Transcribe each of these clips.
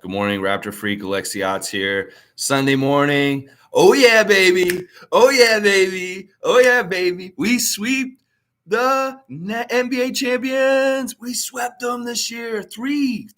Good morning, Raptor Freak. Alexiot's here. Sunday morning. Oh, yeah, baby. Oh, yeah, baby. Oh, yeah, baby. We sweep the NBA champions. We swept them this year. Three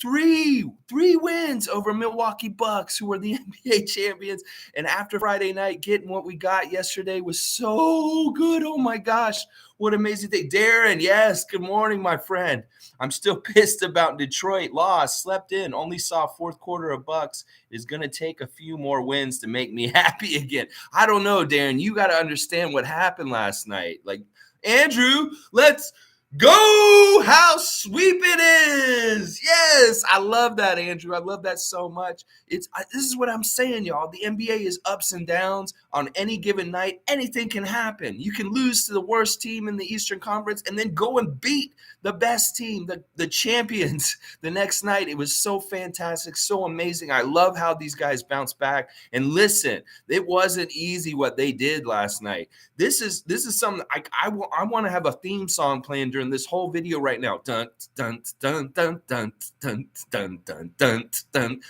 wins over Milwaukee Bucks, who were the NBA champions. And after Friday night, getting what we got yesterday was so good. Oh, my gosh. What an amazing day. Darren, yes. Good morning, my friend. I'm still pissed about Detroit. Lost, slept in, only saw fourth quarter of Bucks. Is going to take a few more wins to make me happy again. I don't know, Darren. You got to understand what happened last night. Like, Andrew, let's go. How sweep it is. Yes, I love that, Andrew. I love that so much. This is what I'm saying, y'all. The NBA is ups and downs on any given night. Anything can happen. You can lose to the worst team in the Eastern Conference and then go and beat the best team, the champions, the next night. It was so fantastic, so amazing. I love how these guys bounce back. And listen, it wasn't easy what they did last night. This is something I want to have a theme song playing during this whole video right now. Dun dun dun dun dun dun dun dun dun dun dun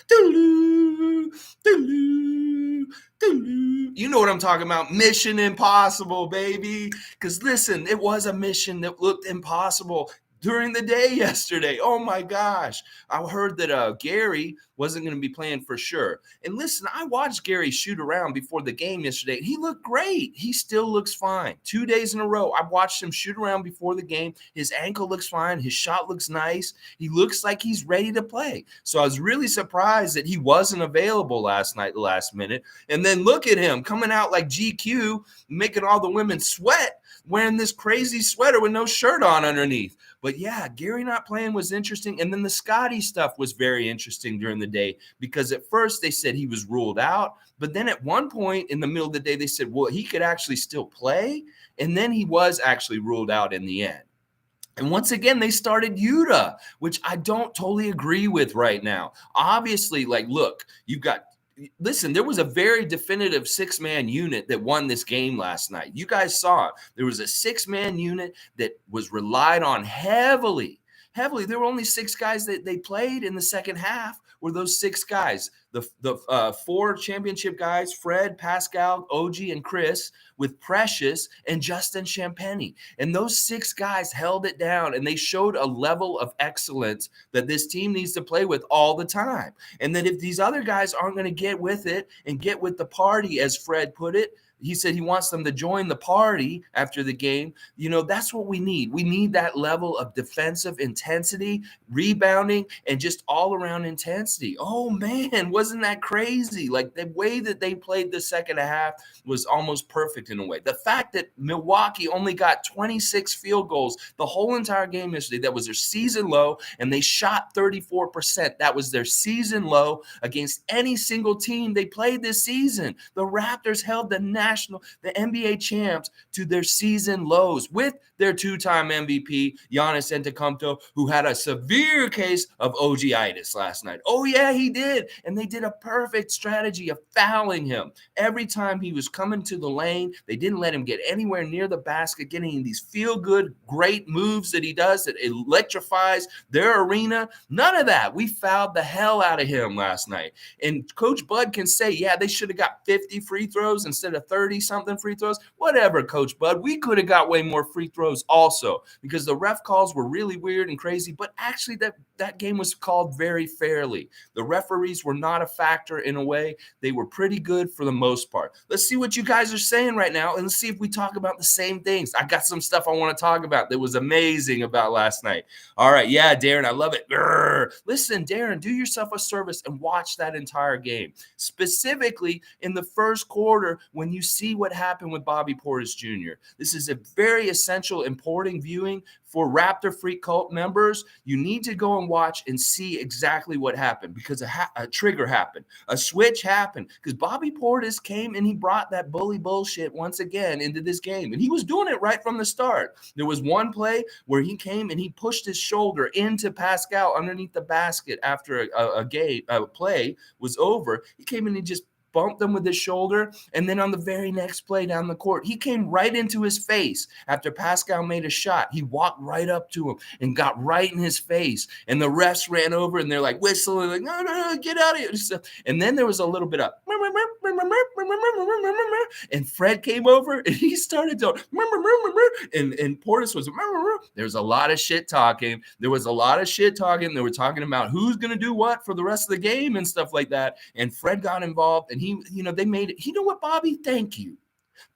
dun. You know what I'm talking about. Mission Impossible, baby. Because listen, it was a mission that looked impossible during the day yesterday. Oh my gosh. I heard that Gary wasn't going to be playing for sure. And listen, I watched Gary shoot around before the game yesterday. He looked great. He still looks fine. 2 days in a row, I watched him shoot around before the game. His ankle looks fine. His shot looks nice. He looks like he's ready to play. So I was really surprised that he wasn't available last night, the last minute. And then look at him coming out like GQ, making all the women sweat, wearing this crazy sweater with no shirt on underneath. But yeah, Gary not playing was interesting. And then the Scotty stuff was very interesting during the day because at first they said he was ruled out. But then at one point in the middle of the day, they said, well, he could actually still play. And then he was actually ruled out in the end. And once again, they started Yuta, which I don't totally agree with right now. Obviously, like, look, listen, there was a very definitive six-man unit that won this game last night. You guys saw it. There was a six-man unit that was relied on heavily. There were only six guys that they played in the second half. Were those six guys, the four championship guys, Fred, Pascal, OG, and Chris, with Precious and Justin Champagnie. And those six guys held it down, and they showed a level of excellence that this team needs to play with all the time. And that if these other guys aren't going to get with it and get with the party, as Fred put it, he said he wants them to join the party after the game. You know, that's what we need. We need that level of defensive intensity, rebounding, and just all-around intensity. Oh, man, wasn't that crazy? Like, the way that they played the second half was almost perfect in a way. The fact that Milwaukee only got 26 field goals the whole entire game yesterday, that was their season low, and they shot 34%. That was their season low against any single team they played this season. The Raptors held the NBA champs to their season lows with their two-time MVP, Giannis Antetokounmpo, who had a severe case of OG-itis last night. Oh, yeah, he did. And they did a perfect strategy of fouling him. Every time he was coming to the lane, they didn't let him get anywhere near the basket, getting these feel-good, great moves that he does that electrifies their arena. None of that. We fouled the hell out of him last night. And Coach Bud can say, yeah, they should have got 50 free throws instead of 30-something free throws. Whatever, Coach Bud. We could have got way more free throws also because the ref calls were really weird and crazy, but actually that game was called very fairly. The referees were not a factor in a way. They were pretty good for the most part. Let's see what you guys are saying right now, and let's see if we talk about the same things. I got some stuff I want to talk about that was amazing about last night. All right, yeah, Darren, I love it. Grr. Listen, Darren, do yourself a service and watch that entire game. Specifically in the first quarter when you see what happened with Bobby Portis Jr. This is a very essential, important viewing for Raptor Freak cult members. You need to go and watch and see exactly what happened because a trigger happened. A switch happened because Bobby Portis came and he brought that bully bullshit once again into this game. And he was doing it right from the start. There was one play where he came and he pushed his shoulder into Pascal underneath the basket after a play was over. He came and he just bumped him with his shoulder. And then on the very next play down the court, he came right into his face after Pascal made a shot. He walked right up to him and got right in his face. And the refs ran over and they're like whistling, like, no, get out of here. And then there was a little bit of, and Fred came over and he started to, and Portis was, there was a lot of shit talking. They were talking about who's going to do what for the rest of the game and stuff like that. And Fred got involved and they made it. You know what, Bobby? Thank you.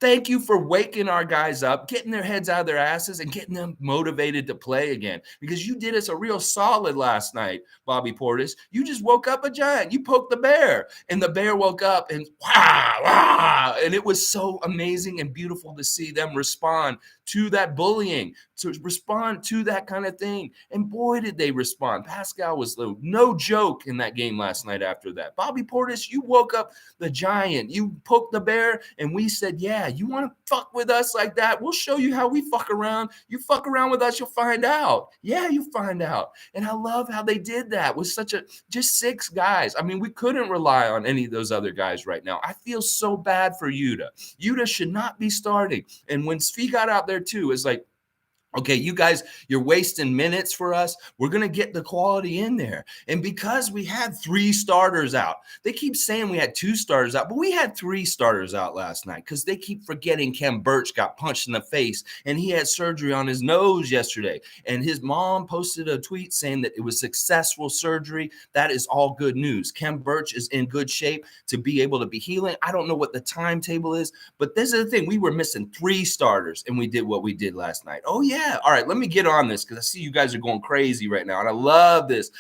Thank you for waking our guys up, getting their heads out of their asses and getting them motivated to play again, because you did us a real solid last night, Bobby Portis. You just woke up a giant. You poked the bear and the bear woke up and wow. And it was so amazing and beautiful to see them respond to that bullying, to respond to that kind of thing. And boy, did they respond. Pascal was no joke in that game last night after that. Bobby Portis, you woke up the giant. You poked the bear and we said, yeah, you want to fuck with us like that? We'll show you how we fuck around. You fuck around with us, you'll find out. Yeah, you find out. And I love how they did that with just 6 guys. I mean, we couldn't rely on any of those other guys right now. I feel so bad for Yuta. Yuta should not be starting. And when Svi got out there too, it's like, okay, you guys, you're wasting minutes for us. We're going to get the quality in there. And because we had 3 starters out, they keep saying we had 2 starters out, but we had 3 starters out last night because they keep forgetting Khem Birch got punched in the face and he had surgery on his nose yesterday. And his mom posted a tweet saying that it was successful surgery. That is all good news. Khem Birch is in good shape to be able to be healing. I don't know what the timetable is, but this is the thing. We were missing 3 starters and we did what we did last night. Oh, yeah. All right, let me get on this because I see you guys are going crazy right now. And I love this.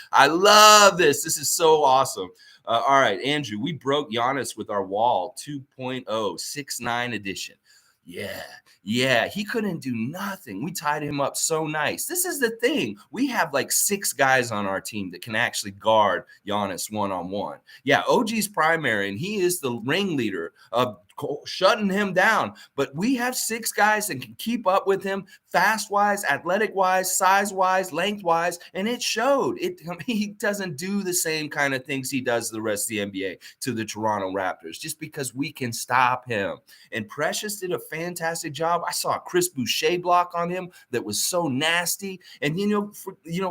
This is so awesome. All right, Andrew, we broke Giannis with our wall 2.0 6-9 edition. Yeah, he couldn't do nothing. We tied him up so nice. This is the thing. We have like 6 guys on our team that can actually guard Giannis one-on-one. Yeah, OG's primary, and he is the ringleader of shutting him down. But we have 6 guys that can keep up with him fast-wise, athletic-wise, size-wise, length-wise, and it showed. He doesn't do the same kind of things he does the rest of the NBA to the Toronto Raptors just because we can stop him. And Precious did a fantastic job. I saw a Chris Boucher block on him that was so nasty. And,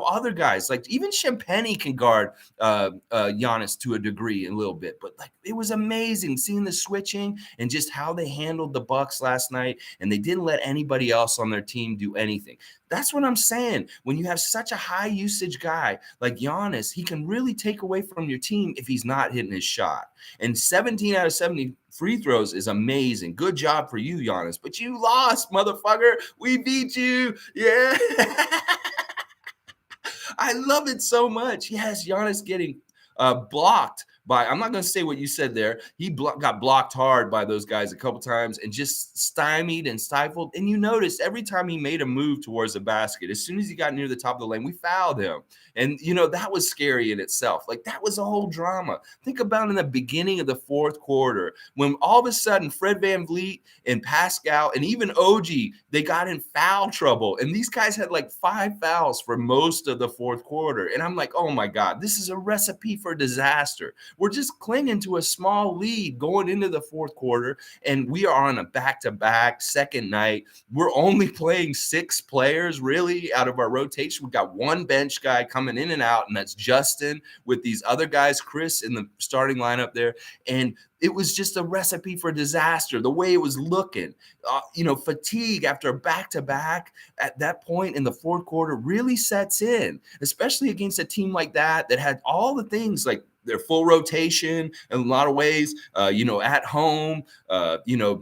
other guys, like even Champagny can guard Giannis to a degree a little bit. But, it was amazing seeing the switching and just how they handled the Bucks last night. And they didn't let anybody else on their team do anything. That's what I'm saying. When you have such a high usage guy like Giannis, he can really take away from your team if he's not hitting his shot. And 17 out of 70 free throws is amazing. Good job for you, Giannis. But you lost, motherfucker. We beat you. Yeah. I love it so much. Yes, Giannis getting blocked by, I'm not going to say what you said there. He got blocked hard by those guys a couple times and just stymied and stifled. And you notice every time he made a move towards the basket, as soon as he got near the top of the lane, we fouled him. And, that was scary in itself. That was a whole drama. Think about in the beginning of the 4th quarter, when all of a sudden Fred VanVleet and Pascal and even OG, they got in foul trouble. And these guys had 5 fouls for most of the 4th quarter. And I'm like, oh my God, this is a recipe for disaster. We're just clinging to a small lead going into the 4th quarter, and we are on a back-to-back second night. We're only playing 6 players, really, out of our rotation. We've got 1 bench guy coming in and out, and that's Justin with these other guys, Chris in the starting lineup there. And it was just a recipe for disaster, the way it was looking. Fatigue after a back-to-back at that point in the 4th quarter really sets in, especially against a team like that had all the things like their full rotation in a lot of ways, at home,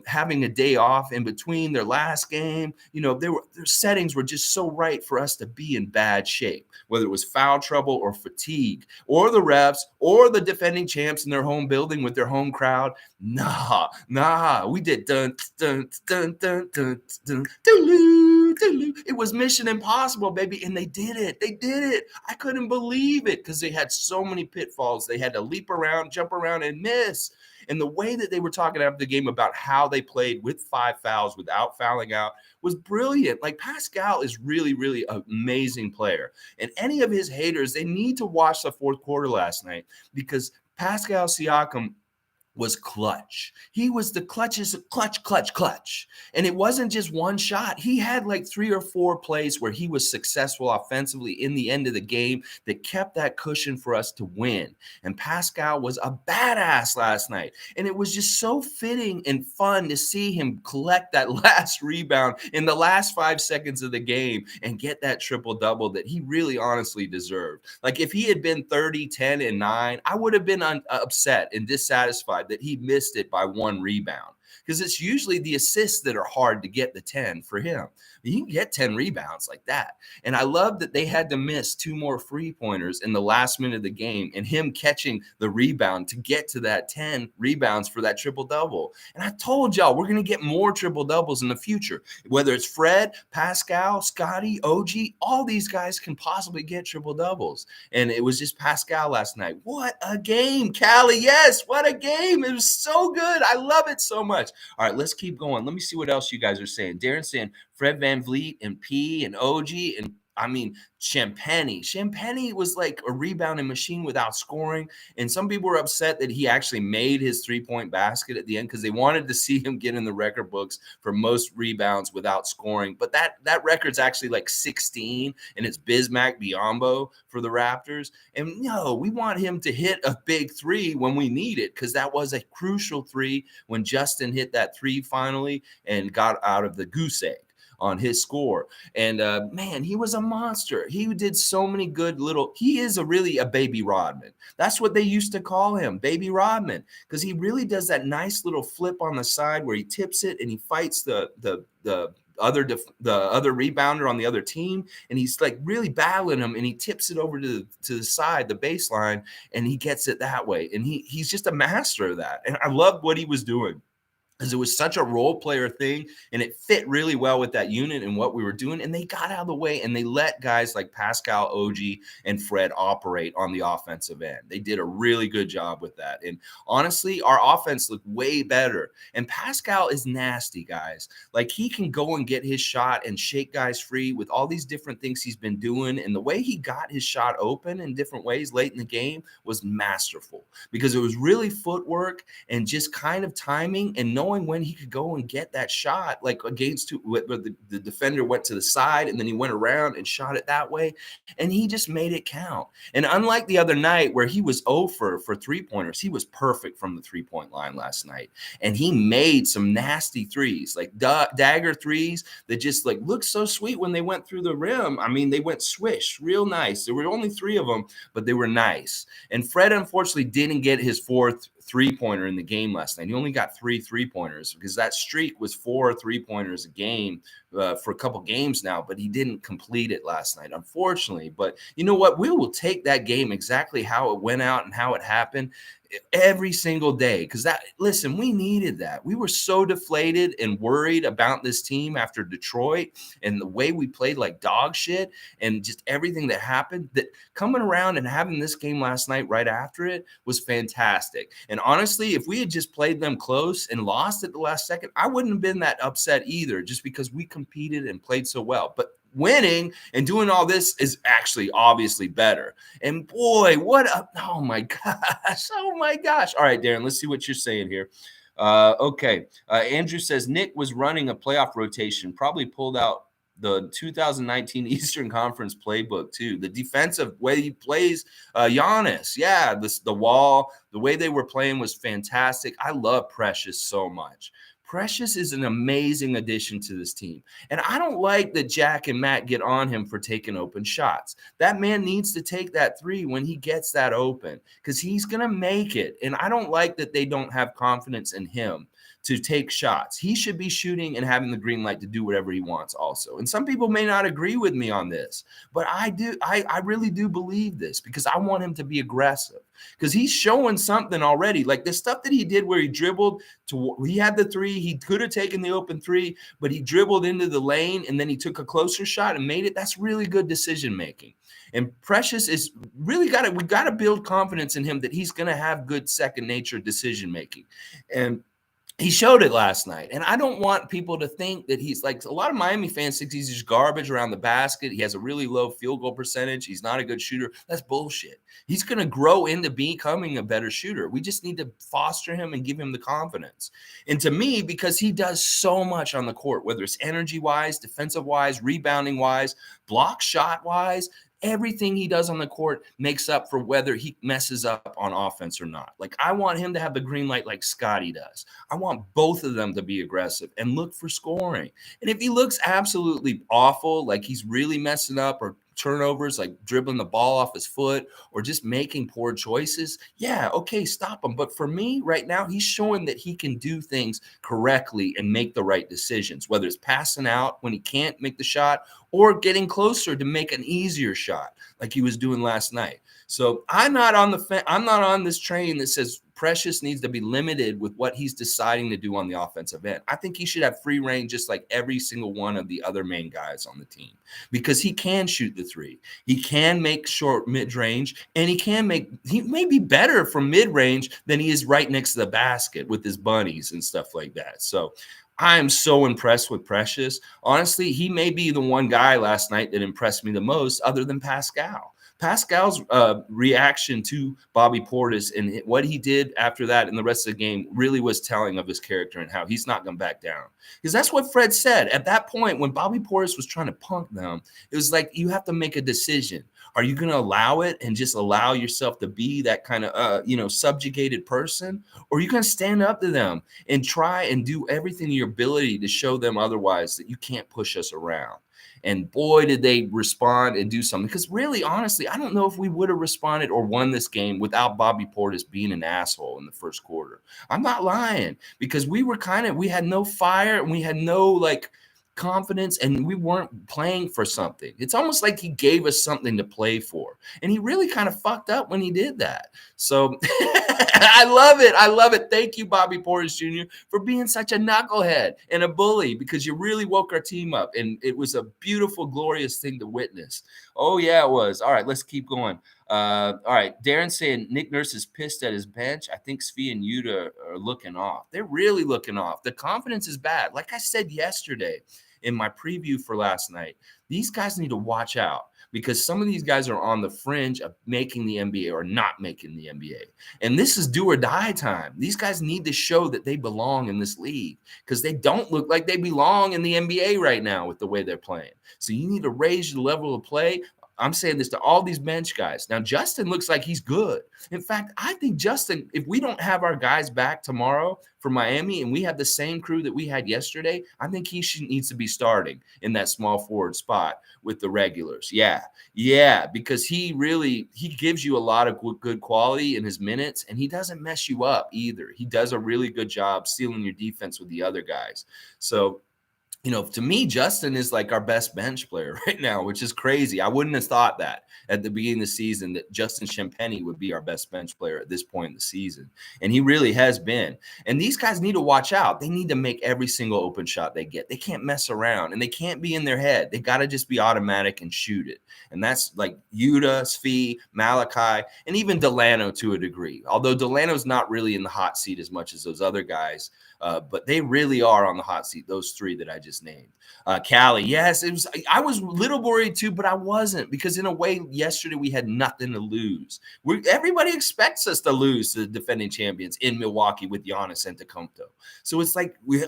having a day off in between their last game. Their settings were just so right for us to be in bad shape, whether it was foul trouble or fatigue or the refs or the defending champs in their home building with their home crowd. Nah, we did dun, dun, dun, dun, dun, dun, dun, dun. It was mission impossible, baby. And they did it. I couldn't believe it because they had so many pitfalls. They had to leap around, jump around, and miss. And the way that they were talking after the game about how they played with 5 fouls without fouling out was brilliant. Pascal is really, really an amazing player. And any of his haters, they need to watch the 4th quarter last night because Pascal Siakam was clutch. He was the clutchest, clutch. And it wasn't just one shot. He had like 3 or 4 plays where he was successful offensively in the end of the game that kept that cushion for us to win. And Pascal was a badass last night. And it was just so fitting and fun to see him collect that last rebound in the last 5 seconds of the game and get that triple-double that he really honestly deserved. Like if he had been 30, 10, and 9, I would have been upset and dissatisfied that he missed it by 1 rebound, because it's usually the assists that are hard to get the 10 for him. You can get 10 rebounds like that. And I love that they had to miss 2 more free pointers in the last minute of the game and him catching the rebound to get to that 10 rebounds for that triple double. And I told y'all we're going to get more triple doubles in the future, whether it's Fred, Pascal, Scotty, OG, all these guys can possibly get triple doubles. And it was just Pascal last night. What a game, Callie. Yes, what a game. It was so good. I love it so much. All right, let's keep going. Let me see what else you guys are saying. Darren's saying Fred VanVleet and P and OG and Champagny was like a rebounding machine without scoring. And some people were upset that he actually made his 3-point basket at the end because they wanted to see him get in the record books for most rebounds without scoring. But that record's actually like 16, and it's Bismack Biyombo for the Raptors. And no, we want him to hit a big 3 when we need it, because that was a crucial 3 when Justin hit that 3 finally and got out of the goose egg on his score. And man, he was a monster. He did so many good he is really a baby Rodman. That's what they used to call him, baby Rodman, because he really does that nice little flip on the side where he tips it and he fights the other rebounder on the other team, and he's like really battling him, and he tips it over to the side, the baseline, and he gets it that way. And he's just a master of that. And I loved what he was doing, because it was such a role player thing, and it fit really well with that unit and what we were doing. And they got out of the way, and they let guys like Pascal, OG, and Fred operate on the offensive end. They did a really good job with that. And honestly, our offense looked way better. And Pascal is nasty, guys. Like, he can go and get his shot and shake guys free with all these different things he's been doing. And the way he got his shot open in different ways late in the game was masterful, because it was really footwork and just kind of timing and knowing when he could go and get that shot, like against the defender went to the side and then he went around and shot it that way, and he just made it count. And unlike the other night where he was 0 for 3-pointers, he was perfect from the 3-point line last night, and he made some nasty threes, like dagger threes that just like looked so sweet when they went through the rim. I mean, they went swish, real nice. There were only 3 of them, but they were nice. And Fred unfortunately didn't get his 4th 3-pointer in the game last night. He only got 3 3-pointers, because that streak was 4 3-pointers a game for a couple games now, but he didn't complete it last night, unfortunately. But you know what? We will take that game exactly how it went out and how it happened every single day, because listen, we needed that. We were so deflated and worried about this team after Detroit and the way we played like dog shit and just everything that happened, that coming around and having this game last night right after it was fantastic. And honestly, if we had just played them close and lost at the last second, I wouldn't have been that upset either, just because we competed and played so well. But winning and doing all this is actually obviously better. And boy, oh my gosh. All right, Darren, let's see what you're saying here. Okay. Andrew says Nick was running a playoff rotation, probably pulled out the 2019 Eastern Conference playbook too. The defensive way he plays Giannis. Yeah, the wall, the way they were playing was fantastic. I love Precious so much. Precious is an amazing addition to this team. And I don't like that Jack and Matt get on him for taking open shots. That man needs to take that 3 when he gets that open, because he's going to make it. And I don't like that they don't have confidence in him to take shots. He should be shooting and having the green light to do whatever he wants also. And some people may not agree with me on this, but I do. I really do believe this, because I want him to be aggressive, because he's showing something already. Like the stuff that he did where he dribbled he had the 3, he could have taken the open 3, but he dribbled into the lane and then he took a closer shot and made it. That's really good decision making. And Precious is really we got to build confidence in him that he's going to have good second nature decision making. And he showed it last night. And I don't want people to think that he's like, a lot of Miami fans think he's just garbage around the basket. He has a really low field goal percentage. He's not a good shooter. That's bullshit. He's going to grow into becoming a better shooter. We just need to foster him and give him the confidence. And to me, because he does so much on the court, whether it's energy wise, defensive wise, rebounding wise, block shot wise, everything he does on the court makes up for whether he messes up on offense or not. Like, I want him to have the green light like Scotty does. I want both of them to be aggressive and look for scoring. And if he looks absolutely awful, like he's really messing up, or turnovers, like dribbling the ball off his foot or just making poor choices, yeah, okay, stop him. But for me right now, he's showing that he can do things correctly and make the right decisions, whether it's passing out when he can't make the shot or getting closer to make an easier shot like he was doing last night. So I'm not on this train that says Precious needs to be limited with what he's deciding to do on the offensive end. I think he should have free reign just like every single one of the other main guys on the team, because he can shoot the three. He can make short mid-range, and he may be better from mid-range than he is right next to the basket with his bunnies and stuff like that. So I am so impressed with Precious. Honestly, he may be the one guy last night that impressed me the most other than Pascal. Pascal's reaction to Bobby Portis and what he did after that in the rest of the game really was telling of his character and how he's not going to back down. Because that's what Fred said. At that point, when Bobby Portis was trying to punk them, it was like, you have to make a decision. Are you going to allow it and just allow yourself to be that kind of, subjugated person? Or are you going to stand up to them and try and do everything in your ability to show them otherwise, that you can't push us around? And boy, did they respond and do something. Because really, honestly, I don't know if we would have responded or won this game without Bobby Portis being an asshole in the first quarter. I'm not lying, because we had no fire and we had no confidence, and we weren't playing for something. It's almost like he gave us something to play for. And he really kind of fucked up when he did that. So I love it. I love it. Thank you, Bobby Portis Jr., for being such a knucklehead and a bully, because you really woke our team up. And it was a beautiful, glorious thing to witness. Oh, yeah, it was. All right, let's keep going. All right, Darren saying Nick Nurse is pissed at his bench. I think Svi and Yuta are looking off. They're really looking off. The confidence is bad. Like I said yesterday in my preview for last night, these guys need to watch out, because some of these guys are on the fringe of making the NBA or not making the NBA. And this is do or die time. These guys need to show that they belong in this league, because they don't look like they belong in the NBA right now with the way they're playing. So you need to raise the level of play. I'm saying this to all these bench guys. Now, Justin looks like he's good. In fact, I think Justin, if we don't have our guys back tomorrow for Miami and we have the same crew that we had yesterday, I think he needs to be starting in that small forward spot with the regulars. Yeah, because he gives you a lot of good quality in his minutes, and he doesn't mess you up either. He does a really good job sealing your defense with the other guys. So, to me, Justin is like our best bench player right now, which is crazy. I wouldn't have thought that at the beginning of the season, that Justin Champagnie would be our best bench player at this point in the season. And he really has been. And these guys need to watch out. They need to make every single open shot they get. They can't mess around, and they can't be in their head. They got to just be automatic and shoot it. And that's like Yuta, Svi, Malachi, and even Delano to a degree. Although Delano's not really in the hot seat as much as those other guys. But they really are on the hot seat, those three that I just named. Callie, yes, I was a little worried too, but I wasn't, because in a way, yesterday we had nothing to lose. Everybody expects us to lose to the defending champions in Milwaukee with Giannis Antetokounmpo. So it's like we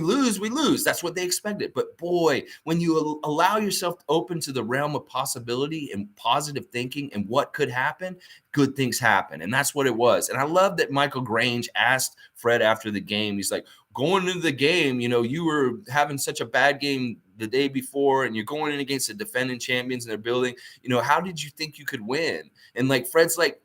lose. That's what they expected. But boy, when you allow yourself open to the realm of possibility and positive thinking and what could happen, good things happen. And that's what it was. And I love that Michael Grange asked Fred after the game, he's like, going into the game, you were having such a bad game the day before, and you're going in against the defending champions in their building. How did you think you could win? And Fred's like,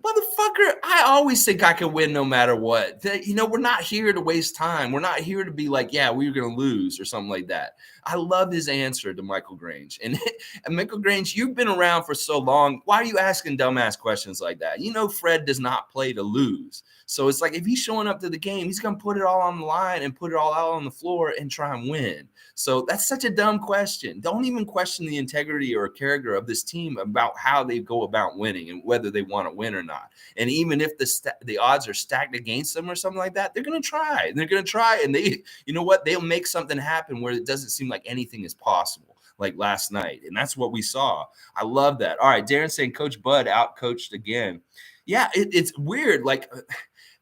motherfucker, I always think I can win no matter what. We're not here to waste time. We're not here to be like, yeah, we're going to lose or something like that. I love his answer to Michael Grange. And, and Michael Grange, you've been around for so long. Why are you asking dumbass questions like that? You know, Fred does not play to lose. So it's like if he's showing up to the game, he's going to put it all on the line and put it all out on the floor and try and win. So that's such a dumb question. Don't even question the integrity or character of this team about how they go about winning and whether they want to win or not. And even if the odds are stacked against them or something like that, they're going to try. They're going to try. And you know what? They'll make something happen where it doesn't seem like anything is possible, like last night. And that's what we saw. I love that. All right. Darren saying Coach Bud out-coached again. Yeah, it's weird. Like,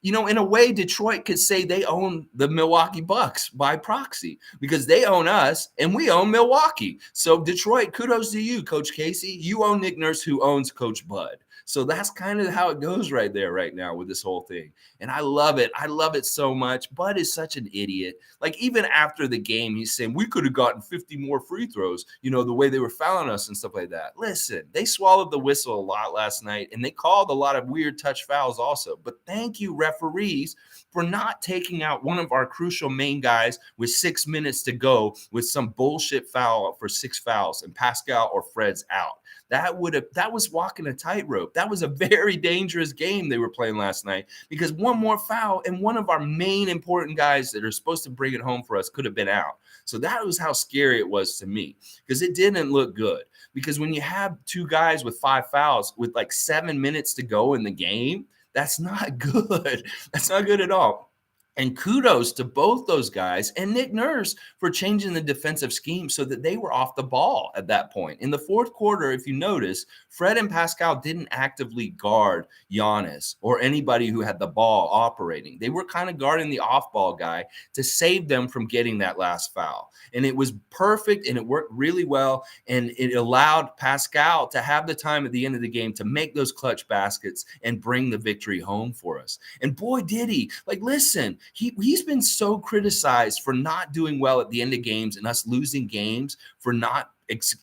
you know, in a way, Detroit could say they own the Milwaukee Bucks by proxy because they own us and we own Milwaukee. So Detroit, kudos to you, Coach Casey. You own Nick Nurse, who owns Coach Bud. So that's kind of how it goes right there, right now with this whole thing. And I love it. I love it so much. Bud is such an idiot. Like, even after the game, he's saying we could have gotten 50 more free throws, you know, the way they were fouling us and stuff like that. Listen, they swallowed the whistle a lot last night, and they called a lot of weird touch fouls also. But thank you, referees, for not taking out one of our crucial main guys with 6 minutes to go with some bullshit foul for 6 fouls and Pascal or Fred's out. That was walking a tightrope. That was a very dangerous game they were playing last night because one more foul and one of our main important guys that are supposed to bring it home for us could have been out. So that was how scary it was to me because it didn't look good. Because when you have 2 guys with 5 fouls with like 7 minutes to go in the game, that's not good. That's not good at all. And kudos to both those guys and Nick Nurse for changing the defensive scheme so that they were off the ball at that point. In the fourth quarter, if you notice, Fred and Pascal didn't actively guard Giannis or anybody who had the ball operating. They were kind of guarding the off-ball guy to save them from getting that last foul. And it was perfect, and it worked really well, and it allowed Pascal to have the time at the end of the game to make those clutch baskets and bring the victory home for us. And boy, did he. Like, listen, he's been so criticized for not doing well at the end of games and us losing games for not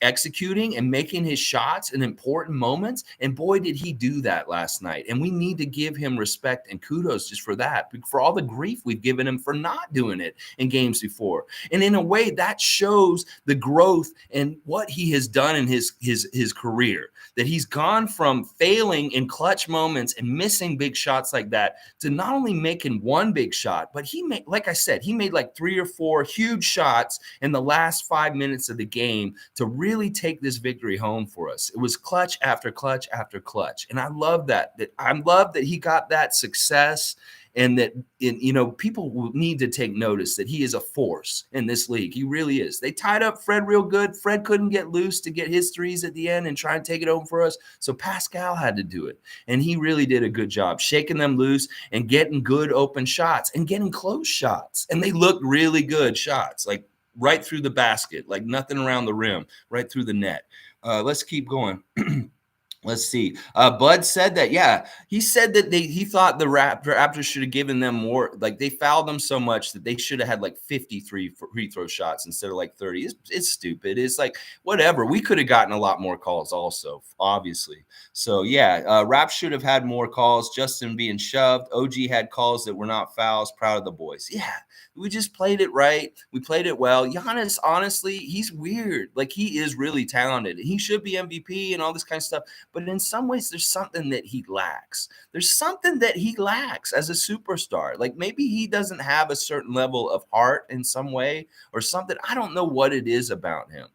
executing and making his shots in important moments. And boy, did he do that last night. And we need to give him respect and kudos just for that, for all the grief we've given him for not doing it in games before. And in a way, that shows the growth and what he has done in his career, that he's gone from failing in clutch moments and missing big shots like that to not only making one big shot, but he made, like I said, he made like 3 or 4 huge shots in the last 5 minutes of the game to really take this victory home for us. It was clutch after clutch after clutch. And I love that. I love that he got that success, and that, you know, people will need to take notice that he is a force in this league. He really is. They tied up Fred real good. Fred couldn't get loose to get his threes at the end and try and take it home for us. So Pascal had to do it. And he really did a good job shaking them loose and getting good open shots and getting close shots. And they looked really good shots, like right through the basket, like nothing around the rim, right through the net. Let's keep going. Let's see. Bud said that, yeah, he said that he thought the Raptors should have given them more. Like, they fouled them so much that they should have had like 53 free throw shots instead of like 30. It's stupid. It's like, whatever. We could have gotten a lot more calls also, obviously. So, yeah, Raps should have had more calls. Justin being shoved. OG had calls that were not fouls. Proud of the boys. Yeah, we just played it right. We played it well. Giannis, honestly, he's weird. Like, he is really talented. He should be MVP and all this kind of stuff. But in some ways, there's something that he lacks. There's something that he lacks as a superstar. Like, maybe he doesn't have a certain level of heart in some way or something. I don't know what it is about him.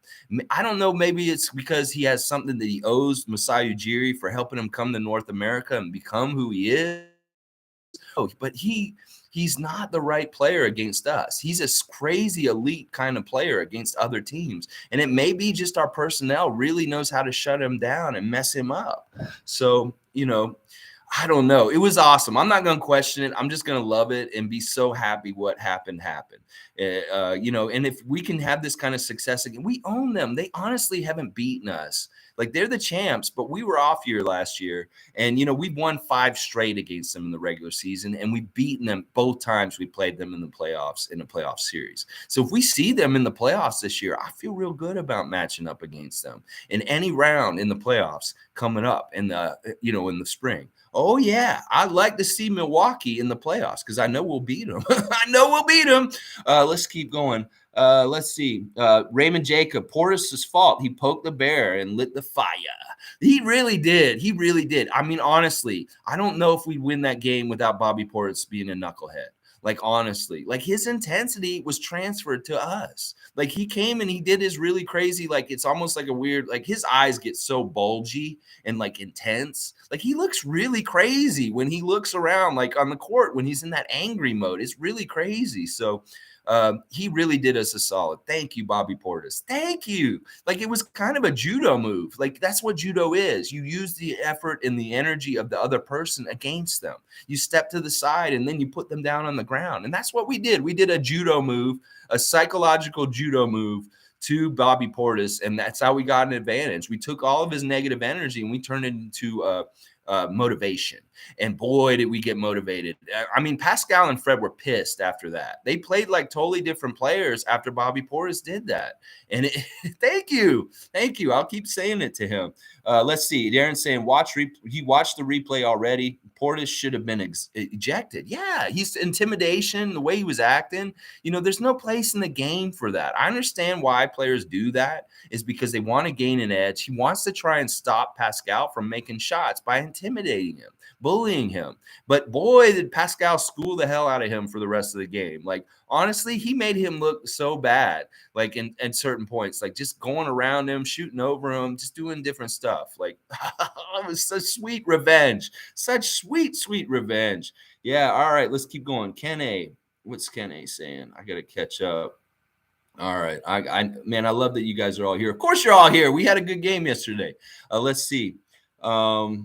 I don't know. Maybe it's because he has something that he owes Masai Ujiri for helping him come to North America and become who he is. But he's not the right player against us. He's a crazy elite kind of player against other teams. And it may be just our personnel really knows how to shut him down and mess him up. So, you know, I don't know. It was awesome. I'm not going to question it. I'm just going to love it and be so happy what happened. You know, and if we can have this kind of success again, we own them. They honestly haven't beaten us. Like, they're the champs, but we were off year last year. And, you know, we've won 5 straight against them in the regular season, and we've beaten them both times we played them in the playoffs, in a playoff series. So if we see them in the playoffs this year, I feel real good about matching up against them in any round in the playoffs coming up in the, you know, in the spring. Oh, yeah, I'd like to see Milwaukee in the playoffs because I know we'll beat them. I know we'll beat them. Let's keep going. Let's see. Raymond Jacob, Portis' fault. He poked the bear and lit the fire. He really did. He really did. I mean, honestly, I don't know if we'd win that game without Bobby Portis being a knucklehead. Like, honestly, like his intensity was transferred to us. Like, he came and he did his really crazy, like, it's almost like a weird, like, his eyes get so bulgy and like intense. Like, he looks really crazy when he looks around, like on the court, when he's in that angry mode. It's really crazy. So, he really did us a solid. Thank you, Bobby Portis. Thank you. Like, it was kind of a judo move. Like, that's what judo is. You use the effort and the energy of the other person against them. You step to the side and then you put them down on the ground. And that's what we did. We did a judo move, a psychological judo move to Bobby Portis, and that's how we got an advantage. We took all of his negative energy and we turned it into motivation. And boy, did we get motivated. I mean, Pascal and Fred were pissed after that. They played like totally different players after Bobby Portis did that. And thank you. Thank you. I'll keep saying it to him. Let's see. Darren's saying, he watched the replay already. Portis should have been ejected. Yeah, he's intimidation, the way he was acting. You know, there's no place in the game for that. I understand why players do that is because they want to gain an edge. He wants to try and stop Pascal from making shots by intimidating him, bullying him. But boy, did Pascal school the hell out of him for the rest of the game. Like, honestly, he made him look so bad, like in certain points, like just going around him, shooting over him, just doing different stuff. Like, it was such sweet revenge, such sweet, sweet revenge. Yeah. All right, let's keep going. Ken A. What's Ken A saying? I got to catch up. All right. Man, I love that you guys are all here. Of course you're all here. We had a good game yesterday. Let's see. All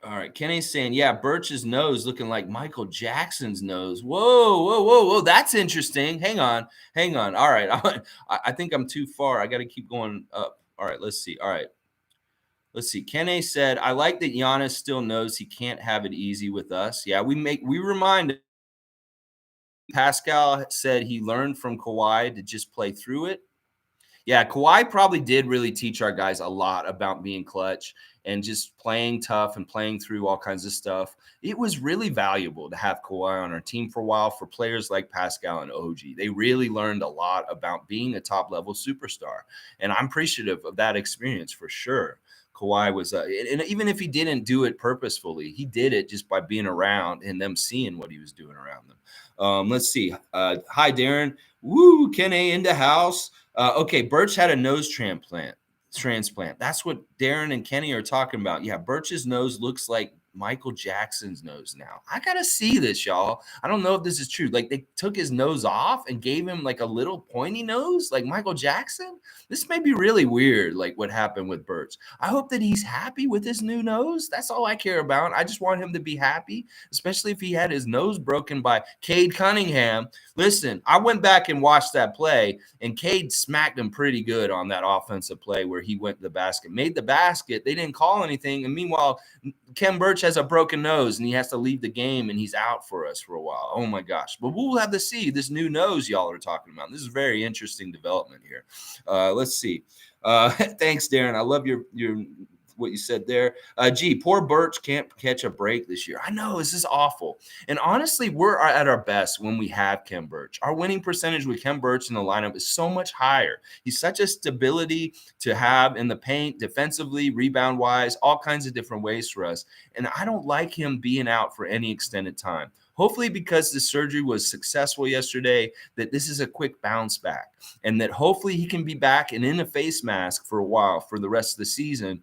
right. Kenny's saying, yeah, Birch's nose looking like Michael Jackson's nose. Whoa, whoa, whoa, whoa. That's interesting. Hang on. All right. I think I'm too far. I got to keep going up. All right. Let's see. All right. Let's see. Kenny said, I like that Giannis still knows he can't have it easy with us. Yeah, we remind him. Pascal said he learned from Kawhi to just play through it. Yeah, Kawhi probably did really teach our guys a lot about being clutch and just playing tough and playing through all kinds of stuff. It was really valuable to have Kawhi on our team for a while for players like Pascal and OG. They really learned a lot about being a top-level superstar, and I'm appreciative of that experience for sure. Kawhi was, and even if he didn't do it purposefully, he did it just by being around and them seeing what he was doing around them. Let's see. Hi, Darren. Woo, Ken A in the house. Okay, Birch had a nose transplant. That's what Darren and Kenny are talking about. Yeah, Birch's nose looks like Michael Jackson's nose now. I gotta see this, y'all. I don't know if this is true. Like, they took his nose off and gave him like a little pointy nose, like Michael Jackson. This may be really weird, like what happened with Birch. I hope that he's happy with his new nose. That's all I care about. I just want him to be happy, especially if he had his nose broken by Cade Cunningham. Listen, I went back and watched that play, and Cade smacked him pretty good on that offensive play where he went to the basket, made the basket. They didn't call anything. And meanwhile, Ken Birch has a broken nose and he has to leave the game and he's out for us for a while. Oh my gosh. But we'll have to see this new nose y'all are talking about. This is a very interesting development here. Let's see. Thanks, Darren. I love your what you said there. Gee, poor Birch can't catch a break this year. I know, this is awful. And honestly, we're at our best when we have Ken Birch. Our winning percentage with Ken Birch in the lineup is so much higher. He's such a stability to have in the paint, defensively, rebound-wise, all kinds of different ways for us. And I don't like him being out for any extended time. Hopefully, because the surgery was successful yesterday, that this is a quick bounce back and that hopefully he can be back and in a face mask for a while for the rest of the season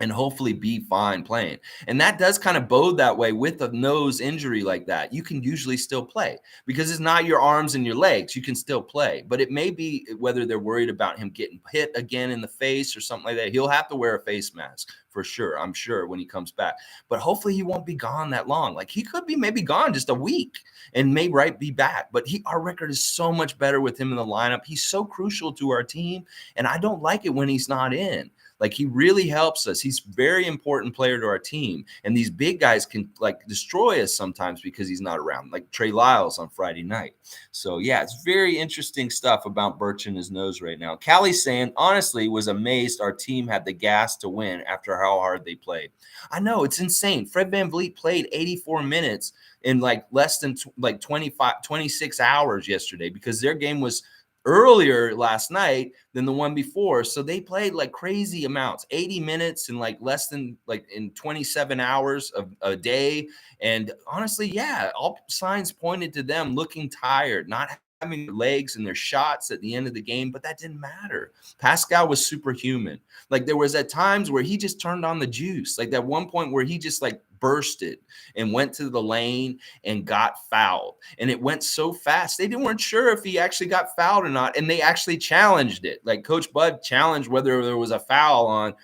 and hopefully be fine playing. And that does kind of bode that way with a nose injury like that. You can usually still play because it's not your arms and your legs. You can still play, but it may be whether they're worried about him getting hit again in the face or something like that. He'll have to wear a face mask for sure, I'm sure, when he comes back. But hopefully he won't be gone that long. Like, he could be maybe gone just a week and may be back. But our record is so much better with him in the lineup. He's so crucial to our team, and I don't like it when he's not in. Like, he really helps us. He's a very important player to our team. And these big guys can, like, destroy us sometimes because he's not around, like Trey Lyles on Friday night. So, yeah, it's very interesting stuff about Birch and his nose right now. Callie's saying, honestly, was amazed our team had the gas to win after how hard they played. I know, it's insane. Fred VanVleet played 84 minutes in, like, less than 26 hours yesterday because their game was earlier last night than the one before. So they played like crazy amounts, 80 minutes in like less than like in 27 hours of a day. And honestly, yeah, all signs pointed to them looking tired, not having their legs and their shots at the end of the game, but that didn't matter. Pascal was superhuman. Like there was at times where he just turned on the juice. Like that one point where he just like bursted and went to the lane and got fouled. And it went so fast. They weren't sure if he actually got fouled or not. And they actually challenged it. Like Coach Bud challenged whether there was a foul on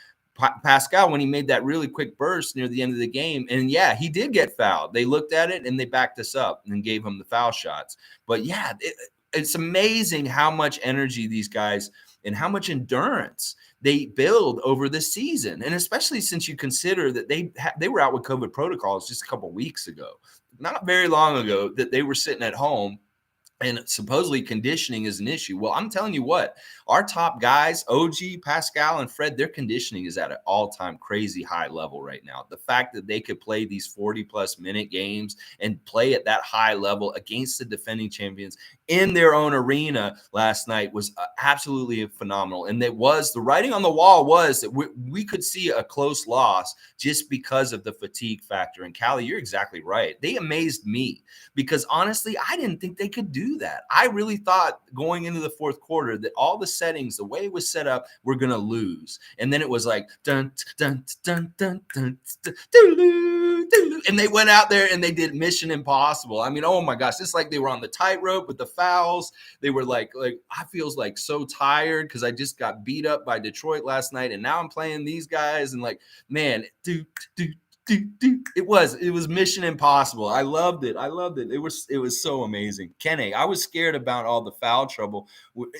Pascal when he made that really quick burst near the end of the game. And yeah, he did get fouled. They looked at it and they backed us up and gave him the foul shots. But yeah, it's amazing how much energy these guys and how much endurance they build over the season. And especially since you consider that they were out with COVID protocols just a couple of weeks ago, not very long ago, that they were sitting at home and supposedly conditioning is an issue. Well, I'm telling you what, our top guys, OG, Pascal, and Fred, their conditioning is at an all-time crazy high level right now. The fact that they could play these 40-plus minute games and play at that high level against the defending champions in their own arena last night was absolutely phenomenal. And it was, the writing on the wall was that we could see a close loss just because of the fatigue factor. And Callie, you're exactly right. They amazed me because honestly, I didn't think they could do that. I really thought going into the fourth quarter that all the settings, the way it was set up, we're going to lose. And then it was like, dun, dun, dun, dun, dun, dun, dun, dun, and they went out there and they did Mission Impossible. I mean, oh my gosh, it's like they were on the tightrope with the fouls. They were like I feels like so tired because I just got beat up by Detroit last night. And now I'm playing these guys and like, man, dude. It was Mission Impossible. I loved it. It was so amazing. Kenny, I was scared about all the foul trouble.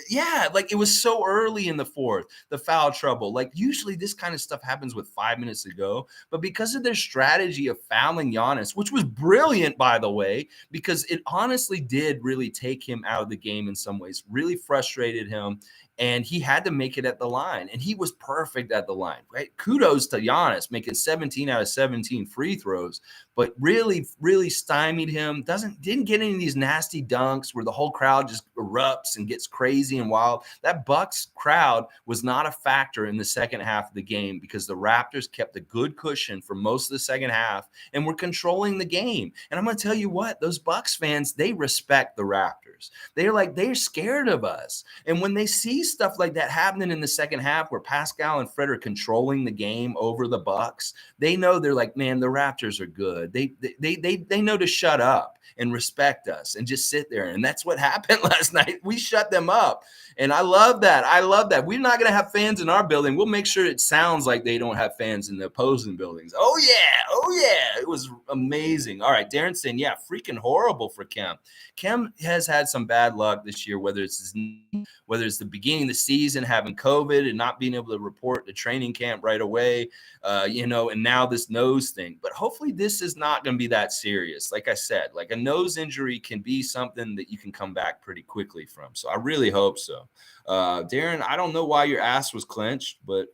Yeah, like it was so early in the fourth, the foul trouble. Like usually this kind of stuff happens with 5 minutes to go, but because of their strategy of fouling Giannis, which was brilliant, by the way, because it honestly did really take him out of the game in some ways, really frustrated him. And he had to make it at the line, and he was perfect at the line, right? Kudos to Giannis making 17 out of 17 free throws, but really, really stymied him. Didn't get any of these nasty dunks where the whole crowd just erupts and gets crazy and wild. That Bucks crowd was not a factor in the second half of the game because the Raptors kept a good cushion for most of the second half and were controlling the game. And I'm going to tell you what, those Bucks fans, they respect the Raptors. They're scared of us. And when they see stuff like that happening in the second half where Pascal and Fred are controlling the game over the Bucks, they know, they're like, man, the Raptors are good. They know to shut up and respect us and just sit there. And that's what happened last night. We shut them up. And I love that. We're not going to have fans in our building. We'll make sure it sounds like they don't have fans in the opposing buildings. Oh yeah. It was amazing. All right, Darren saying, yeah, freaking horrible for Kem. Kem has had some bad luck this year, whether it's the beginning of the season, having COVID and not being able to report to training camp right away, and now this nose thing. But hopefully this is not going to be that serious. Like I said, like a nose injury can be something that you can come back pretty quickly from. So I really hope so. Darren, I don't know why your ass was clenched, but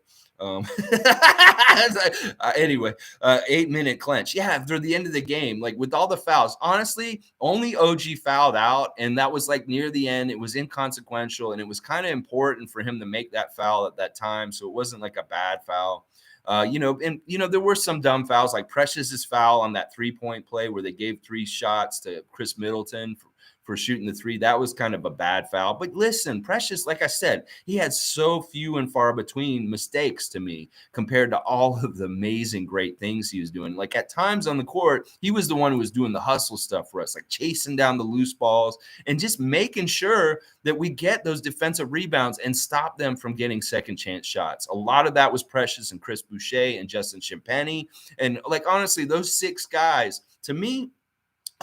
anyway, 8-minute clench. Yeah, through the end of the game, like with all the fouls, honestly, only OG fouled out, and that was like near the end. It was inconsequential, and it was kind of important for him to make that foul at that time, so it wasn't like a bad foul. There were some dumb fouls, like Precious's foul on that 3-point play where they gave 3 shots to Chris Middleton for shooting the 3. That was kind of a bad foul. But listen, Precious, like I said, he had so few and far between mistakes to me compared to all of the amazing, great things he was doing. Like at times on the court, he was the one who was doing the hustle stuff for us, like chasing down the loose balls and just making sure that we get those defensive rebounds and stop them from getting second chance shots. A lot of that was Precious and Chris Boucher and Justin Champagnie. And like, honestly, those 6 guys, to me,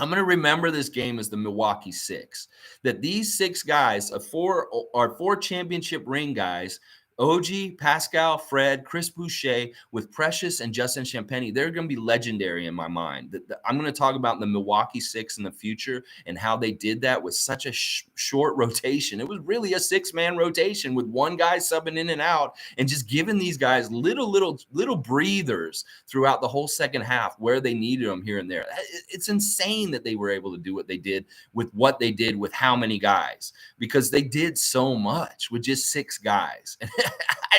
I'm going to remember this game as the Milwaukee 6, that these 6 guys are 4 championship ring guys OG, Pascal, Fred, Chris Boucher with Precious and Justin Champagnie, they're going to be legendary in my mind. I'm going to talk about the Milwaukee Six in the future and how they did that with such a short rotation. It was really a six-man rotation with one guy subbing in and out and just giving these guys little breathers throughout the whole second half where they needed them here and there. It's insane that they were able to do what they did with how many guys, because they did so much with just six guys.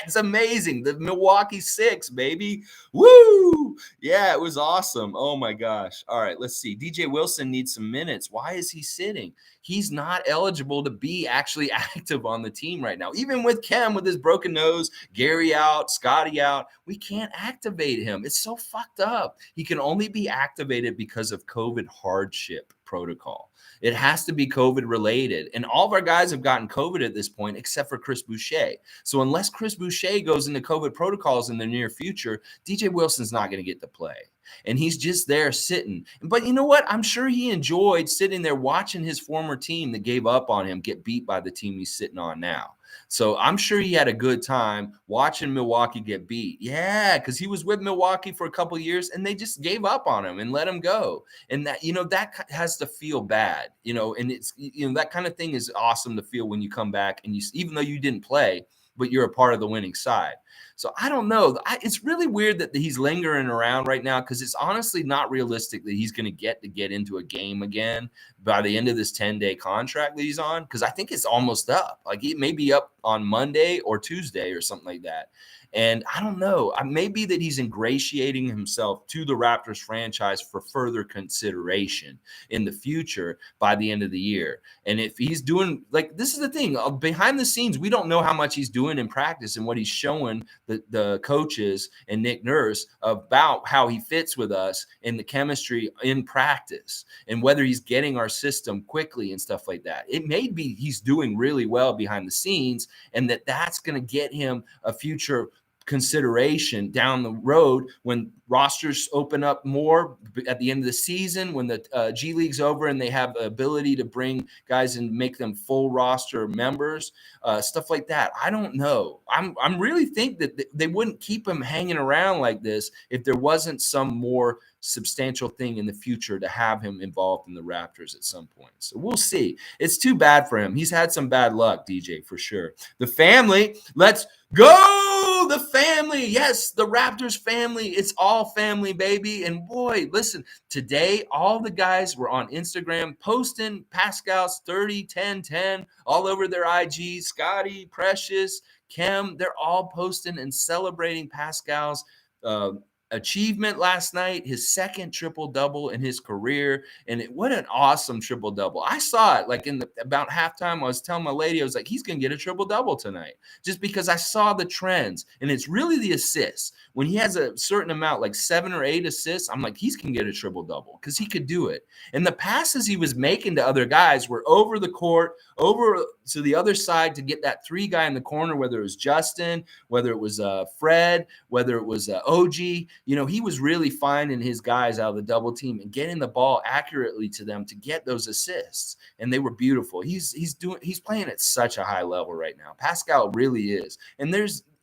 It's amazing. The Milwaukee Six, baby. Woo! Yeah, it was awesome. Oh my gosh. All right, let's see. DJ Wilson needs some minutes. Why is he sitting? He's not eligible to be actually active on the team right now. Even with Kem with his broken nose, Gary out, Scotty out, we can't activate him. It's so fucked up. He can only be activated because of COVID hardship protocol. It has to be COVID related. And all of our guys have gotten COVID at this point, except for Chris Boucher. So unless Chris Boucher goes into COVID protocols in the near future, DJ Wilson's not going to get to play. And he's just there sitting. But you know what? I'm sure he enjoyed sitting there watching his former team that gave up on him get beat by the team he's sitting on now. So I'm sure he had a good time watching Milwaukee get beat. Yeah, because he was with Milwaukee for a couple of years and they just gave up on him and let him go. And that, that has to feel bad, and it's, that kind of thing is awesome to feel when you come back and even though you didn't play, but you're a part of the winning side. So I don't know. It's really weird that he's lingering around right now because it's honestly not realistic that he's going to get into a game again by the end of this 10-day contract that he's on, because I think it's almost up. Like he may be up on Monday or Tuesday or something like that. And I don't know. Maybe that he's ingratiating himself to the Raptors franchise for further consideration in the future by the end of the year. And if he's doing, like, this is the thing, behind the scenes, we don't know how much he's doing in practice and what he's showing the coaches and Nick Nurse about how he fits with us in the chemistry in practice and whether he's getting our system quickly and stuff like that. It may be he's doing really well behind the scenes and that's going to get him a future consideration down the road when rosters open up more at the end of the season, when the G League's over and they have the ability to bring guys and make them full roster members, stuff like that. I don't know. I'm really think that they wouldn't keep him hanging around like this if there wasn't some more substantial thing in the future to have him involved in the Raptors at some point. So we'll see. It's too bad for him. He's had some bad luck, DJ, for sure. The family, let's go. The family. Yes, the Raptors family. It's all family, baby. And boy, listen, today, all the guys were on Instagram posting Pascal's 30, 10, 10 all over their IG. Scotty, Precious, Kem, they're all posting and celebrating Pascal's achievement last night, his second triple-double in his career. And what an awesome triple-double. I saw it like about halftime. I was telling my lady, I was like, he's going to get a triple-double tonight just because I saw the trends. And it's really the assists. When he has a certain amount, like 7 or 8 assists, I'm like, he's going to get a triple-double because he could do it. And the passes he was making to other guys were over the court, over to the other side to get that 3 guy in the corner, whether it was Justin, whether it was Fred, whether it was OG. He was really finding his guys out of the double team and getting the ball accurately to them to get those assists. And they were beautiful. He's playing at such a high level right now. Pascal really is. And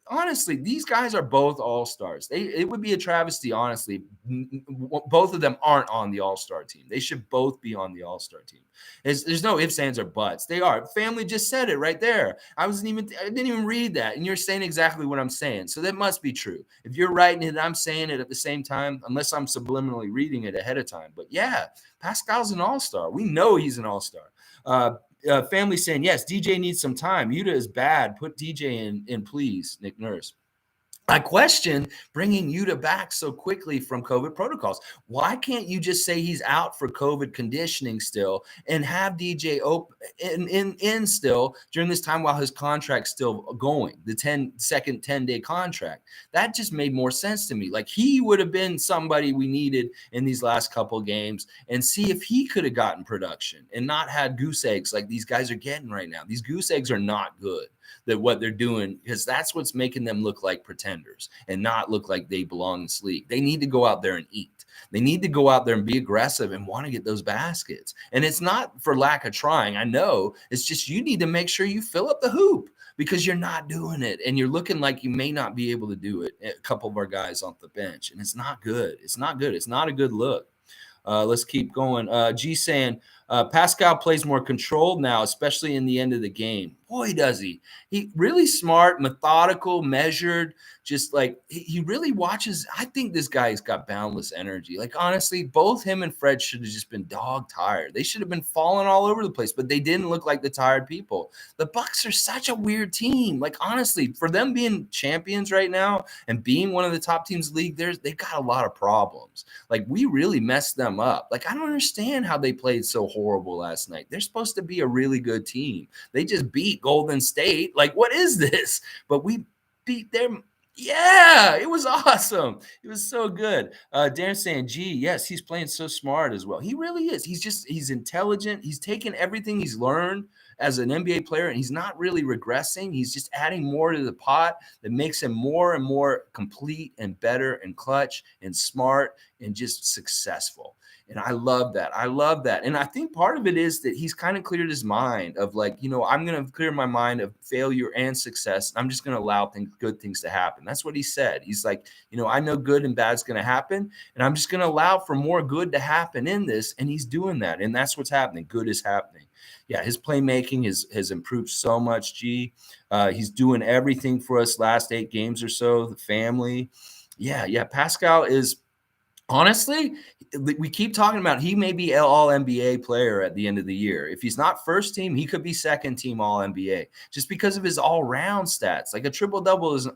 honestly, these guys are both all-stars. It would be a travesty, honestly. Both of them aren't on the all-star team. They should both be on the all-star team. There's no ifs, ands, or buts. They are. Family just said it right there. I didn't even read that, and you're saying exactly what I'm saying. So that must be true. If you're writing it and I'm saying it at the same time, unless I'm subliminally reading it ahead of time. But yeah, Pascal's an all-star. We know he's an all-star. Family saying, yes, DJ needs some time. Yuta is bad. Put DJ in, please, Nick Nurse. I question bringing Yuta back so quickly from COVID protocols. Why can't you just say he's out for COVID conditioning still and have DJ in still during this time while his contract's still going, the 10-day contract? That just made more sense to me. Like he would have been somebody we needed in these last couple games and see if he could have gotten production and not had goose eggs like these guys are getting right now. These goose eggs are not good. That what they're doing, because that's what's making them look like pretenders and not look like they belong in this league. They need to go out there and eat. They need to go out there and be aggressive and want to get those baskets. And it's not for lack of trying. I know it's just you need to make sure you fill up the hoop because you're not doing it and you're looking like you may not be able to do it. A couple of our guys off the bench, and it's not good. It's not good. It's not a good look. Let's keep going. G saying Pascal plays more controlled now, especially in the end of the game. Boy, does he. He really smart, methodical, measured, just like he really watches. I think this guy's got boundless energy. Like, honestly, both him and Fred should have just been dog tired. They should have been falling all over the place, but they didn't look like the tired people. The Bucks are such a weird team. Like, honestly, for them being champions right now and being one of the top teams in the league, they've got a lot of problems. Like, we really messed them up. Like, I don't understand how they played so horrible last night. They're supposed to be a really good team. They just beat Golden State. Like, what is this? But we beat them. Yeah, it was awesome. It was so good. Darren saying, gee, yes, he's playing so smart as well. He really is. He's intelligent. He's taken everything he's learned as an NBA player, and he's not really regressing. He's just adding more to the pot that makes him more and more complete and better and clutch and smart and just successful. And I love that. I love that. And I think part of it is that he's kind of cleared his mind of like, I'm going to clear my mind of failure and success. I'm just going to allow good things to happen. That's what he said. He's like, I know good and bad's going to happen, and I'm just going to allow for more good to happen in this. And he's doing that. And that's what's happening. Good is happening. Yeah, his playmaking has improved so much, G. He's doing everything for us last 8 games or so, the family. Yeah. Pascal is, honestly, we keep talking about he may be all NBA player at the end of the year. If he's not first team, he could be second team all NBA just because of his all round stats. Like a triple double is,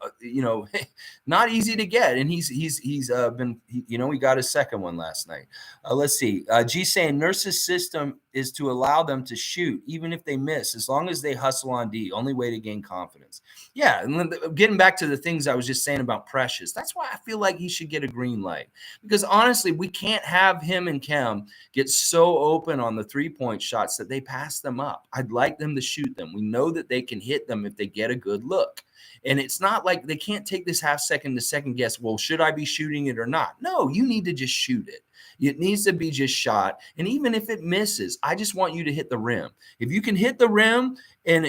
not easy to get, and he's been, he got his second one last night. Let's see. G saying Nurse's system is to allow them to shoot even if they miss, as long as they hustle on D. Only way to gain confidence. Yeah, and then getting back to the things I was just saying about Precious, that's why I feel like he should get a green light, because honestly, we can't have him and Kem get so open on the three-point shots that they pass them up. I'd like them to shoot them. We know that they can hit them if they get a good look. And it's not like they can't take this half second to second guess, well, should I be shooting it or not? No, you need to just shoot it. It needs to be just shot. And even if it misses, I just want you to hit the rim. If you can hit the rim, and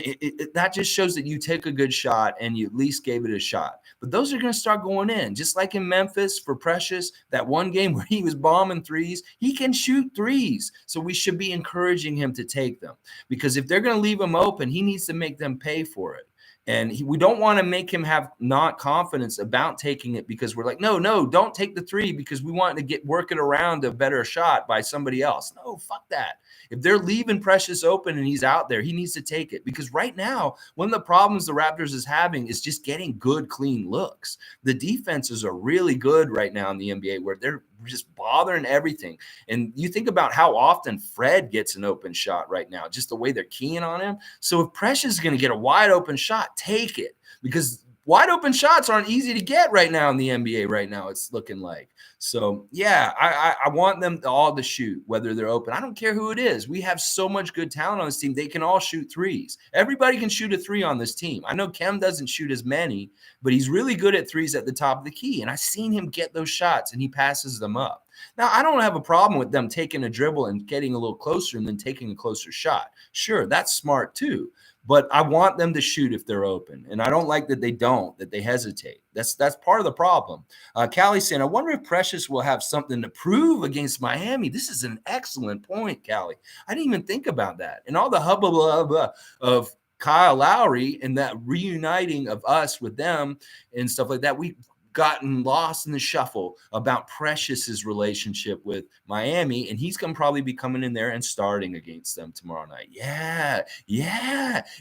that just shows that you take a good shot and you at least gave it a shot. But those are going to start going in. Just like in Memphis for Precious, that one game where he was bombing threes, he can shoot threes. So we should be encouraging him to take them. Because if they're going to leave him open, he needs to make them pay for it. And we don't want to make him have not confidence about taking it, because we're like, no, don't take the three because we want to work it around a better shot by somebody else. No, fuck that. If they're leaving Precious open and he's out there, he needs to take it, because right now, one of the problems the Raptors is having is just getting good, clean looks. The defenses are really good right now in the NBA, where they're just bothering everything. And you think about how often Fred gets an open shot right now, just the way they're keying on him. So if Precious is going to get a wide open shot, take it, because wide open shots aren't easy to get right now in the NBA right now, it's looking like. So, yeah, I want them all to shoot, whether they're open. I don't care who it is. We have so much good talent on this team. They can all shoot threes. Everybody can shoot a three on this team. I know Kem doesn't shoot as many, but he's really good at threes at the top of the key. And I've seen him get those shots, and he passes them up. Now, I don't have a problem with them taking a dribble and getting a little closer and then taking a closer shot. Sure, that's smart too. But I want them to shoot if they're open. And I don't like that they hesitate. That's part of the problem. Callie saying, I wonder if Precious will have something to prove against Miami. This is an excellent point, Callie. I didn't even think about that. And all the hubbub of Kyle Lowry and that reuniting of us with them and stuff like that, we've gotten lost in the shuffle about Precious's relationship with Miami, and he's going to probably be coming in there and starting against them tomorrow night. Yeah.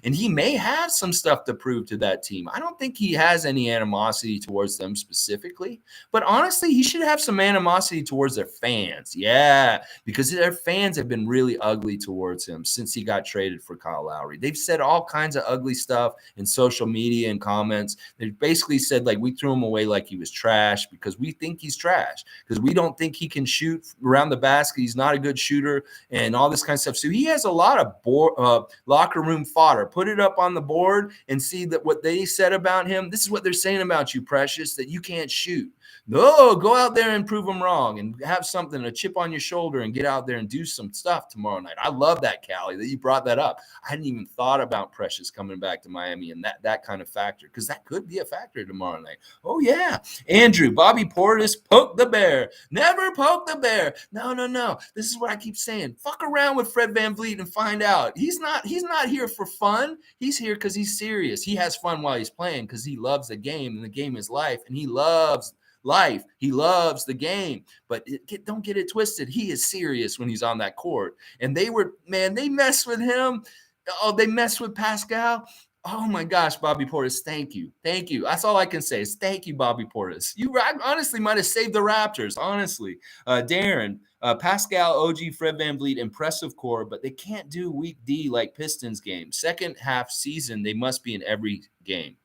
And he may have some stuff to prove to that team. I don't think he has any animosity towards them specifically, but honestly, he should have some animosity towards their fans. Yeah, because their fans have been really ugly towards him since he got traded for Kyle Lowry. They've said all kinds of ugly stuff in social media and comments. They basically said, like, we threw him away like he was trash because we think he's trash, because we don't think he can shoot around the basket. He's not a good shooter and all this kind of stuff. So he has a lot of locker room fodder. Put it up on the board and see that what they said about him. This is what they're saying about you, Precious, that you can't shoot. No, go out there and prove them wrong and have something, a chip on your shoulder, and get out there and do some stuff tomorrow night. I love that, Callie, that you brought that up. I hadn't even thought about Precious coming back to Miami and that kind of factor, because that could be a factor tomorrow night. Oh, yeah. Andrew, Bobby Portis, poke the bear. Never poke the bear. No. This is what I keep saying. Fuck around with Fred VanVleet and find out. He's not here for fun. He's here because he's serious. He has fun while he's playing because he loves the game, and the game is life, and he loves life. He loves the game, but don't get it twisted. He is serious when he's on that court. And they messed with him. Oh, they messed with Pascal. Oh my gosh, Bobby Portis, thank you. That's all I can say is thank you, Bobby Portis. You honestly might have saved the Raptors, honestly. Darren, Pascal, OG, Fred VanVleet, impressive core, but they can't do week D like Pistons game. Second half season, they must be in every game.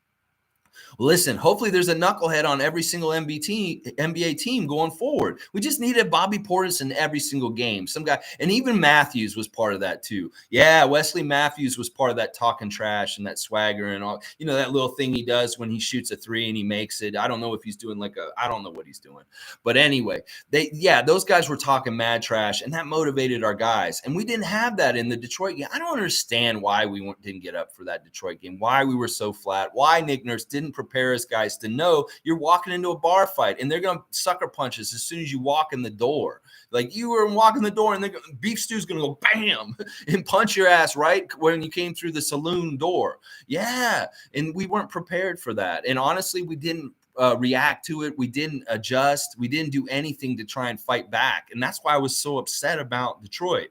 Listen, hopefully there's a knucklehead on every single NBA team going forward. We just needed Bobby Portis in every single game. Some guy, and even Matthews was part of that too. Yeah, Wesley Matthews was part of that talking trash and that swagger and all, that little thing he does when he shoots a three and he makes it. I don't know if he's doing I don't know what he's doing. But anyway, those guys were talking mad trash, and that motivated our guys. And we didn't have that in the Detroit game. I don't understand why we didn't get up for that Detroit game, why we were so flat, why Nick Nurse didn't prepare us guys to know you're walking into a bar fight and they're going to sucker punch us as soon as you walk in the door. Like you were walking the door and Beef Stew's going to go bam and punch your ass right when you came through the saloon door. Yeah. And we weren't prepared for that. And honestly, we didn't react to it. We didn't adjust. We didn't do anything to try and fight back. And that's why I was so upset about Detroit.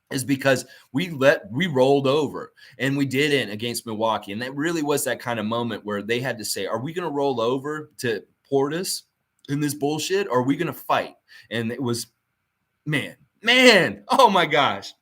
Is because we rolled over, and we didn't against Milwaukee. And that really was that kind of moment where they had to say, are we going to roll over to Portis in this bullshit? Or are we going to fight? And it was, man, oh my gosh.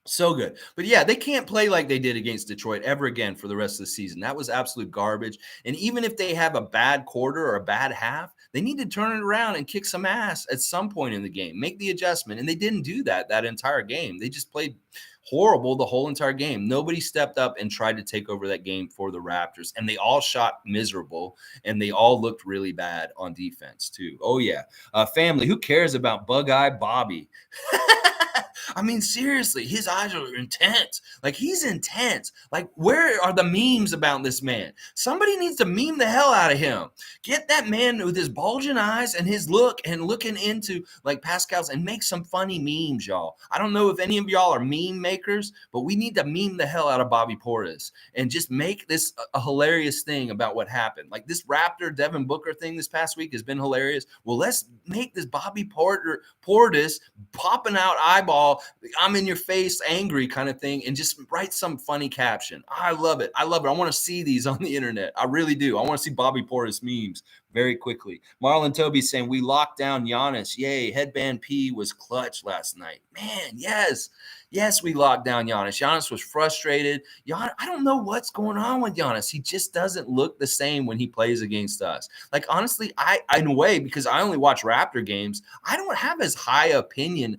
So good. But yeah, they can't play like they did against Detroit ever again for the rest of the season. That was absolute garbage. And even if they have a bad quarter or a bad half, they need to turn it around and kick some ass at some point in the game. Make the adjustment. And they didn't do that entire game. They just played horrible the whole entire game. Nobody stepped up and tried to take over that game for the Raptors. And they all shot miserable, and they all looked really bad on defense too. Oh, yeah. Family, who cares about Bug-Eye Bobby? I mean, seriously, his eyes are intense. Like, he's intense. Like, where are the memes about this man? Somebody needs to meme the hell out of him. Get that man with his bulging eyes and his look and looking into, like, Pascal's, and make some funny memes, y'all. I don't know if any of y'all are meme makers, but we need to meme the hell out of Bobby Portis and just make this a hilarious thing about what happened. Like, this Raptor Devin Booker thing this past week has been hilarious. Well, let's make this Bobby Portis popping out eyeball, I'm in your face, angry kind of thing, and just write some funny caption. I love it. I want to see these on the internet. I really do. I want to see Bobby Portis memes very quickly. Marlon Toby saying, we locked down Giannis. Yay. Headband P was clutch last night. Man, yes. Yes, we locked down Giannis. Giannis was frustrated. I don't know what's going on with Giannis. He just doesn't look the same when he plays against us. Like, honestly, in a way, because I only watch Raptor games, I don't have as high opinion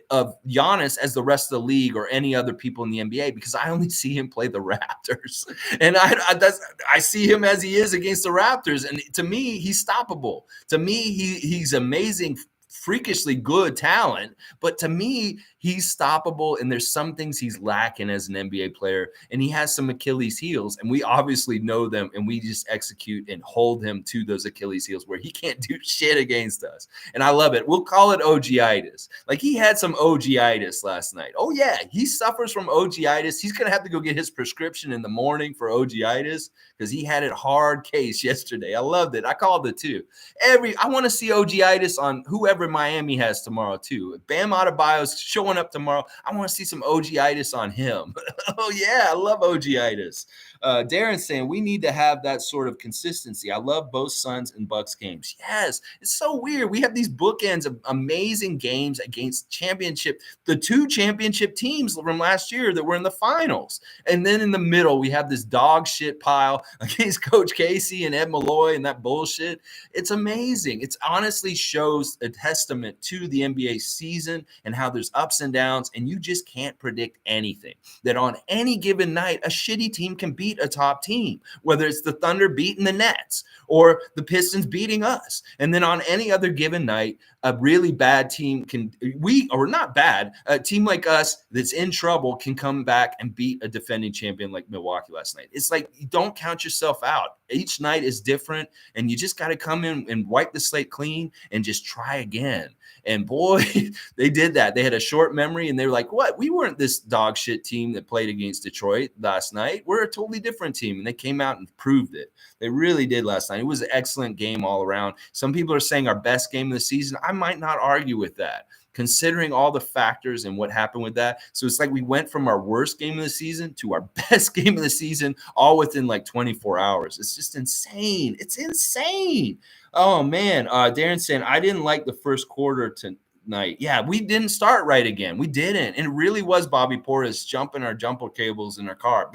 of Giannis as the rest of the league or any other people in the NBA, because I only see him play the Raptors. And I see him as he is against the Raptors. And to me, he's stoppable. To me, he's amazing, freakishly good talent, but to me, he's stoppable, and there's some things he's lacking as an NBA player, and he has some Achilles heels, and we obviously know them, and we just execute and hold him to those Achilles heels where he can't do shit against us. And I love it. We'll call it OG-itis. Like, he had some OG-itis last night. Oh yeah, he suffers from OG-itis. He's gonna have to go get his prescription in the morning for OG-itis because he had it hard case yesterday. I loved it. I called it too. I want to see OG-itis on whoever Miami has tomorrow too. If Bam Adebayo's showing up tomorrow, I want to see some OG-itis on him. Oh yeah, I love OG-itis. Darren saying we need to have that sort of consistency. I love both Suns and Bucks games. Yes, it's so weird. We have these bookends of amazing games against the two championship teams from last year that were in the finals. And then in the middle, we have this dog shit pile against Coach Casey and Ed Malloy and that bullshit. It's amazing. It's honestly shows a testament to the NBA season and how there's ups and downs, and you just can't predict anything. That on any given night, a shitty team can beat a top team, whether it's the Thunder beating the Nets or the Pistons beating us. And then on any other given night, a really bad team a team like us that's in trouble can come back and beat a defending champion like Milwaukee last night. It's like, you don't count yourself out. Each night is different, and you just got to come in and wipe the slate clean and just try again. And boy, they did that. They had a short memory, and they were like, what? We weren't this dog shit team that played against Detroit last night. We're a totally different team. And they came out and proved it. They really did last night. It was an excellent game all around. Some people are saying our best game of the season. I might not argue with that, considering all the factors and what happened with that. So it's like we went from our worst game of the season to our best game of the season all within like 24 hours. It's just insane. It's insane. Oh, man. Darren saying, I didn't like the first quarter tonight. Yeah, we didn't start right again. We didn't. And it really was Bobby Portis jumping our jumper cables in our car.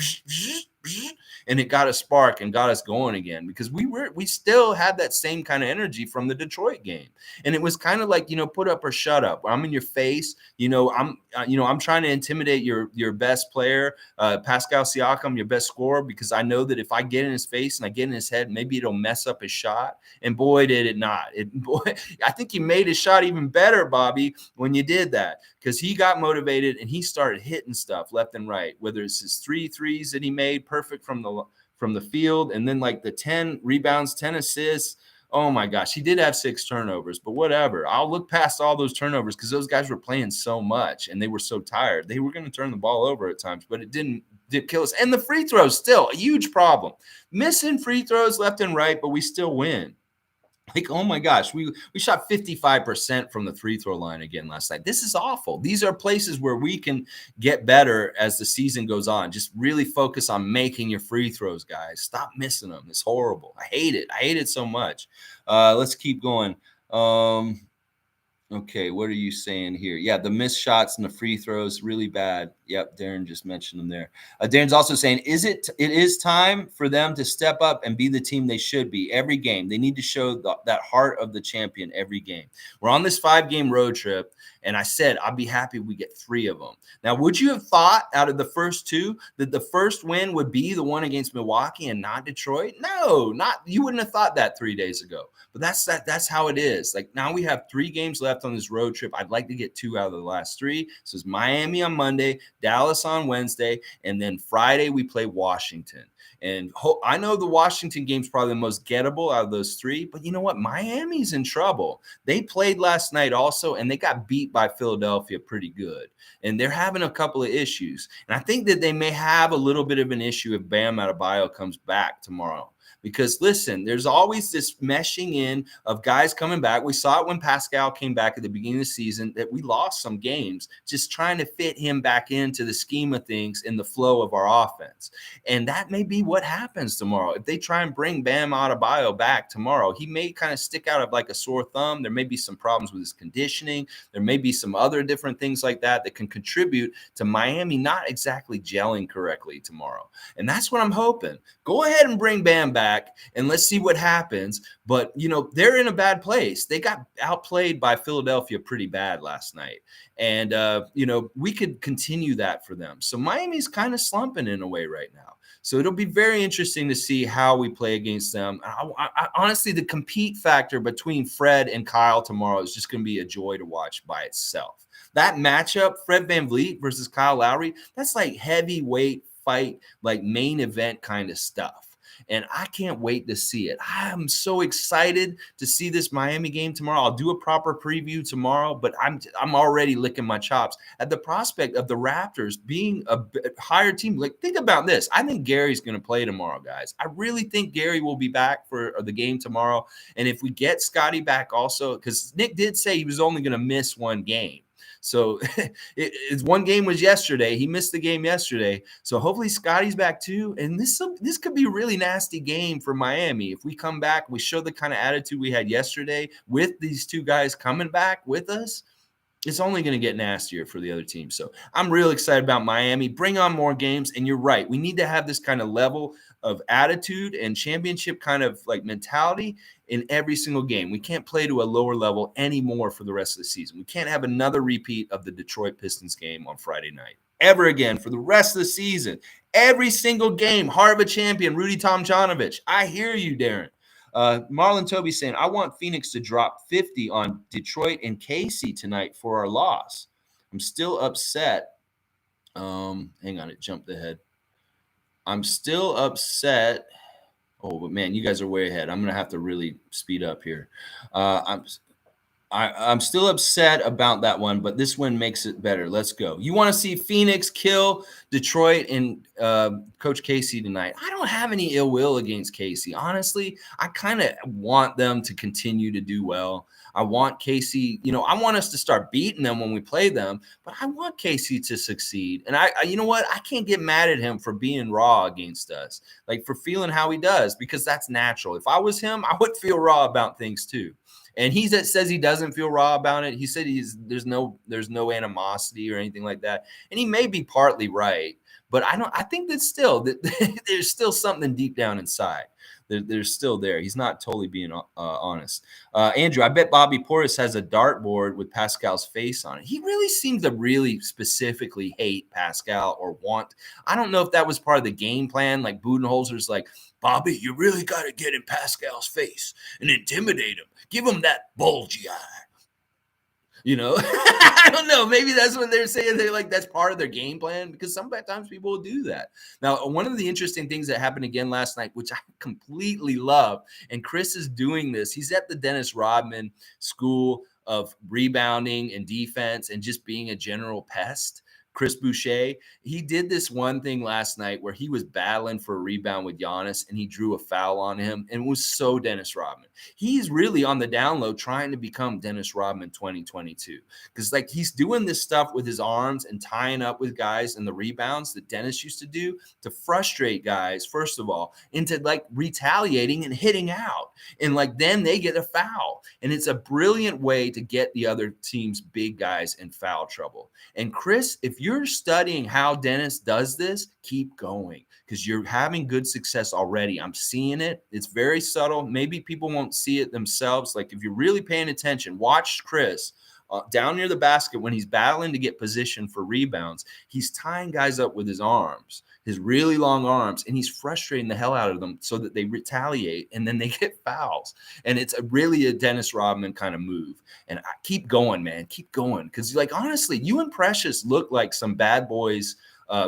And it got a spark and got us going again, because we still had that same kind of energy from the Detroit game. And it was kind of like, put up or shut up. I'm in your face. I'm trying to intimidate your best player, Pascal Siakam, your best scorer, because I know that if I get in his face and I get in his head, maybe it'll mess up his shot. And boy, did it not. I think you made his shot even better, Bobby, when you did that, because he got motivated and he started hitting stuff left and right, whether it's his 3 threes that he made perfect from the field, and then like the 10 rebounds, 10 assists. Oh my gosh, he did have 6 turnovers, but whatever. I'll look past all those turnovers because those guys were playing so much and they were so tired. They were going to turn the ball over at times, but it didn't kill us. And the free throws, still a huge problem. Missing free throws left and right, but we still win. Like, oh my gosh, we shot 55% from the free throw line again last night. This is awful. These are places where we can get better as the season goes on. Just really focus on making your free throws, guys. Stop missing them. It's horrible. I hate it. I hate it so much. Let's keep going. Okay, what are you saying here? Yeah, the missed shots and the free throws, really bad. Yep, Darren just mentioned them there. Darren's also saying, it is time for them to step up and be the team they should be every game. They need to show that heart of the champion every game. We're on this 5-game road trip, and I said I'd be happy if we get 3 of them. Now, would you have thought out of the first 2 that the first win would be the one against Milwaukee and not Detroit? No, you wouldn't have thought that 3 days ago. But that's how it is. Like, now we have 3 games left on this road trip. I'd like to get 2 out of the last 3. So it's Miami on Monday, Dallas on Wednesday, and then Friday we play Washington. And I know the Washington game's probably the most gettable out of those 3, but you know what? Miami's in trouble. They played last night also, and they got beat by Philadelphia pretty good. And they're having a couple of issues. And I think that they may have a little bit of an issue if Bam Adebayo comes back tomorrow. Because listen, there's always this meshing in of guys coming back. We saw it when Pascal came back at the beginning of the season, that we lost some games just trying to fit him back into the scheme of things in the flow of our offense. And that may be what happens tomorrow. If they try and bring Bam Adebayo back tomorrow, he may kind of stick out of like a sore thumb. There may be some problems with his conditioning. There may be some other different things like that can contribute to Miami not exactly gelling correctly tomorrow. And that's what I'm hoping. Go ahead and bring Bam back, and let's see what happens. But, they're in a bad place. They got outplayed by Philadelphia pretty bad last night. And, we could continue that for them. So Miami's kind of slumping in a way right now. So it'll be very interesting to see how we play against them. I honestly, the compete factor between Fred and Kyle tomorrow is just going to be a joy to watch by itself. That matchup, Fred VanVleet versus Kyle Lowry, that's like heavyweight fight, like main event kind of stuff. And I can't wait to see it. I'm so excited to see this Miami game tomorrow. I'll do a proper preview tomorrow, but I'm already licking my chops at the prospect of the Raptors being a higher team. Like, think about this. I think Gary's going to play tomorrow, guys. I really think Gary will be back for the game tomorrow. And if we get Scotty back also, because Nick did say he was only going to miss 1 game. So it's 1 game was yesterday. He missed the game yesterday. So hopefully Scotty's back too. And this could be a really nasty game for Miami. If we come back, we show the kind of attitude we had yesterday with these 2 guys coming back with us. it's only going to get nastier for the other team. So I'm real excited about Miami. Bring on more games. And you're right. We need to have this kind of level of attitude and championship kind of like mentality in every single game. We can't play to a lower level anymore for the rest of the season. We can't have another repeat of the Detroit Pistons game on Friday night ever again for the rest of the season. Every single game, heart of a champion, Rudy Tomjanovich. I hear you, Darren. Marlon Toby saying, I want Phoenix to drop 50 on Detroit and KC tonight for our loss. I'm still upset. Hang on, it jumped ahead. I'm still upset. Oh, but man, you guys are way ahead. I'm going to have to really speed up here. I'm still upset about that one, but this one makes it better. Let's go. You want to see Phoenix kill Detroit and Coach Casey tonight? I don't have any ill will against Casey. Honestly, I kind of want them to continue to do well. I want Casey, I want us to start beating them when we play them, but I want Casey to succeed. And you know what? I can't get mad at him for being raw against us, like for feeling how he does, because that's natural. If I was him, I would feel raw about things too. And he says he doesn't feel raw about it. He said there's no animosity or anything like that. And he may be partly right, but I think that there's still something deep down inside. There's still there. He's not totally being honest. Andrew, I bet Bobby Portis has a dartboard with Pascal's face on it. He really seems to really specifically hate Pascal or want. I don't know if that was part of the game plan. Like Budenholzer's like, Bobby, you really got to get in Pascal's face and intimidate him. Give him that bulgy eye. I don't know. Maybe that's what they're saying. They're like, that's part of their game plan, because sometimes people will do that. Now, one of the interesting things that happened again last night, which I completely love, and Chris is doing this. He's at the Dennis Rodman School of Rebounding and Defense and just being a general pest. Chris Boucher, he did this one thing last night where he was battling for a rebound with Giannis and he drew a foul on him, and it was so Dennis Rodman. He's really on the down low trying to become Dennis Rodman 2022, because like he's doing this stuff with his arms and tying up with guys and the rebounds that Dennis used to do to frustrate guys, first of all, into like retaliating and hitting out, and like then they get a foul, and it's a brilliant way to get the other team's big guys in foul trouble. And Chris, if you're studying how Dennis does this, keep going, because you're having good success already. I'm seeing it. It's very subtle. Maybe people won't see it themselves. Like if you're really paying attention, watch Chris down near the basket when he's battling to get position for rebounds. He's tying guys up with his arms, his really long arms, and he's frustrating the hell out of them so that they retaliate and then they get fouls. And it's really a Dennis Rodman kind of move. And I keep going, man. Keep going. Because like, honestly, you and Precious look like some bad boys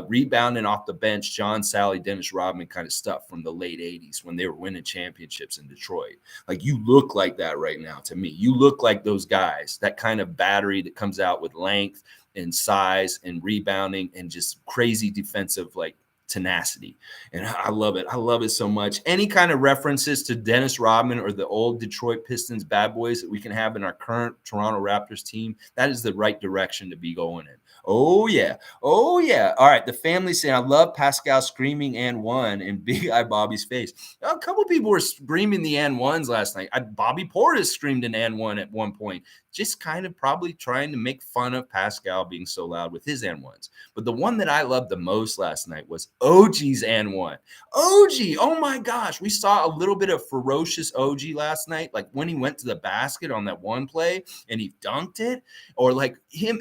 rebounding off the bench, John Sally, Dennis Rodman kind of stuff from the late 80s when they were winning championships in Detroit. Like you look like that right now to me. You look like those guys, that kind of battery that comes out with length and size and rebounding and just crazy defensive like tenacity. And I love it. I love it so much. Any kind of references to Dennis Rodman or the old Detroit Pistons bad boys that we can have in our current Toronto Raptors team, that is the right direction to be going in. Oh, yeah. Oh, yeah. All right. The family saying, I love Pascal screaming and one in Big Eye Bobby's face. A couple people were screaming the and ones last night. Bobby Portis screamed an and one at one point, just kind of probably trying to make fun of Pascal being so loud with his and ones. But the one that I loved the most last night was OG's and one. OG, oh my gosh. We saw a little bit of ferocious OG last night, like when he went to the basket on that one play and he dunked it, or like him.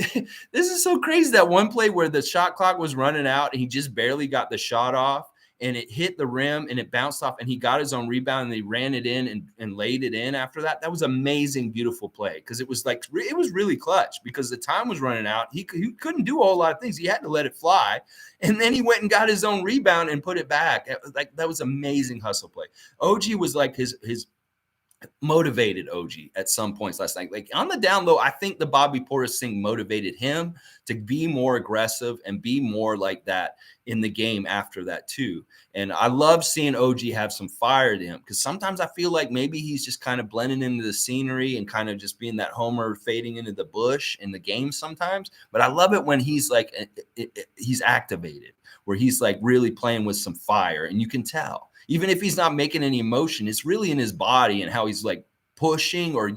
This is so crazy. That one play where the shot clock was running out and he just barely got the shot off and it hit the rim and it bounced off and he got his own rebound and he ran it in and laid it in after that. That was amazing, beautiful play, because it was like, it was really clutch because the time was running out. He couldn't do a whole lot of things. He had to let it fly. And then he went and got his own rebound and put it back. Like that was amazing hustle play. OG was like his motivated OG at some points last night. Like on the down low, I think the Bobby Portis thing motivated him to be more aggressive and be more like that in the game after that too. And I love seeing OG have some fire to him, because sometimes I feel like maybe he's just kind of blending into the scenery and kind of just being that homer fading into the bush in the game sometimes. But I love it when he's like, he's activated, where he's like really playing with some fire, and you can tell. Even if he's not making any emotion, it's really in his body and how he's like pushing or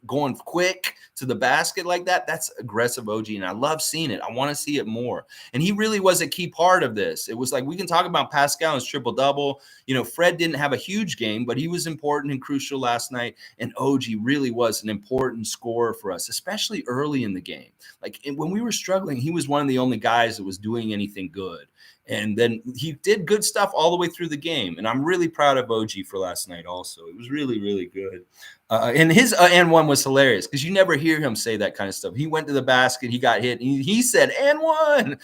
going quick to the basket like that, that's aggressive OG. And I love seeing it. I want to see it more. And he really was a key part of this. It was like, we can talk about Pascal and his triple double. Fred didn't have a huge game, but he was important and crucial last night. And OG really was an important scorer for us, especially early in the game. Like when we were struggling, he was one of the only guys that was doing anything good. And then he did good stuff all the way through the game. And I'm really proud of OG for last night also. It was really, really good. And his and one was hilarious because you never hear him say that kind of stuff. He went to the basket, he got hit, and he said, and one.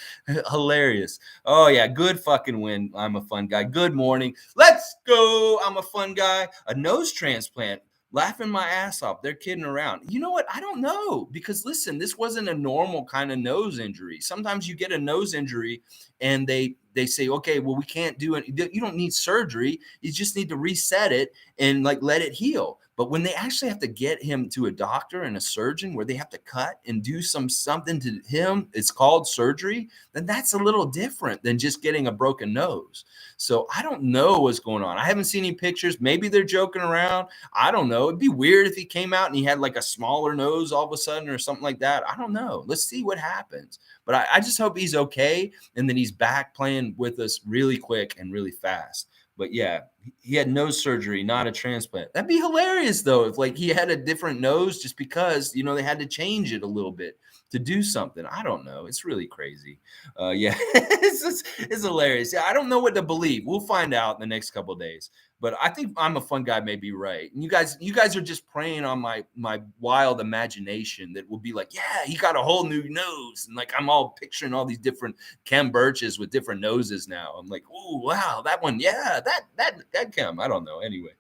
Hilarious. Oh, yeah, good fucking win. I'm a fun guy. Good morning. Let's go. I'm a fun guy. A nose transplant. Laughing my ass off. They're kidding around. You know what? I don't know. Because listen, this wasn't a normal kind of nose injury. Sometimes you get a nose injury and they say, okay, well, we can't do it. You don't need surgery. You just need to reset it and like let it heal. But when they actually have to get him to a doctor and a surgeon where they have to cut and do something to him, it's called surgery, then that's a little different than just getting a broken nose. So I don't know what's going on. I haven't seen any pictures. Maybe they're joking around. I don't know. It'd be weird if he came out and he had like a smaller nose all of a sudden or something like that. I don't know. Let's see what happens. But I just hope he's okay and then he's back playing with us really quick and really fast. But yeah, he had nose surgery, not a transplant. That'd be hilarious though, if like he had a different nose just because, they had to change it a little bit to do something. I don't know. It's really crazy. Yeah, it's hilarious. Yeah, I don't know what to believe. We'll find out in the next couple of days. But I think I'm a fun guy may be right. And you guys are just preying on my wild imagination that will be like, yeah, he got a whole new nose. And like I'm all picturing all these different Kem Birches with different noses now. I'm like, oh wow, that one, yeah, that Kem. I don't know. Anyway,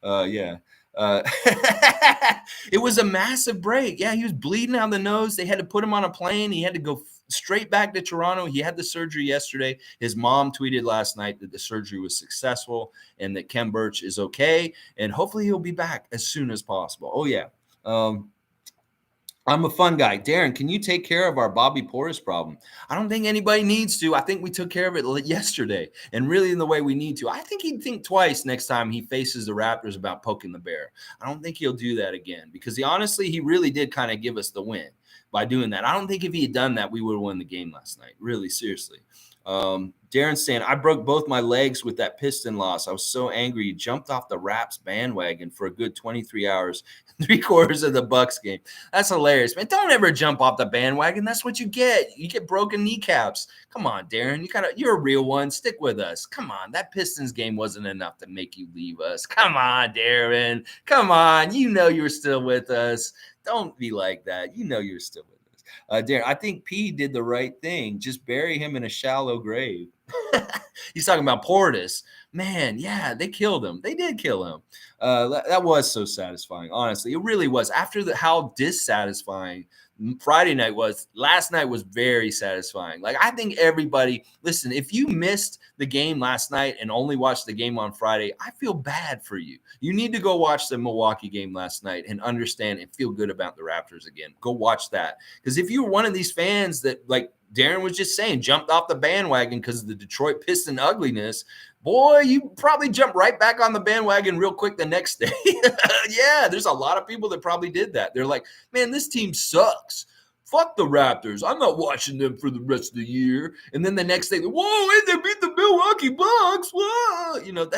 yeah. It was a massive break. Yeah, he was bleeding out the nose. They had to put him on a plane. He had to go straight back to Toronto. He had the surgery yesterday. His mom tweeted last night that the surgery was successful and that Kem Birch is okay. And hopefully he'll be back as soon as possible. Oh, yeah. I'm a fun guy. Darren, can you take care of our Bobby Portis problem? I don't think anybody needs to. I think we took care of it yesterday and really in the way we need to. I think he'd think twice next time he faces the Raptors about poking the bear. I don't think he'll do that again because he really did kind of give us the win by doing that. I don't think if he had done that, we would have won the game last night. Really, seriously. Darren's saying, I broke both my legs with that Piston loss. I was so angry. He jumped off the Raps bandwagon for a good 23 hours, 3/4 of the Bucks game. That's hilarious, man. Don't ever jump off the bandwagon. That's what you get. You get broken kneecaps. Come on, Darren. You're a real one. Stick with us. Come on. That Pistons game wasn't enough to make you leave us. Come on, Darren. Come on. You're still with us. Don't be like that. You're still with us. Darren, I think P did the right thing. Just bury him in a shallow grave. He's talking about Portis. Man, yeah, they killed him. They did kill him. That was so satisfying. Honestly, it really was. After how dissatisfying Friday night was, last night was very satisfying. Like, I think everybody, listen, if you missed the game last night and only watched the game on Friday, I feel bad for you. You need to go watch the Milwaukee game last night and understand and feel good about the Raptors again. Go watch that. Because if you're one of these fans that, like Darren was just saying, jumped off the bandwagon because of the Detroit Piston ugliness, boy, you probably jump right back on the bandwagon real quick the next day. Yeah, there's a lot of people that probably did that. They're like, man, this team sucks. Fuck the Raptors. I'm not watching them for the rest of the year. And then the next day, whoa, and they beat the Milwaukee Bucks. Whoa.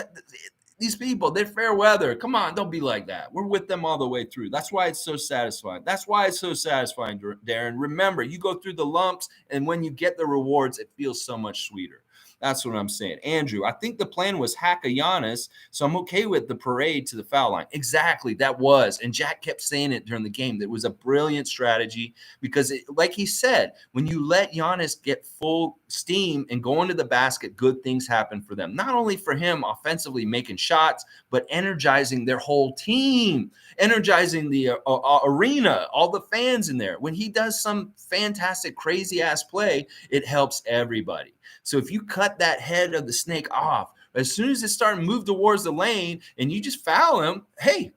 These people, they're fair weather. Come on, don't be like that. We're with them all the way through. That's why it's so satisfying. Darren. Remember, you go through the lumps, and when you get the rewards, it feels so much sweeter. That's what I'm saying. Andrew, I think the plan was hack a Giannis, so I'm okay with the parade to the foul line. Exactly, that was. And Jack kept saying it during the game. That was a brilliant strategy because, like he said, when you let Giannis get full steam and go into the basket, good things happen for them. Not only for him offensively making shots, but energizing their whole team, energizing the arena, all the fans in there. When he does some fantastic, crazy-ass play, it helps everybody. So if you cut that head of the snake off, as soon as it starts to move towards the lane and you just foul him, hey,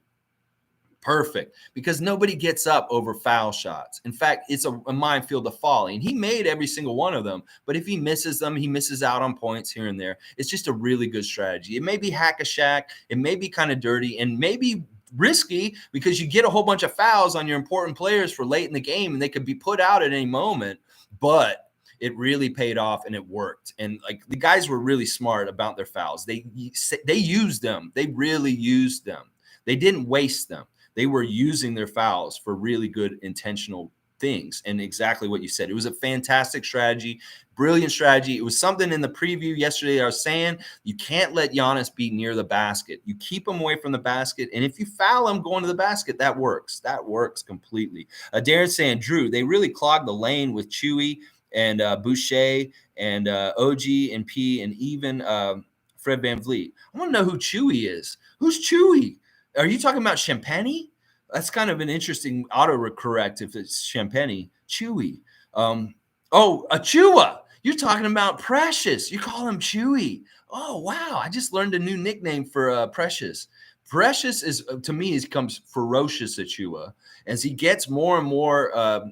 perfect. Because nobody gets up over foul shots. In fact, it's a minefield of folly. And he made every single one of them. But if he misses them, he misses out on points here and there. It's just a really good strategy. It may be hack a shack. It may be kind of dirty. And maybe risky because you get a whole bunch of fouls on your important players for late in the game, and they could be put out at any moment. But it really paid off, and it worked. And like the guys were really smart about their fouls. They used them. They really used them. They didn't waste them. They were using their fouls for really good intentional things. And exactly what you said. It was a fantastic strategy, brilliant strategy. It was something in the preview yesterday I was saying, you can't let Giannis be near the basket. You keep him away from the basket. And if you foul him going to the basket, that works. That works completely. Darren's saying, Drew, they really clogged the lane with Chewy and Boucher and OG and P and even Fred VanVleet. I want to know who Chewy is. Who's Chewy? Are you talking about Champagne? That's kind of an interesting autocorrect if it's Champagne. Chewy. Achua. You're talking about Precious. You call him Chewy. Oh, wow. I just learned a new nickname for Precious. Precious is, to me, he becomes Ferocious Achua. As he gets more and more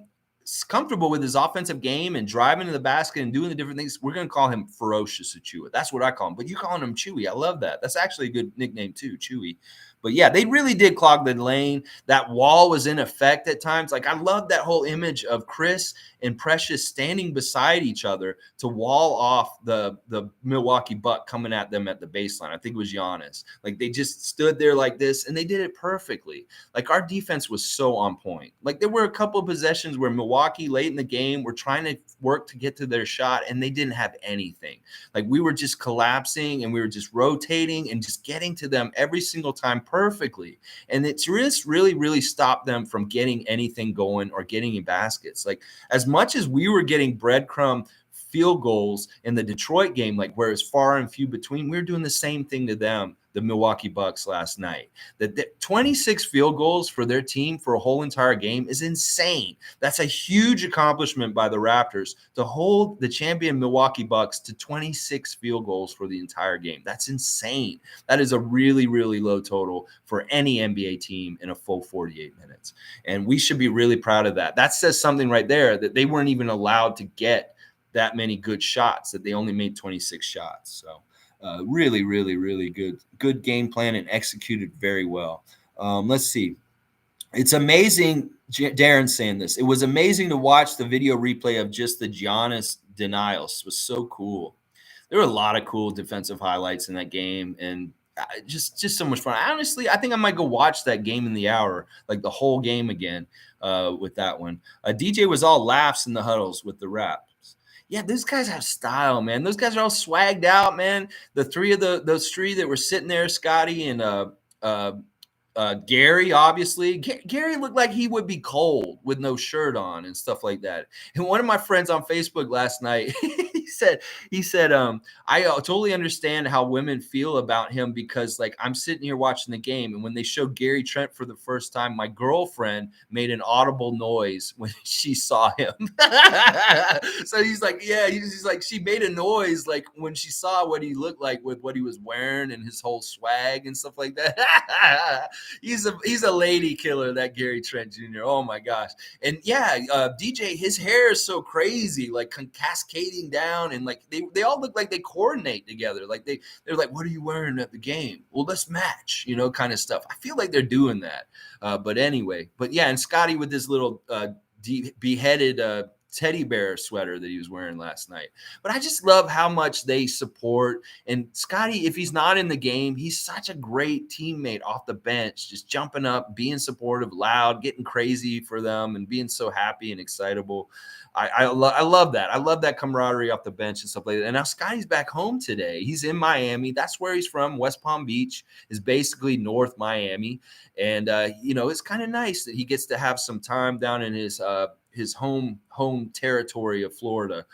comfortable with his offensive game and driving to the basket and doing the different things, we're going to call him Ferocious Achua. That's what I call him. But you calling him Chewy. I love that. That's actually a good nickname too, Chewy. But yeah, they really did clog the lane. That wall was in effect at times. Like I love that whole image of Chris and Precious standing beside each other to wall off the Milwaukee Buck coming at them at the baseline. I think it was Giannis. Like they just stood there like this and they did it perfectly. Like our defense was so on point. Like there were a couple of possessions where Milwaukee late in the game were trying to work to get to their shot and they didn't have anything. Like we were just collapsing and we were just rotating and just getting to them every single time perfectly. And it's really stopped them from getting anything going or getting any baskets. Like as much as we were getting breadcrumb field goals in the Detroit game, like where it's far and few between, we were doing the same thing to them, the Milwaukee Bucks last night. That 26 field goals for their team for a whole entire game is insane. That's a huge accomplishment by the Raptors to hold the champion Milwaukee Bucks to 26 field goals for the entire game. That's insane. That is a really low total for any NBA team in a full 48 minutes. And we should be really proud of that. That says something right there that they weren't even allowed to get that many good shots, that they only made 26 shots. So really good game plan and executed very well. Let's see. It's amazing. Darren's saying this. It was amazing to watch the video replay of just the Giannis denials. It was so cool. There were a lot of cool defensive highlights in that game, and just so much fun. Honestly, I think I might go watch that game in the hour, like the whole game again with that one. DJ was all laughs in the huddles with the Raps. Yeah, those guys have style, man. Those guys are all swagged out, man. The three of those three that were sitting there, Scotty and Gary, obviously. Gary looked like he would be cold with no shirt on and stuff like that. And one of my friends on Facebook last night, he said, I totally understand how women feel about him because, like, I'm sitting here watching the game, and when they showed Gary Trent for the first time, my girlfriend made an audible noise when she saw him. So he's like, yeah, he's like, she made a noise like when she saw what he looked like with what he was wearing and his whole swag and stuff like that. He's a lady killer, that Gary Trent Jr. Oh my gosh. And yeah, DJ, his hair is so crazy, like cascading down, and like they all look like they coordinate together. Like they're like, what are you wearing at the game? Well, let's match, kind of stuff. I feel like they're doing that. But anyway, yeah, and Scotty with this little beheaded teddy bear sweater that he was wearing last night. But I just love how much they support. And Scotty, if he's not in the game, he's such a great teammate off the bench, just jumping up, being supportive, loud, getting crazy for them, and being so happy and excitable. I love that. I love that camaraderie off the bench and stuff like that. And now Scotty's back home today. He's in Miami. That's where he's from. West Palm Beach is basically North Miami. And, it's kind of nice that he gets to have some time down in his home territory of Florida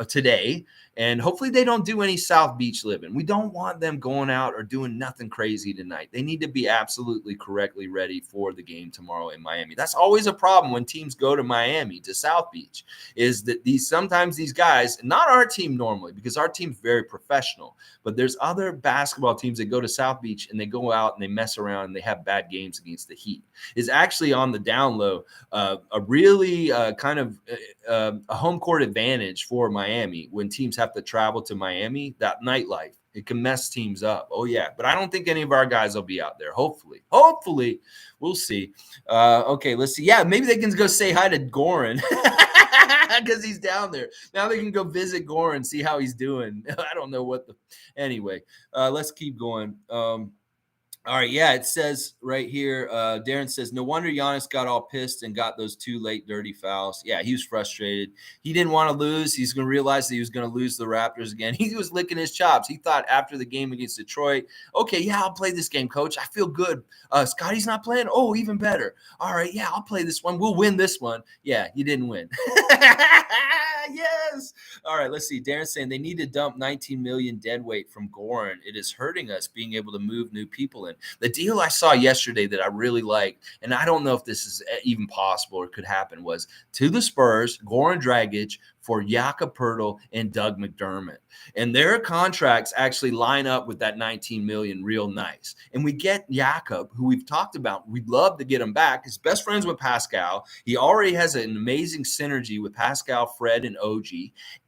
today. And hopefully they don't do any South Beach living. We don't want them going out or doing nothing crazy tonight. They need to be absolutely correctly ready for the game tomorrow in Miami. That's always a problem when teams go to Miami, to South Beach, is that sometimes these guys, not our team normally, because our team's very professional, but there's other basketball teams that go to South Beach and they go out and they mess around and they have bad games against the Heat. Is actually on the down low a really kind kind of a home court advantage for Miami when teams have to travel to Miami. That nightlife, it can mess teams up. Oh yeah, but I don't think any of our guys will be out there. Hopefully, we'll see. Okay, let's see. Yeah, maybe they can go say hi to Goran because he's down there. Now they can go visit Goran, see how he's doing. I don't know what the. Anyway, let's keep going. All right, yeah, it says right here, Darren says, no wonder Giannis got all pissed and got those 2 late dirty fouls. Yeah, he was frustrated. He didn't want to lose. He's going to realize that he was going to lose the Raptors again. He was licking his chops. He thought after the game against Detroit, okay, yeah, I'll play this game, coach. I feel good. Scotty's not playing? Oh, even better. All right, yeah, I'll play this one. We'll win this one. Yeah, you didn't win. Yes. All right, let's see. Darren's saying they need to dump 19 million dead weight from Goran. It is hurting us being able to move new people in. The deal I saw yesterday that I really liked, and I don't know if this is even possible or could happen, was to the Spurs, Goran Dragic for Jakob Poeltl and Doug McDermott. And their contracts actually line up with that 19 million real nice. And we get Jakob, who we've talked about. We'd love to get him back. He's best friends with Pascal. He already has an amazing synergy with Pascal, Fred, and OG.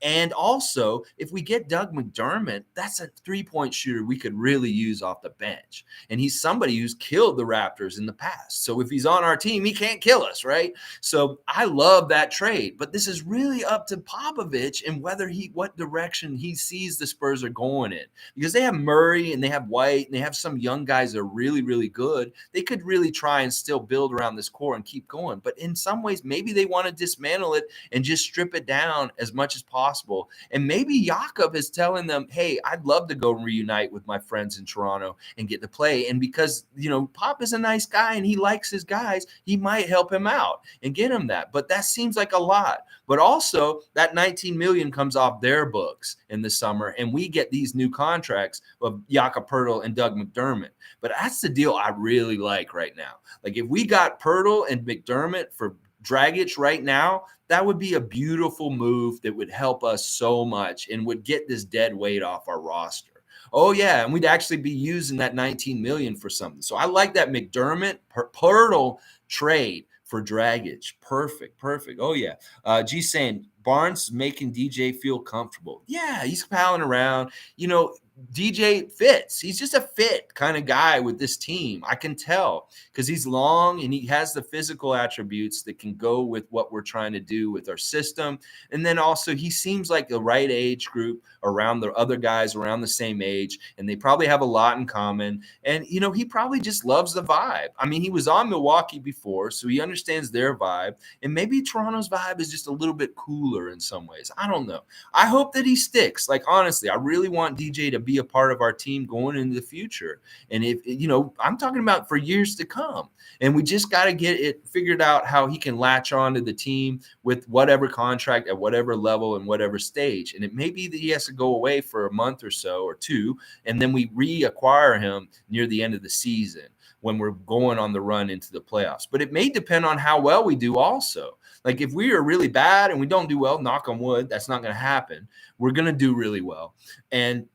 And also, if we get Doug McDermott, that's a three-point shooter we could really use off the bench. And he's somebody who's killed the Raptors in the past. So if he's on our team, he can't kill us, right? So I love that trade. But this is really up to Popovich and what direction he sees the Spurs are going in, because they have Murray and they have White and they have some young guys that are really, really good. They could really try and still build around this core and keep going. But in some ways, maybe they want to dismantle it and just strip it down as much as possible. And maybe Jakob is telling them, hey, I'd love to go reunite with my friends in Toronto and get to play. And because, Pop is a nice guy and he likes his guys, he might help him out and get him that. But that seems like a lot. But also that 19 million comes off their books in the summer, and we get these new contracts of Jakob Poeltl and Doug McDermott. But that's the deal I really like right now. Like if we got Poeltl and McDermott for Dragic right now, that would be a beautiful move that would help us so much and would get this dead weight off our roster. Oh yeah, and we'd actually be using that 19 million for something. So I like that McDermott Poeltl trade for Dragic. Perfect. Oh yeah. G saying Barnes making DJ feel comfortable. Yeah, he's palling around. DJ fits. He's just a fit kind of guy with this team. I can tell because he's long and he has the physical attributes that can go with what we're trying to do with our system. And then also he seems like the right age group around the other guys around the same age, and they probably have a lot in common. And, he probably just loves the vibe. I mean, he was on Milwaukee before, so he understands their vibe. And maybe Toronto's vibe is just a little bit cooler in some ways. I don't know. I hope that he sticks. Like, honestly, I really want DJ to be a part of our team going into the future. And if I'm talking about for years to come, and we just got to get it figured out how he can latch on to the team with whatever contract at whatever level and whatever stage. And it may be that he has to go away for a month or so or two, and then we reacquire him near the end of the season when we're going on the run into the playoffs. But it may depend on how well we do also. Like if we are really bad and we don't do well, knock on wood, that's not going to happen. We're going to do really well. And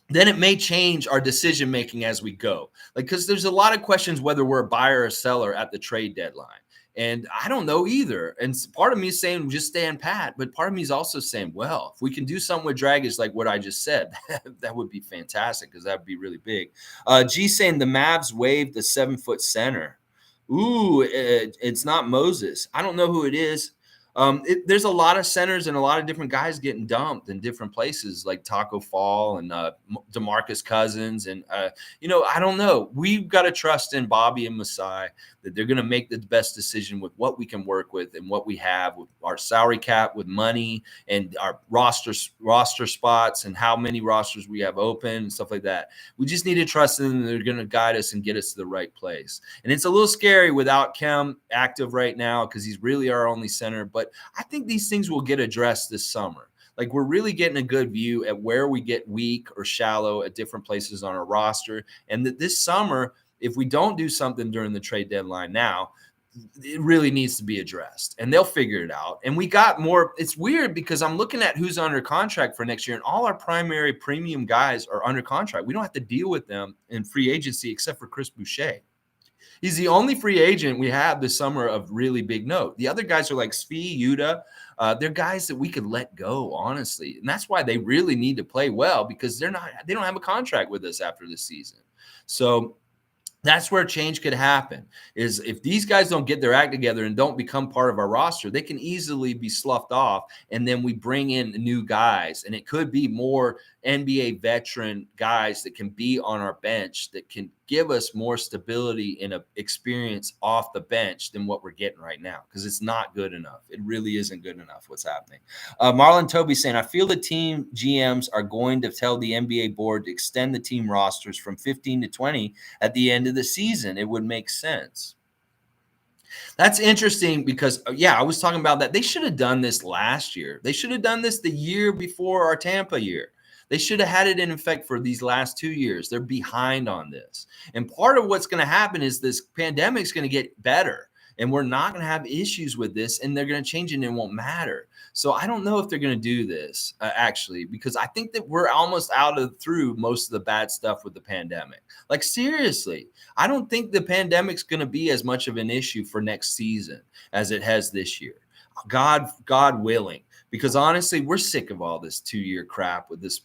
then it may change our decision making as we go. Because there's a lot of questions whether we're a buyer or seller at the trade deadline. And I don't know either. And part of me is saying just stand pat, but part of me is also saying, well, if we can do something with Dragic like what I just said, that would be fantastic because that would be really big. G saying the Mavs waived the 7-foot center. Ooh, it's not Moses. I don't know who it is. There's a lot of centers and a lot of different guys getting dumped in different places like Taco Fall and DeMarcus Cousins. And, I don't know. We've got to trust in Bobby and Masai that they're going to make the best decision with what we can work with and what we have with our salary cap, with money and our roster spots and how many rosters we have open and stuff like that. We just need to trust in them. They're going to guide us and get us to the right place. And it's a little scary without Kem active right now because he's really our only center. But I think these things will get addressed this summer. Like we're really getting a good view at where we get weak or shallow at different places on our roster. And that this summer, if we don't do something during the trade deadline now, it really needs to be addressed and they'll figure it out. And we got more. It's weird because I'm looking at who's under contract for next year and all our primary premium guys are under contract. We don't have to deal with them in free agency except for Chris Boucher. He's the only free agent we have this summer of really big note. The other guys are like Svi, Yuta. They're guys that we could let go, honestly. And that's why they really need to play well, because they don't have a contract with us after this season. So that's where change could happen, is if these guys don't get their act together and don't become part of our roster, they can easily be sloughed off. And then we bring in new guys, and it could be more NBA veteran guys that can be on our bench that can give us more stability and experience off the bench than what we're getting right now, because it's not good enough. It really isn't good enough what's happening. Marlon Toby saying, I feel the team GMs are going to tell the NBA board to extend the team rosters from 15 to 20 at the end of the season. It would make sense. That's interesting because, I was talking about that. They should have done this last year. They should have done this the year before our Tampa year. They should have had it in effect for these last 2 years. They're behind on this. And part of what's going to happen is this pandemic is going to get better, and we're not going to have issues with this, and they're going to change it and it won't matter. So I don't know if they're going to do this, actually, because I think that we're almost through most of the bad stuff with the pandemic. Like, seriously, I don't think the pandemic's going to be as much of an issue for next season as it has this year. God willing, because honestly, we're sick of all this 2-year crap with this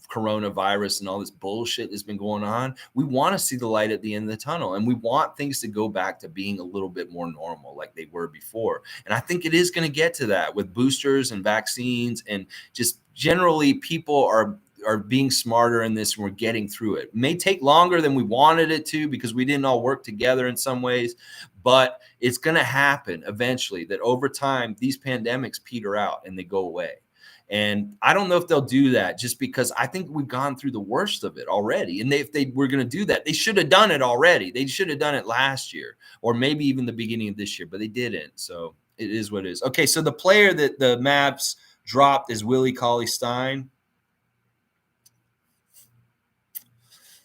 coronavirus and all this bullshit that's been going on. We want to see the light at the end of the tunnel, and we want things to go back to being a little bit more normal like they were before. And I think it is going to get to that with boosters and vaccines, and just generally people are being smarter in this, and we're getting through it. It may take longer than we wanted it to, because we didn't all work together in some ways, but it's going to happen eventually, that over time these pandemics peter out and they go away. And I don't know if they'll do that, just because I think we've gone through the worst of it already. And if they were going to do that, they should have done it already. They should have done it last year, or maybe even the beginning of this year, but they didn't. So it is what it is. Okay, so the player that the Mavs dropped is Willie Cauley-Stein.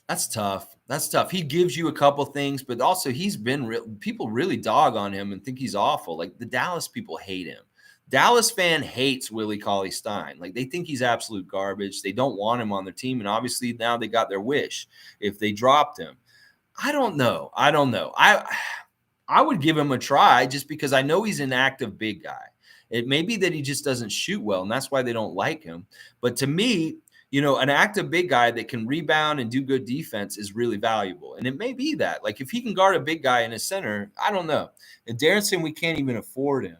That's tough. That's tough. He gives you a couple things, but also he's been people really dog on him and think he's awful. Like, the Dallas people hate him. Dallas fan hates Willie Cauley-Stein. Like, they think he's absolute garbage. They don't want him on their team. And obviously now they got their wish if they dropped him. I don't know. I would give him a try, just because I know he's an active big guy. It may be that he just doesn't shoot well, and that's why they don't like him. But to me, an active big guy that can rebound and do good defense is really valuable. And it may be that. Like, if he can guard a big guy in a center, I don't know. And Darren saying we can't even afford him.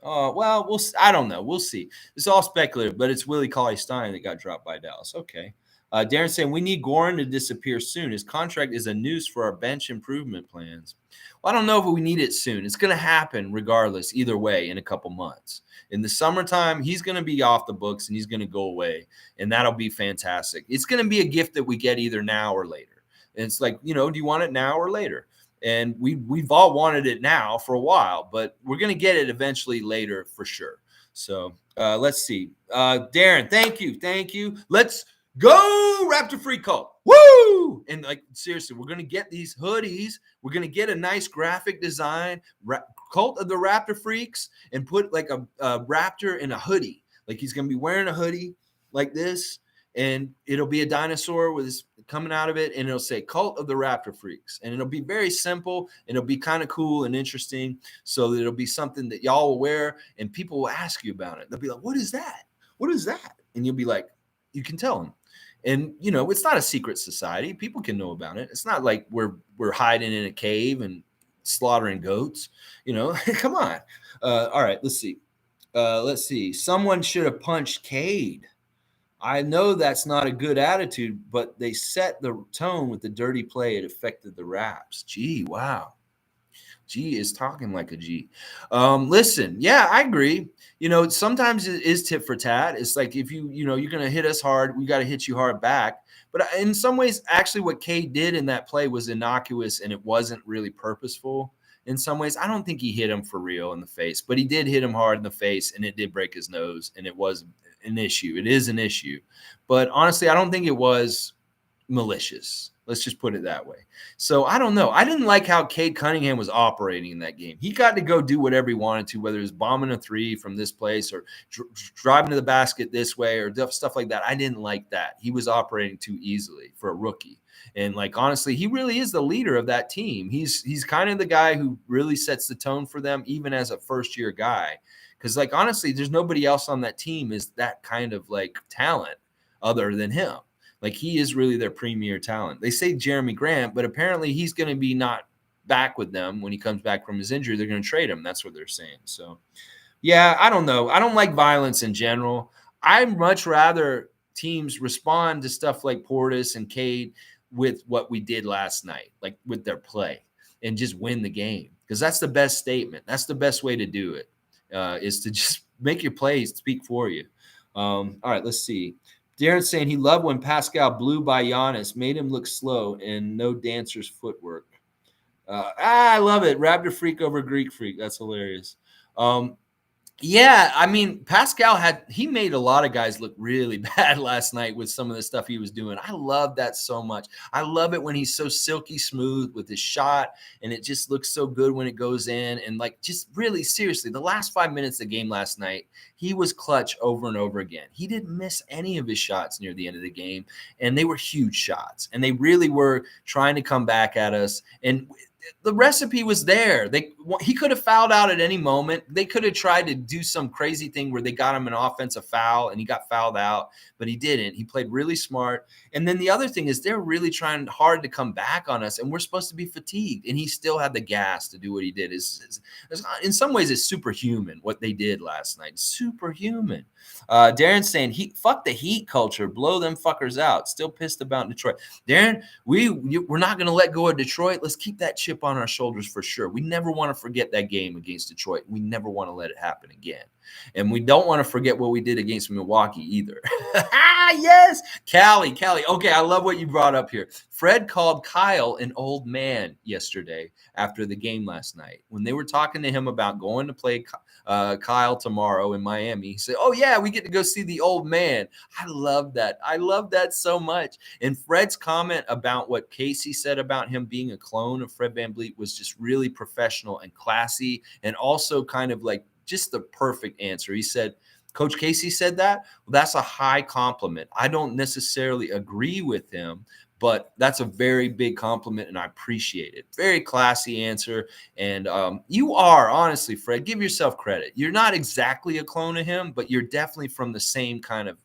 Well, I don't know. We'll see. It's all speculative, but it's Willie Cauley-Stein that got dropped by Dallas. Okay. Darren saying we need Goran to disappear soon. His contract is a noose for our bench improvement plans. Well, I don't know if we need it soon. It's going to happen regardless, either way, in a couple months. In the summertime, he's going to be off the books and he's going to go away, and that'll be fantastic. It's going to be a gift that we get either now or later. And it's like, do you want it now or later? And we've all wanted it now for a while, but we're going to get it eventually later for sure. So let's see. Darren, thank you. Let's go, Raptor Freak cult. Woo! And like, seriously, we're going to get these hoodies. We're going to get a nice graphic design, Cult of the Raptor Freaks, and put like a raptor in a hoodie. Like, he's going to be wearing a hoodie like this, and it'll be a dinosaur with his coming out of it, and it'll say Cult of the Raptor Freaks. And it'll be very simple, and it'll be kind of cool and interesting, so that it'll be something that y'all will wear, and people will ask you about it. They'll be like, what is that? What is that? And you'll be like, you can tell them. And, it's not a secret society. People can know about it. It's not like we're hiding in a cave and slaughtering goats. Come on. All right, let's see. Someone should have punched Cade. I know that's not a good attitude, but they set the tone with the dirty play. It affected the Raps. Gee, wow. G is talking like a G. Listen, yeah, I agree. Sometimes it is tit for tat. It's like, if you're going to hit us hard, we got to hit you hard back. But in some ways, actually, what Cade did in that play was innocuous, and it wasn't really purposeful. In some ways, I don't think he hit him for real in the face, but he did hit him hard in the face, and it did break his nose, and it was an issue. It is an issue. But honestly, I don't think it was malicious. Let's just put it that way. So I don't know. I didn't like how Cade Cunningham was operating in that game. He got to go do whatever he wanted to, whether it was bombing a three from this place or driving to the basket this way or stuff like that. I didn't like that. He was operating too easily for a rookie. And like, honestly, he really is the leader of that team. He's kind of the guy who really sets the tone for them, even as a first-year guy. Because like, honestly, there's nobody else on that team is that kind of like talent other than him. Like, he is really their premier talent. They say Jeremy Grant, but apparently he's going to be not back with them when he comes back from his injury. They're going to trade him. That's what they're saying. So, yeah, I don't know. I don't like violence in general. I'd much rather teams respond to stuff like Portis and Cade with what we did last night, like with their play, and just win the game, because that's the best statement. That's the best way to do it, is to just make your plays speak for you. All right, let's see. Darren's saying he loved when Pascal blew by Giannis, made him look slow and no dancer's footwork. I love it. Raptor Freak over Greek Freak. That's hilarious. Yeah, I mean, Pascal he made a lot of guys look really bad last night with some of the stuff he was doing. I love that so much. I love it when he's so silky smooth with his shot, and it just looks so good when it goes in. And like, just really seriously, the last 5 minutes of the game last night, he was clutch over and over again. He didn't miss any of his shots near the end of the game, and they were huge shots, and they really were trying to come back at us. And the recipe was there. He could have fouled out at any moment. They could have tried to do some crazy thing where they got him an offensive foul and he got fouled out, but he didn't. He played really smart. And then the other thing is they're really trying hard to come back on us, and we're supposed to be fatigued, and he still had the gas to do what he did. In some ways, it's superhuman what they did last night. Superhuman. Darren's saying, fuck the heat culture. Blow them fuckers out. Still pissed about Detroit. Darren, we're not going to let go of Detroit. Let's keep that chip on our shoulders for sure. We never want to forget that game against Detroit. We never want to let it happen again. And we don't want to forget what we did against Milwaukee either. Yes, Callie. Okay, I love what you brought up here. Fred called Kyle an old man yesterday after the game last night. When they were talking to him about going to play Kyle tomorrow in Miami, he said, oh, yeah, we get to go see the old man. I love that. I love that so much. And Fred's comment about what Casey said about him being a clone of Fred VanVleet was just really professional and classy, and also kind of like just the perfect answer. He said, Coach Casey said that. Well, that's a high compliment. I don't necessarily agree with him, but that's a very big compliment, and I appreciate it. Very classy answer. And you are, honestly, Fred, give yourself credit. You're not exactly a clone of him, but you're definitely from the same kind of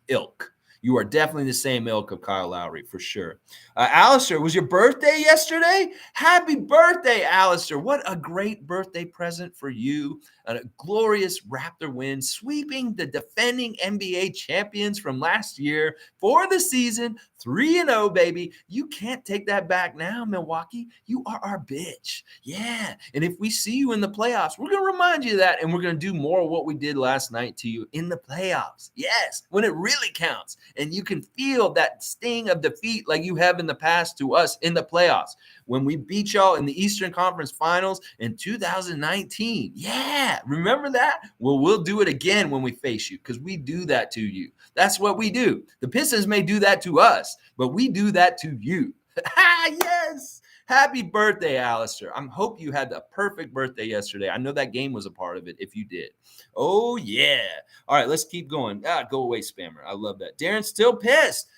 ilk. You are definitely the same ilk of Kyle Lowry, for sure. Alistair, was your birthday yesterday? Happy birthday, Alistair. What a great birthday present for you. A glorious Raptor win, sweeping the defending NBA champions from last year for the season. 3-0, baby. You can't take that back now, Milwaukee. You are our bitch. Yeah. And if we see you in the playoffs, we're going to remind you of that, and we're going to do more of what we did last night to you in the playoffs. Yes, when it really counts. And you can feel that sting of defeat like you have in the past to us in the playoffs. When we beat y'all in the Eastern Conference Finals in 2019. Yeah, remember that? Well, we'll do it again when we face you, because we do that to you. That's what we do. The Pistons may do that to us, but we do that to you. Yes. Happy birthday, Alistair. I hope you had a perfect birthday yesterday. I know that game was a part of it if you did. Oh, yeah. All right, let's keep going. Go away, spammer. I love that. Darren's still pissed.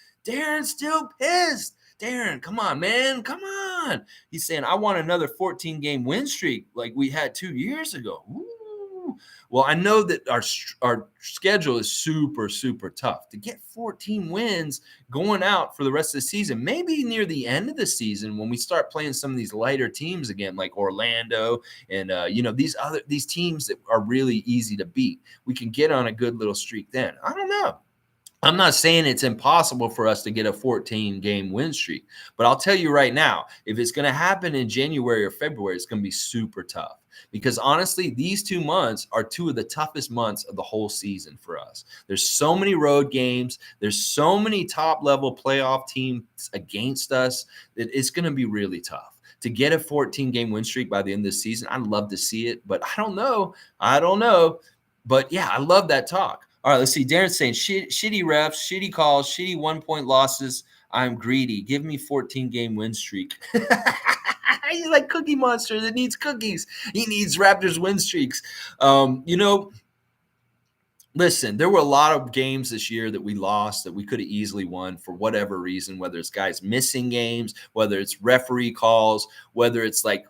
Darren, come on, man. Come on. He's saying, I want another 14-game win streak like we had 2 years ago. Ooh. Well, I know that our schedule is super, super tough. To get 14 wins going out for the rest of the season, maybe near the end of the season when we start playing some of these lighter teams again, like Orlando and, these teams that are really easy to beat. We can get on a good little streak then. I don't know. I'm not saying it's impossible for us to get a 14-game win streak, but I'll tell you right now, if it's going to happen in January or February, it's going to be super tough, because honestly, these 2 months are 2 of the toughest months of the whole season for us. There's so many road games. There's so many top-level playoff teams against us that it's going to be really tough. To get a 14-game win streak by the end of the season, I'd love to see it, but I don't know. But yeah, I love that talk. All right, let's see. Darren's saying shitty refs, shitty calls, shitty 1-point losses. I'm greedy. Give me 14-game win streak. He's like Cookie Monster that needs cookies. He needs Raptors win streaks. Listen, there were a lot of games this year that we lost that we could have easily won for whatever reason, whether it's guys missing games, whether it's referee calls, whether it's like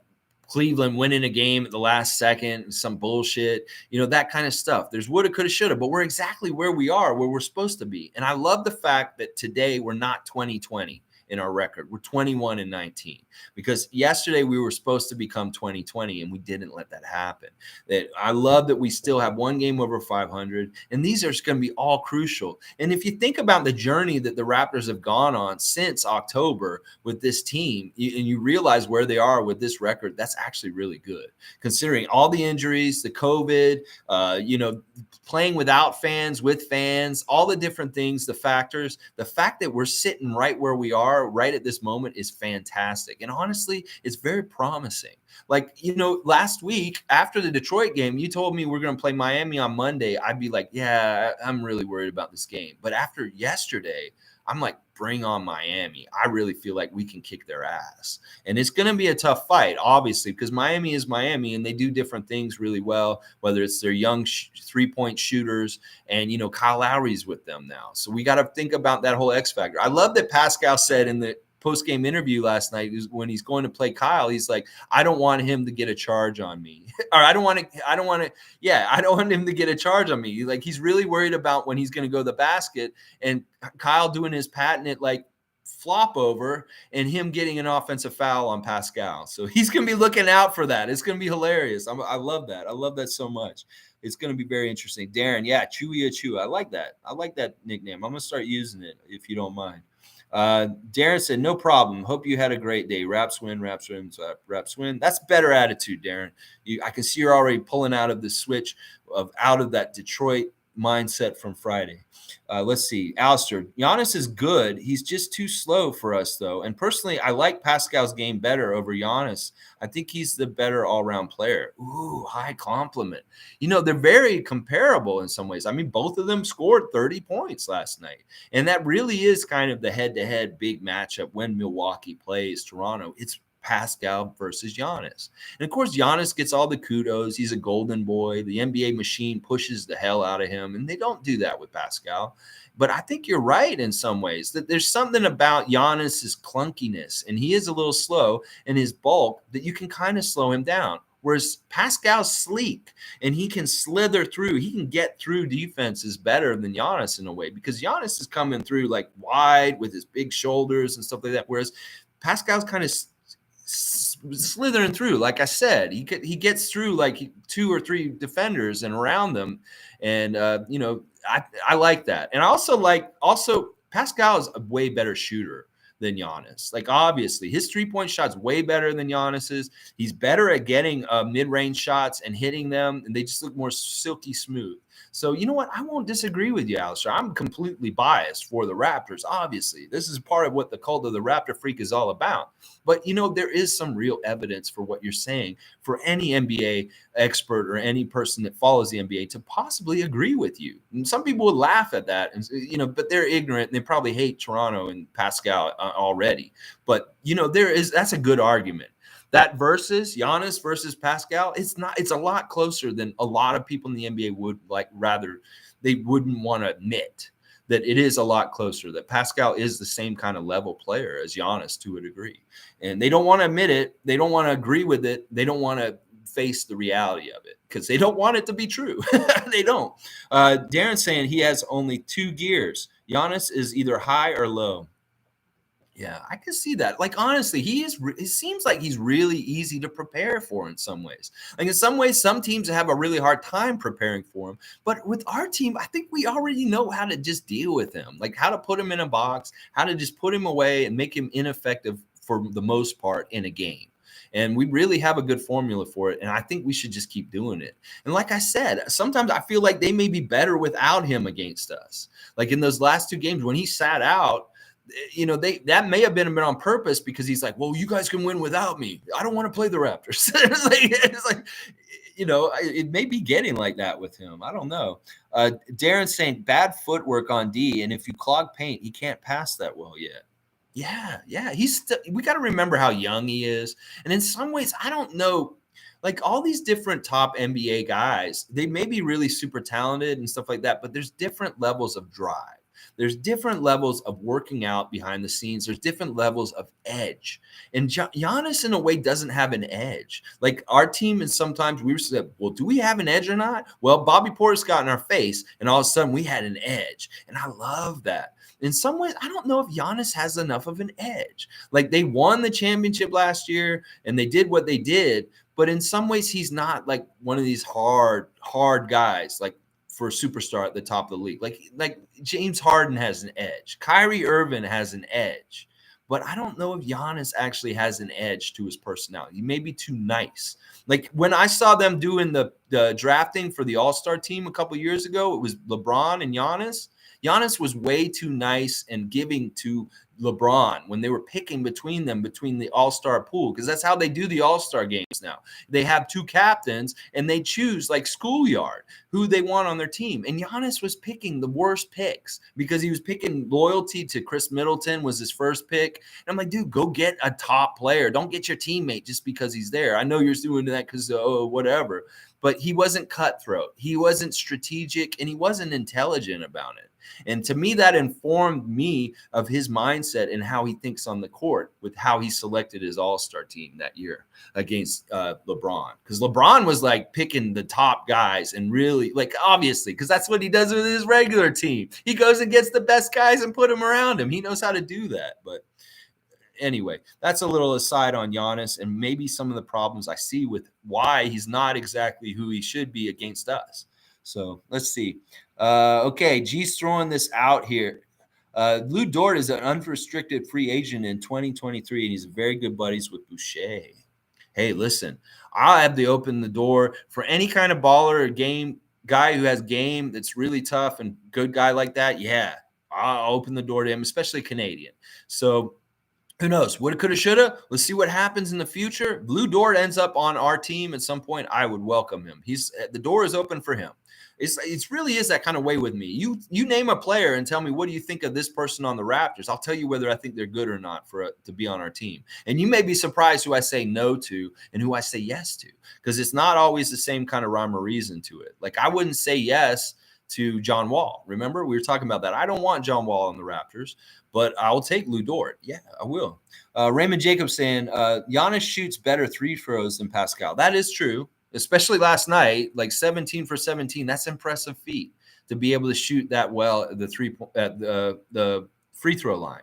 Cleveland winning a game at the last second, some bullshit, that kind of stuff. There's woulda, coulda, shoulda, but we're exactly where we are, where we're supposed to be. And I love the fact that today we're not 2020 in our record. We're 21-19 because yesterday we were supposed to become 2020 and we didn't let that happen. That I love that we still have one game over 500, and these are going to be all crucial. And if you think about the journey that the Raptors have gone on since October with this team, and you realize where they are with this record, that's actually really good considering all the injuries, the COVID, playing without fans, with fans, all the different things, the factors. The fact that we're sitting right where we are right at this moment is fantastic. And honestly, it's very promising. Like, last week after the Detroit game, you told me we're going to play Miami on Monday. I'd be like, yeah, I'm really worried about this game. But after yesterday, I'm like, bring on Miami. I really feel like we can kick their ass. And it's going to be a tough fight, obviously, because Miami is Miami and they do different things really well, whether it's their young three-point shooters and, Kyle Lowry's with them now. So we got to think about that whole X factor. I love that Pascal said in the post-game interview last night, when he's going to play Kyle, he's like, I don't want him to get a charge on me. Or I don't want him to get a charge on me. Like, he's really worried about when he's going to go to the basket and Kyle doing his patented, like, flop over and him getting an offensive foul on Pascal. So he's going to be looking out for that. It's going to be hilarious. I love that. I love that so much. It's going to be very interesting. Darren, yeah, Chewy Achu. I like that. I like that nickname. I'm going to start using it if you don't mind. Darren said, no problem. Hope you had a great day. Raps win, Raps win, Raps win. That's better attitude, Darren. I can see you're already pulling out of the switch out of that Detroit mindset from Friday. Let's see. Alistair, Giannis is good. He's just too slow for us, though. And personally, I like Pascal's game better over Giannis. I think he's the better all-around player. Ooh, high compliment. They're very comparable in some ways. I mean, both of them scored 30 points last night. And that really is kind of the head-to-head big matchup when Milwaukee plays Toronto. It's Pascal versus Giannis. And of course, Giannis gets all the kudos. He's a golden boy. The NBA machine pushes the hell out of him, and they don't do that with Pascal. But I think you're right in some ways that there's something about Giannis's clunkiness, and he is a little slow in his bulk that you can kind of slow him down. Whereas Pascal's sleek and he can slither through. He can get through defenses better than Giannis in a way because Giannis is coming through like wide with his big shoulders and stuff like that. Whereas Pascal's kind of slithering through. Like I said, he gets through like 2 or 3 defenders and around them. And, I like that. And I also Pascal is a way better shooter than Giannis. Like, obviously, his three-point shot's way better than Giannis's. He's better at getting mid-range shots and hitting them, and they just look more silky smooth. So, you know what? I won't disagree with you, Alistair. I'm completely biased for the Raptors, obviously. This is part of what the cult of the Raptor Freak is all about. But, there is some real evidence for what you're saying for any NBA expert or any person that follows the NBA to possibly agree with you. And some people would laugh at that, and but they're ignorant and they probably hate Toronto and Pascal already. But, that's a good argument. That versus Giannis versus Pascal, it's a lot closer than a lot of people in the NBA would they wouldn't want to admit that it is a lot closer, that Pascal is the same kind of level player as Giannis to a degree. And they don't want to admit it. They don't want to agree with it. They don't want to face the reality of it because they don't want it to be true. They don't. Darren's saying he has only 2 gears. Giannis is either high or low. Yeah, I can see that. Like, honestly, it seems like he's really easy to prepare for in some ways. Like, in some ways, some teams have a really hard time preparing for him. But with our team, I think we already know how to just deal with him, like how to put him in a box, how to just put him away and make him ineffective for the most part in a game. And we really have a good formula for it. And I think we should just keep doing it. And like I said, sometimes I feel like they may be better without him against us. Like in those last 2 games when he sat out, that may have been on purpose because he's like, well, you guys can win without me. I don't want to play the Raptors. it's like, it may be getting like that with him. I don't know. Darren's saying bad footwork on D. And if you clog paint, he can't pass that well yet. Yeah. We got to remember how young he is. And in some ways, I don't know Like all these different top NBA guys, they may be really super talented and stuff like that, but there's different levels of drive. There's different levels of working out behind the scenes. There's different levels of edge. And Giannis, in a way, doesn't have an edge. Like our team is sometimes we said, well, do we have an edge or not? Well, Bobby Portis got in our face, and all of a sudden we had an edge. And I love that. In some ways, I don't know if Giannis has enough of an edge. Like they won the championship last year and they did what they did. But in some ways, he's not like one of these hard guys, like for a superstar at the top of the league. Like James Harden has an edge. Kyrie Irving has an edge. But I don't know if Giannis actually has an edge to his personality. He may be too nice. Like when I saw them doing the drafting for the All-Star team a couple years ago, it was LeBron and Giannis. Giannis was way too nice and giving to LeBron when they were picking between the All-Star pool, because that's how they do the All-Star games now. They have two captains and they choose like schoolyard who they want on their team. And Giannis was picking the worst picks because he was picking loyalty to Chris Middleton was his first pick. And I'm like, dude, go get a top player. Don't get your teammate just because he's there. I know you're doing that because whatever. But he wasn't cutthroat. He wasn't strategic, and he wasn't intelligent about it. And to me, that informed me of his mindset and how he thinks on the court with how he selected his all-star team that year against LeBron. Because LeBron was like picking the top guys and really like, obviously, because that's what he does with his regular team. He goes and gets the best guys and put them around him. He knows how to do that. But anyway, that's a little aside on Giannis and maybe some of the problems I see with why he's not exactly who he should be against us. So let's see. Okay, G's throwing this out here. Lou Dort is an unrestricted free agent in 2023, and he's very good buddies with Boucher. Hey, listen, I'll have to open the door for any kind of baller or game guy who has game that's really tough and good guy like that. Yeah, I'll open the door to him, especially Canadian. So who knows? Woulda, coulda, shoulda. Let's see what happens in the future. Lou Dort ends up on our team at some point. I would welcome him. The door is open for him. It really is that kind of way with me. You name a player and tell me, what do you think of this person on the Raptors? I'll tell you whether I think they're good or not to be on our team. And you may be surprised who I say no to and who I say yes to, because it's not always the same kind of rhyme or reason to it. Like I wouldn't say yes to John Wall. Remember, we were talking about that. I don't want John Wall on the Raptors, but I'll take Lou Dort. Yeah, I will. Raymond Jacobs saying Giannis shoots better free throws than Pascal. That is true, especially last night, like 17 for 17. That's an impressive feat to be able to shoot that well at the free throw line.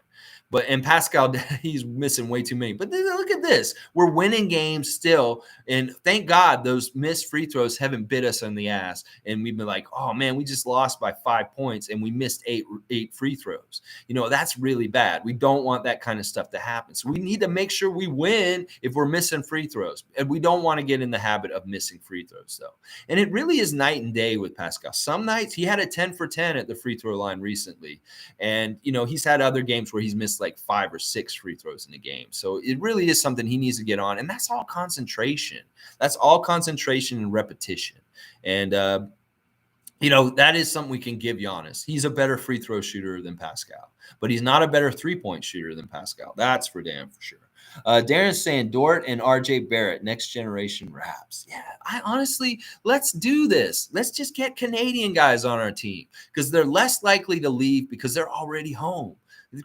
And Pascal, he's missing way too many. But look at this. We're winning games still. And thank God those missed free throws haven't bit us in the ass. And we've been like, oh, man, we just lost by 5 points and we missed eight free throws. That's really bad. We don't want that kind of stuff to happen. So we need to make sure we win if we're missing free throws. And we don't want to get in the habit of missing free throws, though. And it really is night and day with Pascal. Some nights he had a 10 for 10 at the free throw line recently. And, he's had other games where he's missed like 5 or 6 free throws in a game. So it really is something he needs to get on. And that's all concentration. That's all concentration and repetition. And, that is something we can give Giannis. He's a better free throw shooter than Pascal, but he's not a better 3-point shooter than Pascal. That's for damn for sure. Darren's saying Dort and RJ Barrett, next generation Raps. Yeah, I honestly, let's do this. Let's just get Canadian guys on our team because they're less likely to leave because they're already home.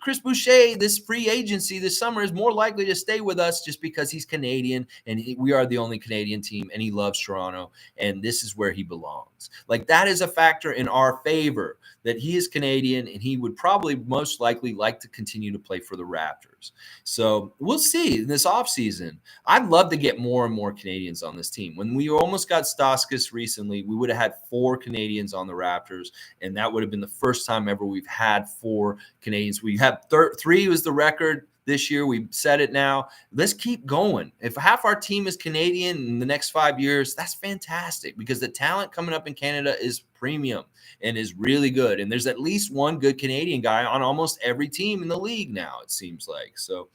Chris Boucher, this free agency this summer, is more likely to stay with us just because he's Canadian and we are the only Canadian team and he loves Toronto and this is where he belongs. Like that is a factor in our favor that he is Canadian and he would probably most likely like to continue to play for the Raptors. So we'll see in this offseason. I'd love to get more and more Canadians on this team. When we almost got Stauskas recently, we would have had 4 Canadians on the Raptors, and that would have been the first time ever we've had 4 Canadians. We had 3 was the record this year. We said it now. Let's keep going. If half our team is Canadian in the next 5 years, that's fantastic because the talent coming up in Canada is premium and is really good. And there's at least one good Canadian guy on almost every team in the league now, it seems like. So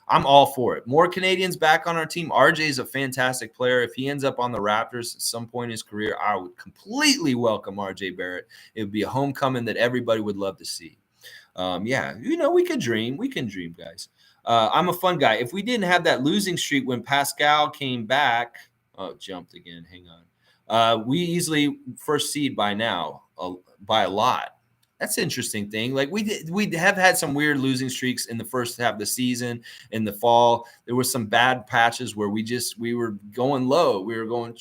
I'm all for it. More Canadians back on our team. RJ is a fantastic player. If he ends up on the Raptors at some point in his career, I would completely welcome RJ Barrett. It would be a homecoming that everybody would love to see. We could dream. We can dream, guys. I'm a fun guy. If we didn't have that losing streak when Pascal came back, Oh, it jumped again. Hang on. We easily first seed by now, by a lot. That's an interesting thing. Like we have had some weird losing streaks in the first half of the season. In the fall, there was some bad patches where we were going low. We were going,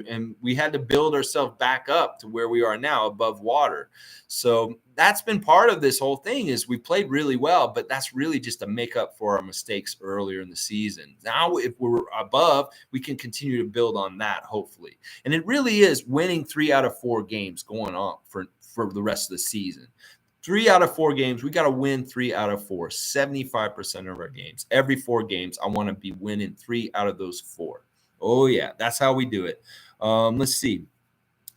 and we had to build ourselves back up to where we are now, above water. So that's been part of this whole thing. Is we played really well, but that's really just to make up for our mistakes earlier in the season. Now, if we're above, we can continue to build on that, hopefully. And it really is winning 3 out of 4 games going on for the rest of the season. 3 out of 4 games, we got to win 3 out of 4, 75% of our games. Every 4 games, I want to be winning 3 out of those 4. Oh, yeah, that's how we do it. Let's see.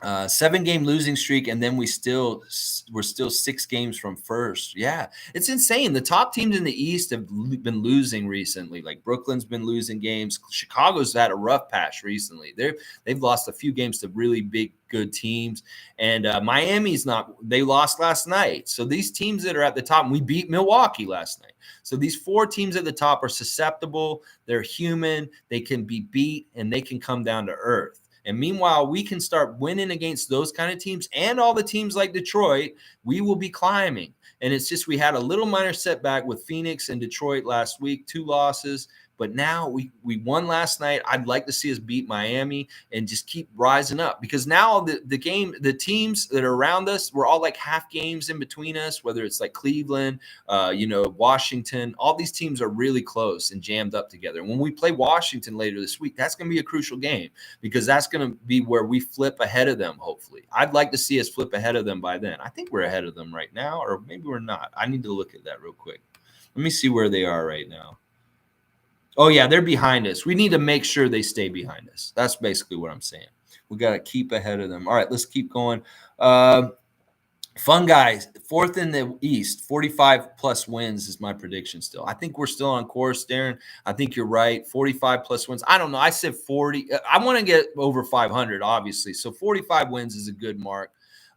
7-game losing streak, and then we're still 6 games from first. Yeah, it's insane. The top teams in the East have been losing recently. Like Brooklyn's been losing games. Chicago's had a rough patch recently. They've lost a few games to really big, good teams, and Miami's not. They lost last night. So these teams that are at the top, and we beat Milwaukee last night. So these 4 teams at the top are susceptible. They're human. They can be beat, and they can come down to earth. And meanwhile, we can start winning against those kind of teams and all the teams like Detroit. We will be climbing. And it's just we had a little minor setback with Phoenix and Detroit last week, 2 losses. But now we won last night. I'd like to see us beat Miami and just keep rising up, because now the teams that are around us, we're all like half games in between us, whether it's like Cleveland, Washington. All these teams are really close and jammed up together. And when we play Washington later this week, that's going to be a crucial game, because that's going to be where we flip ahead of them, hopefully. I'd like to see us flip ahead of them by then. I think we're ahead of them right now, or maybe we're not. I need to look at that real quick. Let me see where they are right now. Oh, yeah, they're behind us. We need to make sure they stay behind us. That's basically what I'm saying. We got to keep ahead of them. All right, let's keep going. Fun guys, 4th in the East, 45-plus wins is my prediction still. I think we're still on course, Darren. I think you're right, 45-plus wins. I don't know. I said 40. I want to get over 500, obviously. So 45 wins is a good mark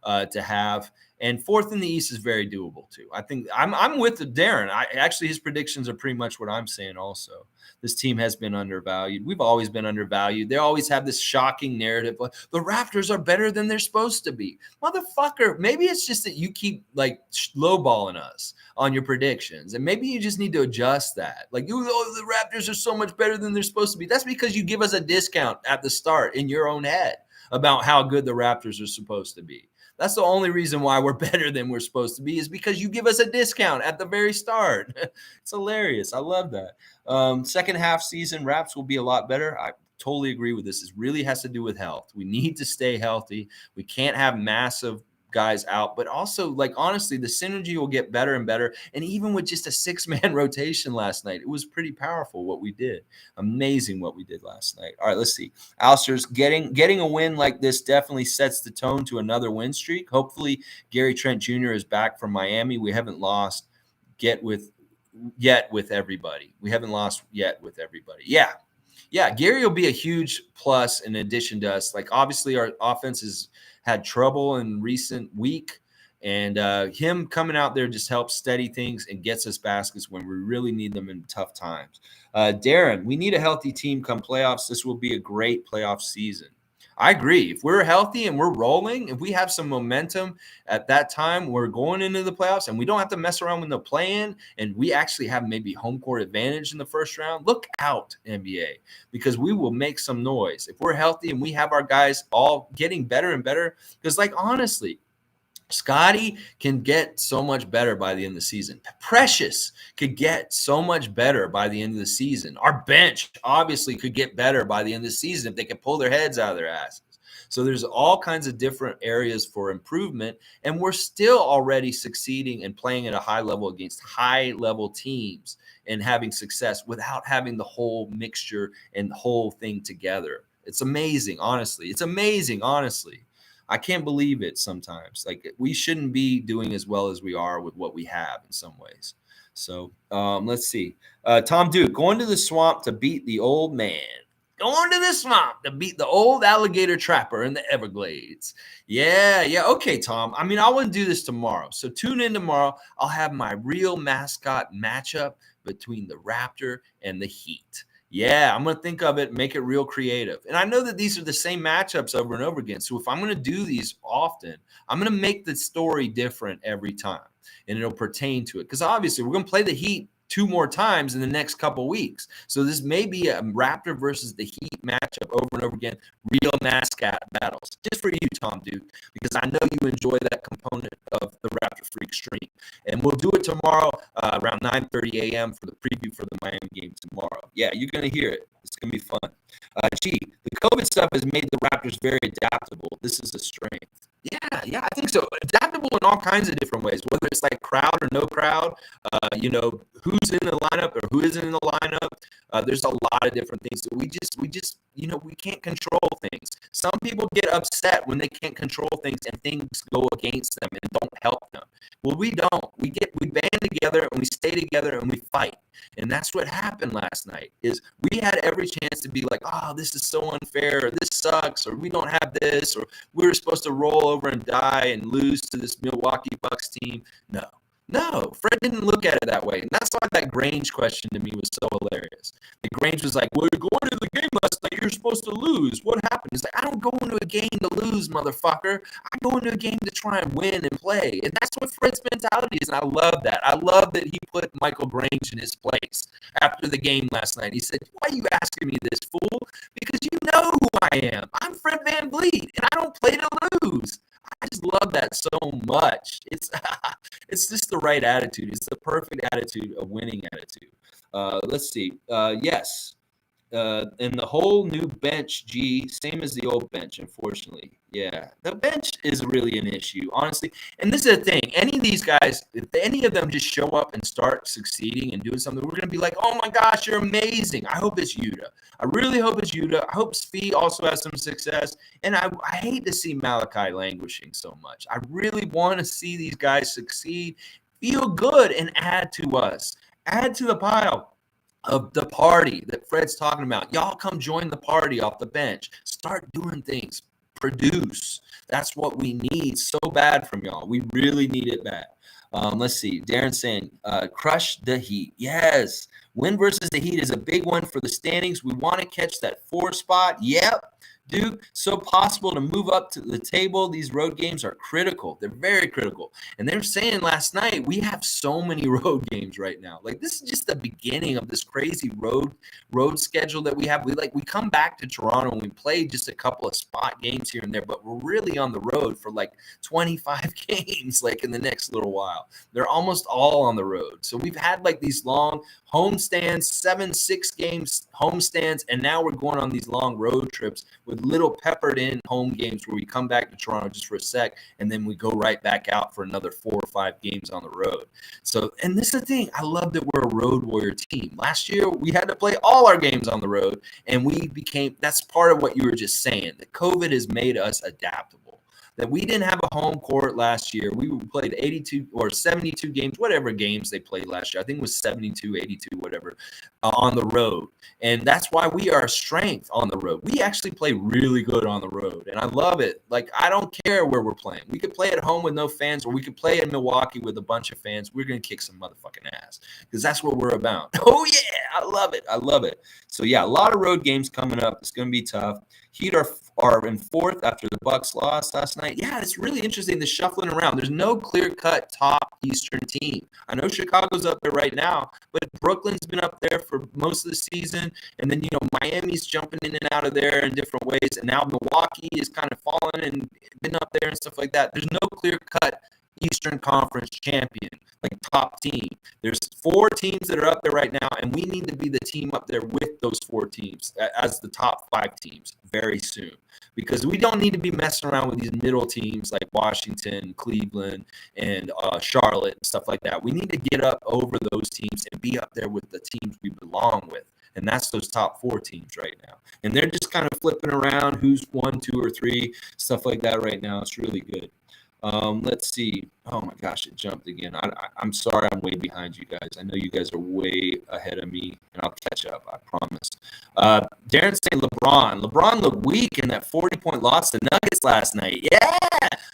to have. And 4th in the East is very doable too. I think I'm with Darren. Actually, his predictions are pretty much what I'm saying also. This team has been undervalued. We've always been undervalued. They always have this shocking narrative. The Raptors are better than they're supposed to be. Motherfucker, maybe it's just that you keep like lowballing us on your predictions. And maybe you just need to adjust that. Like, the Raptors are so much better than they're supposed to be. That's because you give us a discount at the start in your own head about how good the Raptors are supposed to be. That's the only reason why we're better than we're supposed to be, is because you give us a discount at the very start. It's hilarious. I love that. Second half season, Raps will be a lot better. I totally agree with this. It really has to do with health. We need to stay healthy. We can't have massive guys out, but also, like, honestly, the synergy will get better and better. And even with just a 6-man rotation last night, it was pretty powerful what we did. Amazing what we did last night. All right, let's see. Alsters, getting a win like this definitely sets the tone to another win streak. Hopefully Gary Trent Jr. is back from Miami. We haven't lost yet with everybody. We haven't lost yet with everybody. Yeah, Gary will be a huge plus in addition to us. Like, obviously our offense has had trouble in recent week, and him coming out there just helps steady things and gets us baskets when we really need them in tough times. Darren, we need a healthy team come playoffs. This will be a great playoff season. I agree. If we're healthy and we're rolling, if we have some momentum at that time, we're going into the playoffs and we don't have to mess around with the play-in, and we actually have maybe home court advantage in the first round. Look out, NBA, because we will make some noise. If we're healthy and we have our guys all getting better and better, because, like, honestly, Scotty can get so much better by the end of the season. Precious could get so much better by the end of the season. Our bench obviously could get better by the end of the season if they could pull their heads out of their asses. So there's all kinds of different areas for improvement, and we're still already succeeding and playing at a high level against high-level teams and having success without having the whole mixture and the whole thing together. It's amazing, honestly. I can't believe it sometimes. Like, we shouldn't be doing as well as we are with what we have in some ways. So let's see. Tom Duke, going to the swamp to beat the old man. Going to the swamp to beat the old alligator trapper in the Everglades. Yeah. Okay, Tom. I mean, I want to do this tomorrow. So tune in tomorrow. I'll have my real mascot matchup between the Raptor and the Heat. Yeah, I'm going to think of it, make it real creative. And I know that these are the same matchups over and over again. So if I'm going to do these often, I'm going to make the story different every time, and it'll pertain to it. Because obviously, we're going to play the Heat 2 more times in the next couple weeks. So this may be a Raptor versus the Heat matchup over and over again, real mascot battles. Just for you, Tom Duke, because I know you enjoy that component of the Raptor Freak stream. And we'll do it tomorrow around 9:30 a.m. for the preview for the Miami game tomorrow. Yeah, you're going to hear it. It's going to be fun. The COVID stuff has made the Raptors very adaptable. This is a strength. Yeah, I think so. Adaptable in all kinds of different ways, whether it's like crowd or no crowd, who's in the lineup or who isn't in the lineup. There's a lot of different things that we just, we can't control things. Some people get upset when they can't control things and things go against them and don't help them. Well, we don't. We band together and we stay together and we fight. And that's what happened last night is we had every chance to be like, oh, this is so unfair, or this sucks, or we don't have this, or we were supposed to roll over and die and lose to this Milwaukee Bucks team. No, Fred didn't look at it that way. And that's why that Grange question to me was so hilarious. The Grange was like, well, you're going to the game last night. You're supposed to lose. What happened? He's like, I don't go into a game to lose, motherfucker. I go into a game to try and win and play. And that's what Fred's mentality is. And I love that. I love that he put Michael Grange in his place after the game last night. He said, why are you asking me this, fool? Because you know who I am. I'm Fred VanVleet, and I don't play to lose. I just love that so much. It's just the right attitude. It's the perfect attitude, a winning attitude. Let's see. Yes. And the whole new bench, same as the old bench, unfortunately. Yeah, the bench is really an issue, honestly. And this is the thing. Any of these guys, if any of them just show up and start succeeding and doing something, we're going to be like, oh my gosh, you're amazing. I hope it's Yuta. I really hope it's Yuta. I hope Svi also has some success. And I hate to see Malachi languishing so much. I really want to see these guys succeed, feel good, and add to us. Add to the pile of the party that Fred's talking about. Y'all come join the party off the bench. Start doing things. Produce. That's what we need so bad from y'all. We really need it bad. Let's see. Darren saying, crush the Heat. Yes. Win versus the Heat is a big one for the standings. We want to catch that 4 spot. Yep. Duke, so possible to move up to the table. These road games are critical. They're very critical. And they're saying last night, we have so many road games right now. Like, this is just the beginning of this crazy road schedule that we have. We come back to Toronto and we play just a couple of spot games here and there, but we're really on the road for like 25 games, like in the next little while. They're almost all on the road. So we've had like these long homestands, 7-6 games homestands, and now we're going on these long road trips with little peppered in home games where we come back to Toronto just for a sec, and then we go right back out for another 4 or 5 games on the road. So, and this is the thing. I love that we're a road warrior team. Last year, we had to play all our games on the road, and that's part of what you were just saying, that COVID has made us adaptable. That we didn't have a home court last year. We played 82 or 72 games, whatever games they played last year. I think it was 72, 82, whatever, on the road. And that's why we are a strength on the road. We actually play really good on the road, and I love it. Like, I don't care where we're playing. We could play at home with no fans, or we could play in Milwaukee with a bunch of fans. We're going to kick some motherfucking ass because that's what we're about. Oh, yeah, I love it. I love it. So, yeah, a lot of road games coming up. It's going to be tough. Heat are in 4th after the Bucks lost last night. Yeah, it's really interesting, the shuffling around. There's no clear-cut top Eastern team. I know Chicago's up there right now, but Brooklyn's been up there for most of the season. And then, Miami's jumping in and out of there in different ways. And now Milwaukee is kind of fallen and been up there and stuff like that. There's no clear-cut Eastern Conference champion, like top team. There's 4 teams that are up there right now, and we need to be the team up there with those 4 teams as the top 5 teams very soon, because we don't need to be messing around with these middle teams like Washington, Cleveland, and Charlotte and stuff like that. We need to get up over those teams and be up there with the teams we belong with. And that's those top 4 teams right now. And they're just kind of flipping around who's 1, 2, or 3, stuff like that right now. It's really good. Let's see. Oh my gosh, it jumped again. I'm sorry, I'm way behind you guys. I know you guys are way ahead of me, and I'll catch up, I promise. Darren saying LeBron. LeBron looked weak in that 40-point loss to Nuggets last night. Yeah,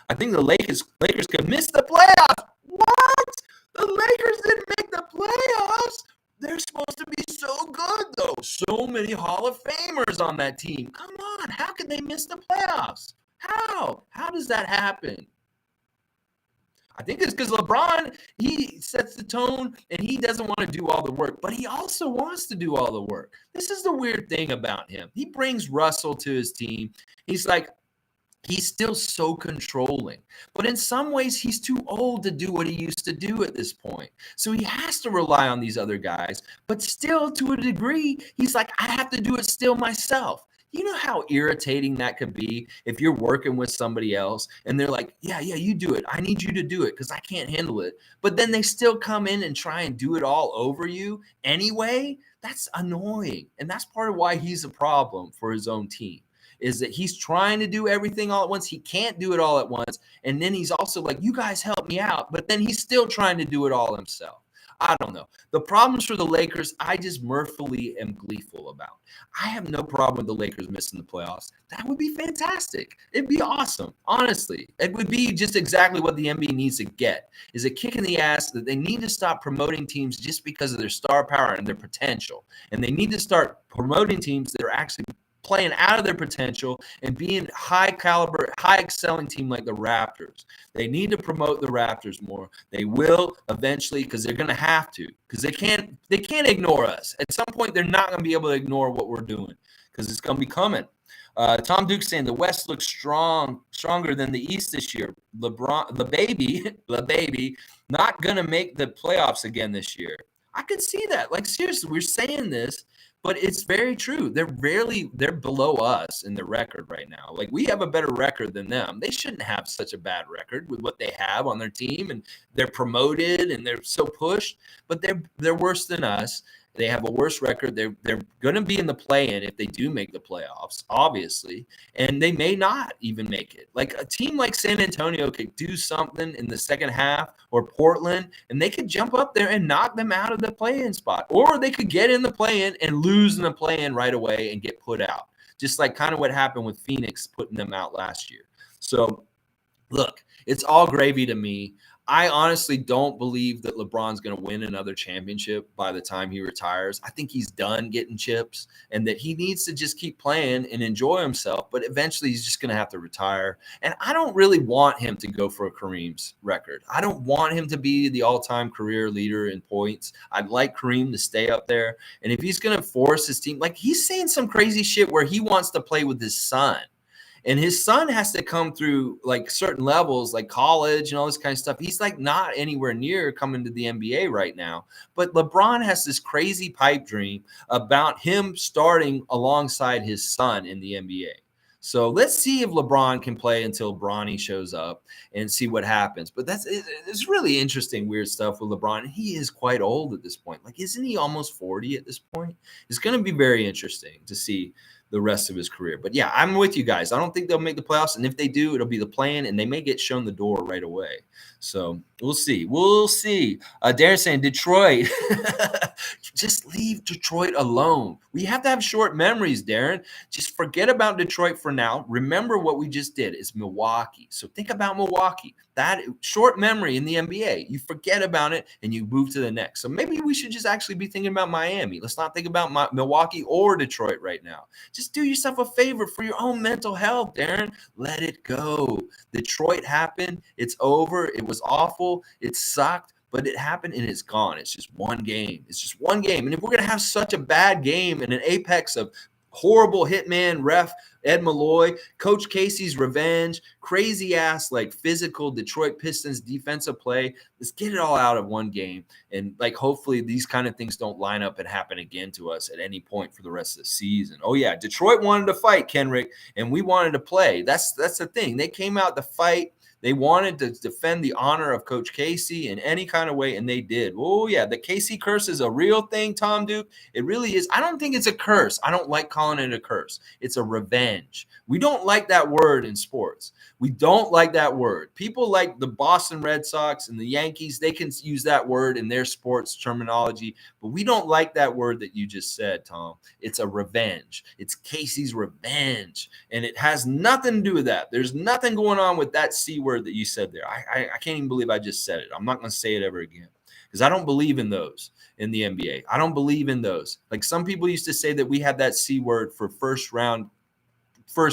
I think the Lakers could miss the playoffs. What? The Lakers didn't make the playoffs? They're supposed to be so good, though. So many Hall of Famers on that team. Come on, how could they miss the playoffs? How? How does that happen? I think it's because LeBron, he sets the tone and he doesn't want to do all the work, but he also wants to do all the work. This is the weird thing about him. He brings Russell to his team. He's like, he's still so controlling. But in some ways, he's too old to do what he used to do at this point. So he has to rely on these other guys. But still, to a degree, he's like, I have to do it still myself. You know how irritating that could be if you're working with somebody else and they're like, yeah, you do it. I need you to do it because I can't handle it. But then they still come in and try and do it all over you anyway. That's annoying. And that's part of why he's a problem for his own team. Is that he's trying to do everything all at once. He can't do it all at once. And then he's also like, you guys help me out. But then he's still trying to do it all himself. I don't know. The problems for the Lakers, I just mirthfully am gleeful about. I have no problem with the Lakers missing the playoffs. That would be fantastic. It'd be awesome. Honestly, it would be just exactly what the NBA needs to get, is a kick in the ass that they need to stop promoting teams just because of their star power and their potential. And they need to start promoting teams that are actually playing out of their potential and being high caliber, high excelling team like the Raptors. They need to promote the Raptors more. They will eventually because they're going to have to, because they can't ignore us. At some point, they're not going to be able to ignore what we're doing because it's going to be coming. Tom Duke saying the West looks stronger than the East this year. LeBron, the baby, not going to make the playoffs again this year. I could see that. Like, seriously, we're saying this, but it's very true. They're below us in the record right now. Like, we have a better record than them. They shouldn't have such a bad record with what they have on their team, and they're promoted and they're so pushed, but they're worse than us. They have a worse record. They're going to be in the play-in if they do make the playoffs, obviously, and they may not even make it. Like, a team like San Antonio could do something in the second half, or Portland, and they could jump up there and knock them out of the play-in spot, or they could get in the play-in and lose in the play-in right away and get put out, just like kind of what happened with Phoenix putting them out last year. So, look, it's all gravy to me. I honestly don't believe that LeBron's going to win another championship by the time he retires. I think he's done getting chips and that he needs to just keep playing and enjoy himself. But eventually he's just going to have to retire. And I don't really want him to go for Kareem's record. I don't want him to be the all-time career leader in points. I'd like Kareem to stay up there. And if he's going to force his team, like, he's saying some crazy shit where he wants to play with his son. And his son has to come through like certain levels, like college and all this kind of stuff. He's like not anywhere near coming to the NBA right now. But LeBron has this crazy pipe dream about him starting alongside his son in the NBA. So let's see if LeBron can play until Bronny shows up and see what happens. But it's really interesting, weird stuff with LeBron. He is quite old at this point. Like, isn't he almost 40 at this point? It's going to be very interesting to see the rest of his career. But yeah, I'm with you guys. I don't think they'll make the playoffs. And if they do, it'll be the play-in, and they may get shown the door right away. So we'll see. We'll see. Darren saying Detroit. Just leave Detroit alone. We have to have short memories, Darren. Just forget about Detroit for now. Remember what we just did is Milwaukee. So think about Milwaukee. That short memory in the NBA. You forget about it and you move to the next. So maybe we should just actually be thinking about Miami. Let's not think about Milwaukee or Detroit right now. Just do yourself a favor for your own mental health, Darren. Let it go. Detroit happened. It's over. It was awful. It sucked. But it happened and it's gone. It's just one game. It's just one game. And if we're going to have such a bad game and an apex of horrible hitman ref Ed Malloy, Coach Casey's revenge, crazy ass like physical Detroit Pistons defensive play, let's get it all out of one game. And like hopefully these kind of things don't line up and happen again to us at any point for the rest of the season. Oh yeah, Detroit wanted to fight, Kenrick, and we wanted to play. That's the thing. They came out to fight. They wanted to defend the honor of Coach Casey in any kind of way, and they did. Oh, yeah, the Casey curse is a real thing, Tom Duke. It really is. I don't think it's a curse. I don't like calling it a curse. It's a revenge. We don't like that word in sports. We don't like that word. People like the Boston Red Sox and the Yankees, they can use that word in their sports terminology, but we don't like that word that you just said, Tom. It's a revenge. It's Casey's revenge, and it has nothing to do with that. There's nothing going on with that C word that you said there. I can't even believe I just said it. I'm not going to say it ever again because I don't believe in those in the NBA. I don't believe in those. Like some people used to say that we had that C word for first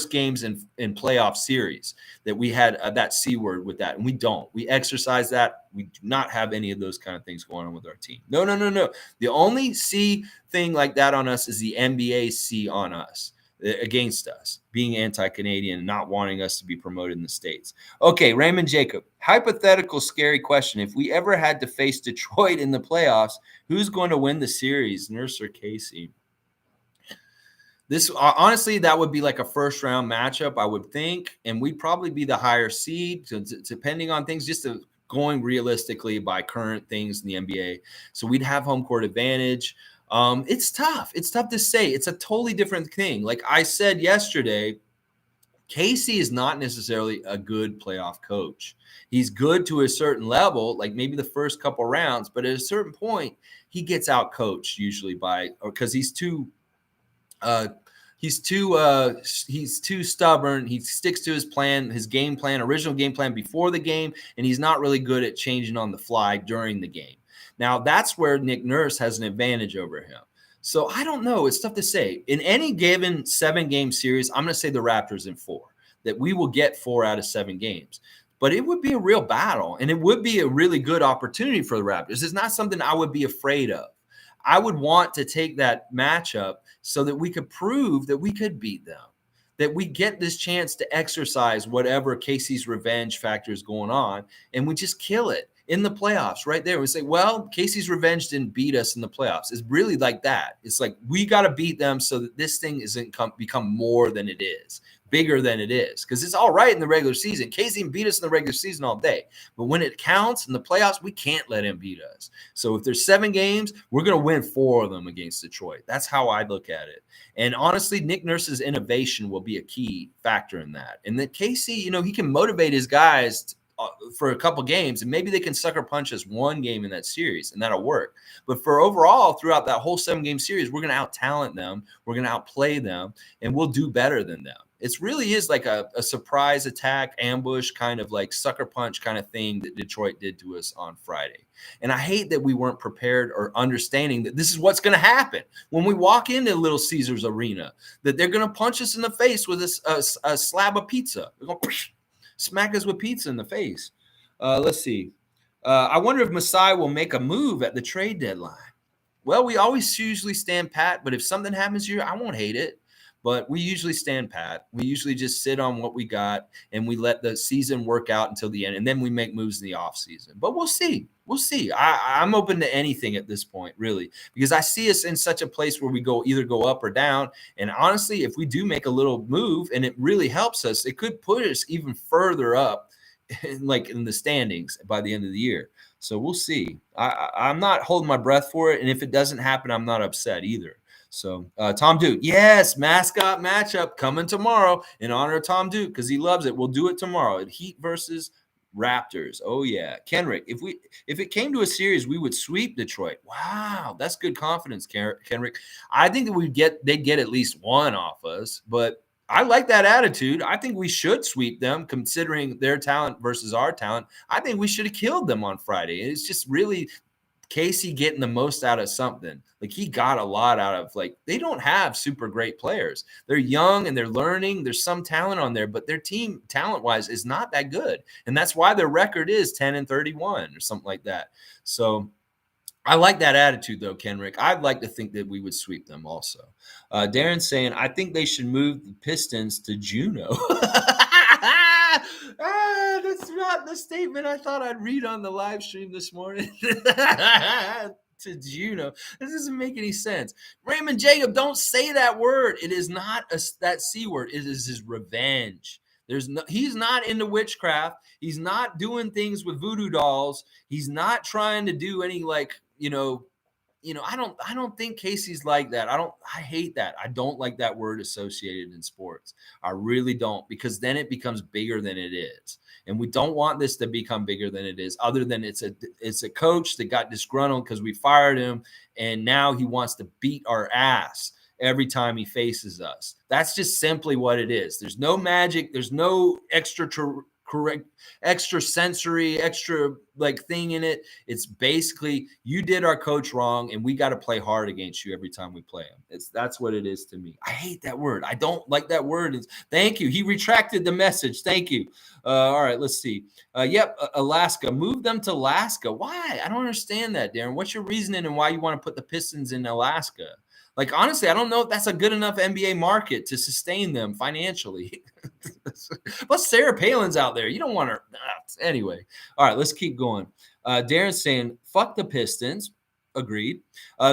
games in playoff series, that we had that C word with that. And we don't. We exercise that. We do not have any of those kind of things going on with our team. No. The only C thing like that on us is the NBA C on us, against us, being anti-Canadian and not wanting us to be promoted in the States. Okay, Raymond Jacob, hypothetical scary question. If we ever had to face Detroit in the playoffs, who's going to win the series, Nurse or Casey? This honestly, that would be like a first round matchup, I would think, and we'd probably be the higher seed, depending on things. Just going realistically by current things in the NBA, so we'd have home court advantage. It's tough. It's tough to say. It's a totally different thing. Like I said yesterday, Casey is not necessarily a good playoff coach. He's good to a certain level, like maybe the first couple rounds, but at a certain point, he gets out coached usually because he's too stubborn. He sticks to his plan, his game plan, original game plan before the game, and he's not really good at changing on the fly during the game. Now, that's where Nick Nurse has an advantage over him. So I don't know. It's tough to say. In any given 7-game series, I'm going to say the Raptors in 4, that we will get 4 out of 7 games. But it would be a real battle, and it would be a really good opportunity for the Raptors. It's not something I would be afraid of. I would want to take that matchup so that we could prove that we could beat them, that we get this chance to exercise whatever Casey's revenge factor is going on, and we just kill it in the playoffs right there. We say, well, Casey's revenge didn't beat us in the playoffs. It's really like that. It's like we got to beat them so that this thing isn't become more than it is, bigger than it is, because it's all right in the regular season. Casey can beat us in the regular season all day, but when it counts in the playoffs, we can't let him beat us. So if there's 7 games, we're going to win 4 of them against Detroit. That's how I look at it. And honestly, Nick Nurse's innovation will be a key factor in that. And then Casey, he can motivate his guys for a couple games, and maybe they can sucker punch us 1 game in that series, and that'll work. But for overall, throughout that whole 7-game series, we're going to out-talent them, we're going to outplay them, and we'll do better than them. It really is like a surprise attack, ambush, kind of like sucker punch kind of thing that Detroit did to us on Friday. And I hate that we weren't prepared or understanding that this is what's going to happen when we walk into Little Caesars Arena, that they're going to punch us in the face with a slab of pizza. They're going to smack us with pizza in the face. Let's see. I wonder if Masai will make a move at the trade deadline. Well, we always usually stand pat, but if something happens here, I won't hate it. But we usually stand pat. We usually just sit on what we got, and we let the season work out until the end, and then we make moves in the offseason. But we'll see. We'll see. I'm open to anything at this point, really, because I see us in such a place where we either go up or down. And honestly, if we do make a little move and it really helps us, it could put us even further up, in the standings by the end of the year. So we'll see. I'm not holding my breath for it, and if it doesn't happen, I'm not upset either. So Tom Duke, yes, mascot matchup coming tomorrow in honor of Tom Duke because he loves it. We'll do it tomorrow. Heat versus Raptors. Oh yeah, Kenrick. If it came to a series, we would sweep Detroit. Wow, that's good confidence, Kenrick. I think that they'd get at least 1 off us, but I like that attitude. I think we should sweep them considering their talent versus our talent. I think we should have killed them on Friday. It's just really Casey getting the most out of something. Like he got a lot out of, they don't have super great players. They're young and they're learning. There's some talent on there, but their team talent wise is not that good. And that's why their record is 10-31 or something like that. So I like that attitude though, Kenrick. I'd like to think that we would sweep them also. Darren's saying, I think they should move the Pistons to Juneau. That's not the statement I thought I'd read on the live stream this morning. To Juneau. This doesn't make any sense. Raymond Jacob, don't say that word. It is not that C word. It is his revenge. He's not into witchcraft. He's not doing things with voodoo dolls. He's not trying to do any I don't think Casey's like that. I hate that. I don't like that word associated in sports. I really don't, because then it becomes bigger than it is. And we don't want this to become bigger than it is, other than it's a coach that got disgruntled because we fired him, and now he wants to beat our ass every time he faces us. That's just simply what it is. There's no magic. There's no extra sensory, extra like thing in it. It's basically, you did our coach wrong, and we got to play hard against you every time we play him. That's what it is to me. I hate that word. I don't like that word. Thank you. He retracted the message. Thank you. All right, let's see. Alaska. Move them to Alaska. Why? I don't understand that, Darren. What's your reasoning and why you want to put the Pistons in Alaska? Like, honestly, I don't know if that's a good enough NBA market to sustain them financially. Plus, Sarah Palin's out there. You don't want her. Anyway. All right, let's keep going. Darren's saying, fuck the Pistons. Agreed.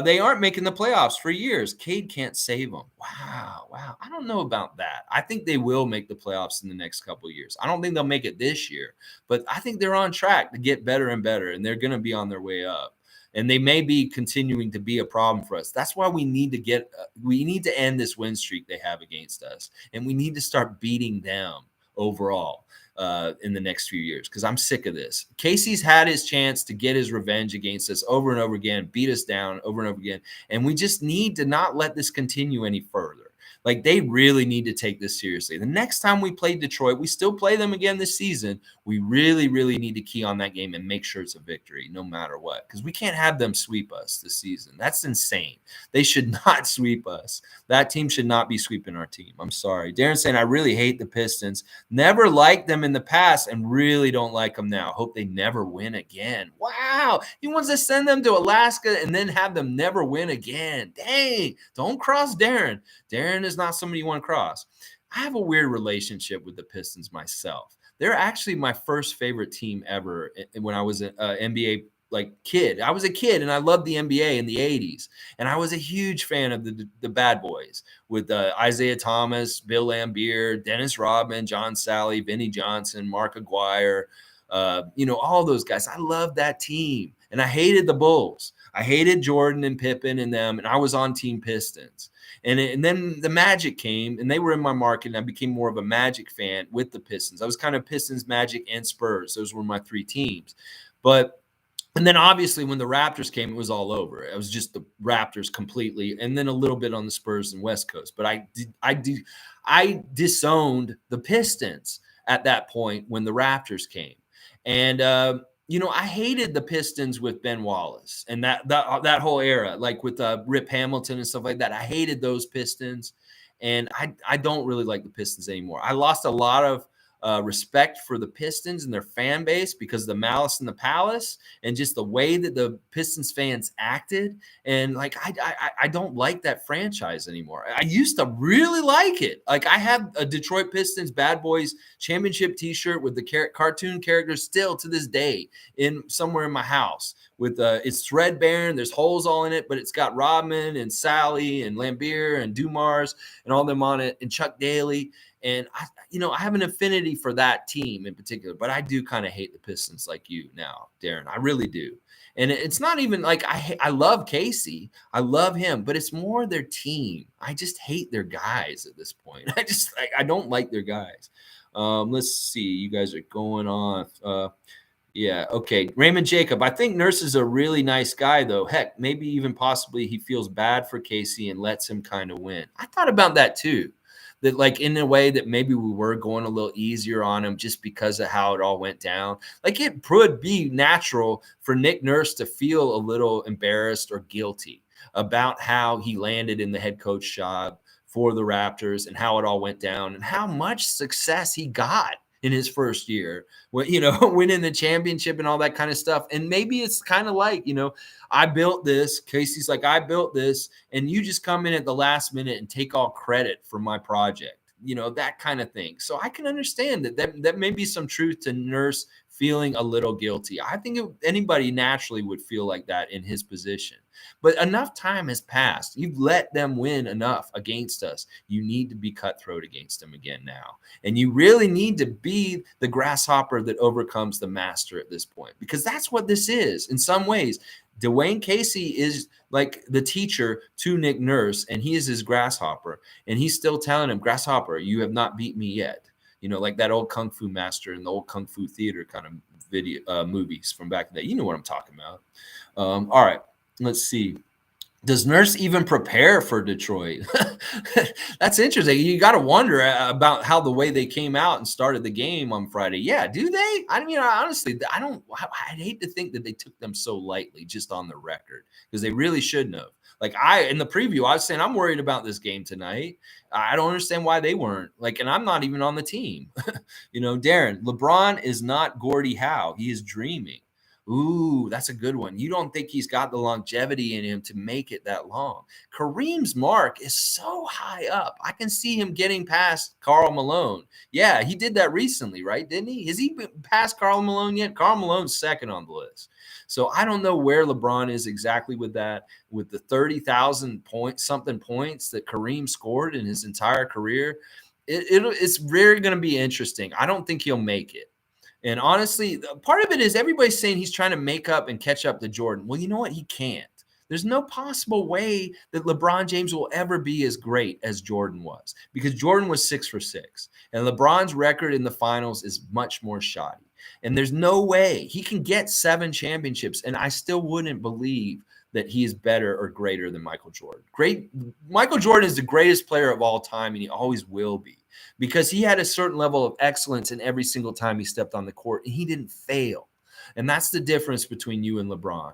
They aren't making the playoffs for years. Cade can't save them. Wow. I don't know about that. I think they will make the playoffs in the next couple of years. I don't think they'll make it this year, but I think they're on track to get better and better, and they're going to be on their way up. And they may be continuing to be a problem for us. That's why we need to end this win streak they have against us. And we need to start beating them overall in the next few years, because I'm sick of this. Casey's had his chance to get his revenge against us over and over again, beat us down over and over again. And we just need to not let this continue any further. Like, they really need to take this seriously. The next time we play Detroit, we still play them again this season. We really, really need to key on that game and make sure it's a victory no matter what, because we can't have them sweep us this season. That's insane. They should not sweep us. That team should not be sweeping our team. I'm sorry. Darren's saying, I really hate the Pistons. Never liked them in the past and really don't like them now. Hope they never win again. Wow. He wants to send them to Alaska and then have them never win again. Dang. Don't cross Darren. Darren is not somebody you want to cross. I have a weird relationship with the Pistons myself. They're actually my first favorite team ever when I was an NBA kid. I was a kid and I loved the NBA in the 80s. And I was a huge fan of the bad boys with Isaiah Thomas, Bill Laimbeer, Dennis Rodman, John Sally, Vinnie Johnson, Mark Aguirre, all those guys. I loved that team. And I hated the Bulls. I hated Jordan and Pippen and them. And I was on Team Pistons. And then the Magic came, and they were in my market, and I became more of a Magic fan with the Pistons. I was kind of Pistons, Magic, and Spurs. Those were my three teams. And then obviously when the Raptors came, it was all over. It was just the Raptors completely, and then a little bit on the Spurs and West Coast. But I disowned the Pistons at that point when the Raptors came. And I hated the Pistons with Ben Wallace and that whole era, like with Rip Hamilton and stuff like that. I hated those Pistons, and I don't really like the Pistons anymore. I lost a lot of respect for the Pistons and their fan base because of the malice in the palace and just the way that the Pistons fans acted. And I don't like that franchise anymore. I used to really like it. Like, I have a Detroit Pistons Bad Boys championship t-shirt with the cartoon characters still to this day somewhere in my house with it's threadbare and there's holes all in it, but it's got Rodman and Sally and Laimbeer and Dumars and all them on it, and Chuck Daly. And I have an affinity for that team in particular, but I do kind of hate the Pistons like you now, Darren. I really do. And it's not even like I love Casey. I love him, but it's more their team. I just hate their guys at this point. I don't like their guys. Let's see. You guys are going off. Yeah. Okay. Raymond Jacob. I think Nurse is a really nice guy, though. Heck, maybe even possibly he feels bad for Casey and lets him kind of win. I thought about that too. That, like, in a way that maybe we were going a little easier on him just because of how it all went down. Like, it would be natural for Nick Nurse to feel a little embarrassed or guilty about how he landed in the head coach job for the Raptors and how it all went down and how much success he got in his first year, winning the championship and all that kind of stuff. And maybe it's kind of like, I built this. Casey's like, I built this, and you just come in at the last minute and take all credit for my project, that kind of thing. So I can understand that may be some truth to Nurse feeling a little guilty. I think anybody naturally would feel like that in his position. But enough time has passed. You've let them win enough against us. You need to be cutthroat against them again now. And you really need to be the grasshopper that overcomes the master at this point, because that's what this is in some ways. Dwayne Casey is like the teacher to Nick Nurse, and he is his grasshopper. And he's still telling him, grasshopper, you have not beat me yet. Like that old Kung Fu master in the old Kung Fu theater kind of video movies from back in the day. You know what I'm talking about. All right, let's see. Does Nurse even prepare for Detroit? That's interesting. You got to wonder about how the way they came out and started the game on Friday. Yeah, do they? I mean, honestly, I'd hate to think that they took them so lightly just on the record, because they really shouldn't have. Like in the preview, I was saying I'm worried about this game tonight. I don't understand why they weren't. And I'm not even on the team. Darren, LeBron is not Gordie Howe. He is dreaming. Ooh, that's a good one. You don't think he's got the longevity in him to make it that long. Kareem's mark is so high up. I can see him getting past Karl Malone. Yeah, he did that recently, right? Didn't he? Has he been past Karl Malone yet? Karl Malone's second on the list. So I don't know where LeBron is exactly with that, with the 30,000 something points that Kareem scored in his entire career. It's very going to be interesting. I don't think he'll make it. And honestly, part of it is everybody's saying he's trying to make up and catch up to Jordan. Well, you know what? He can't. There's no possible way that LeBron James will ever be as great as Jordan was, because Jordan was 6 for 6. And LeBron's record in the finals is much more shoddy. And there's no way he can get 7 championships. And I still wouldn't believe that he is better or greater than Michael Jordan. Michael Jordan is the greatest player of all time, and he always will be, because he had a certain level of excellence in every single time he stepped on the court, and he didn't fail. And that's the difference between you and LeBron,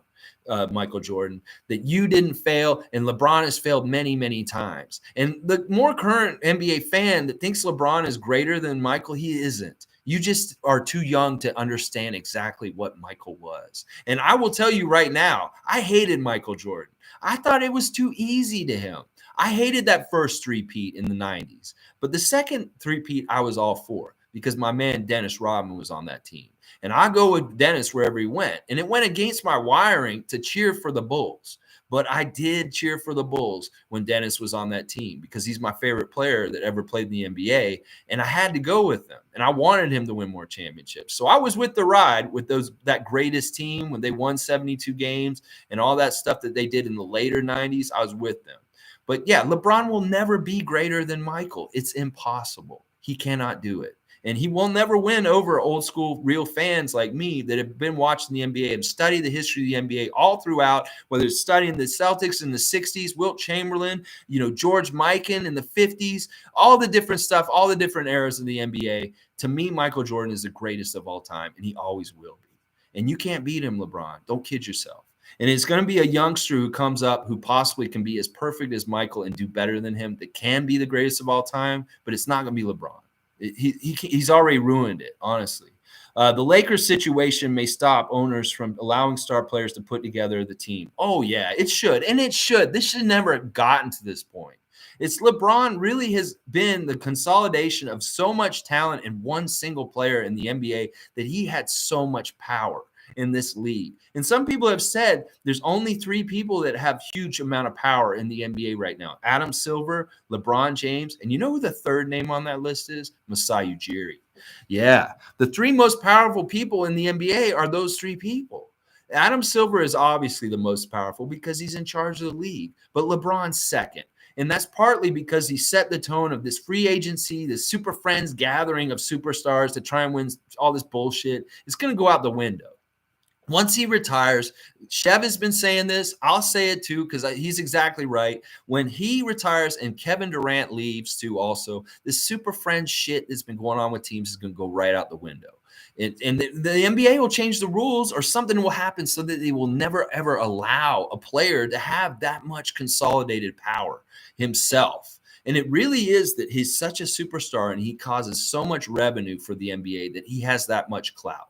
Michael Jordan, that you didn't fail, and LeBron has failed many, many times. And the more current NBA fan that thinks LeBron is greater than Michael, he isn't. You just are too young to understand exactly what Michael was. And I will tell you right now, I hated Michael Jordan. I thought it was too easy to him. I hated that first three-peat in the 90s. But the second three-peat, I was all for, because my man Dennis Rodman was on that team. And I go with Dennis wherever he went. And it went against my wiring to cheer for the Bulls. But I did cheer for the Bulls when Dennis was on that team, because he's my favorite player that ever played in the NBA. And I had to go with him. And I wanted him to win more championships. So I was with the ride with that greatest team when they won 72 games and all that stuff that they did in the later 90s. I was with them. But yeah, LeBron will never be greater than Michael. It's impossible. He cannot do it. And he will never win over old school real fans like me that have been watching the NBA and studied the history of the NBA all throughout, whether it's studying the Celtics in the 60s, Wilt Chamberlain, George Mikan in the 50s, all the different stuff, all the different eras of the NBA. To me, Michael Jordan is the greatest of all time, and he always will be. And you can't beat him, LeBron. Don't kid yourself. And it's going to be a youngster who comes up who possibly can be as perfect as Michael and do better than him, that can be the greatest of all time, but it's not going to be LeBron. He's already ruined it, honestly. The Lakers situation may stop owners from allowing star players to put together the team. Oh, yeah, it should. And it should. This should never have gotten to this point. It's LeBron really has been the consolidation of so much talent in one single player in the NBA that he had so much power in this league. And some people have said there's only 3 people that have huge amount of power in the NBA right now: Adam Silver, LeBron James, and you know who the third name on that list is? Masai Ujiri. Yeah, the 3 most powerful people in the NBA are those 3 people. Adam Silver is obviously the most powerful because he's in charge of the league, but LeBron's second. And that's partly because he set the tone of this free agency, this super friends gathering of superstars to try and win all this bullshit. It's going to go out the window. Once he retires, Chev has been saying this. I'll say it too, because he's exactly right. When he retires and Kevin Durant leaves too also, this super friend shit that's been going on with teams is going to go right out the window. And the NBA will change the rules, or something will happen so that they will never, ever allow a player to have that much consolidated power himself. And it really is that he's such a superstar and he causes so much revenue for the NBA that he has that much clout.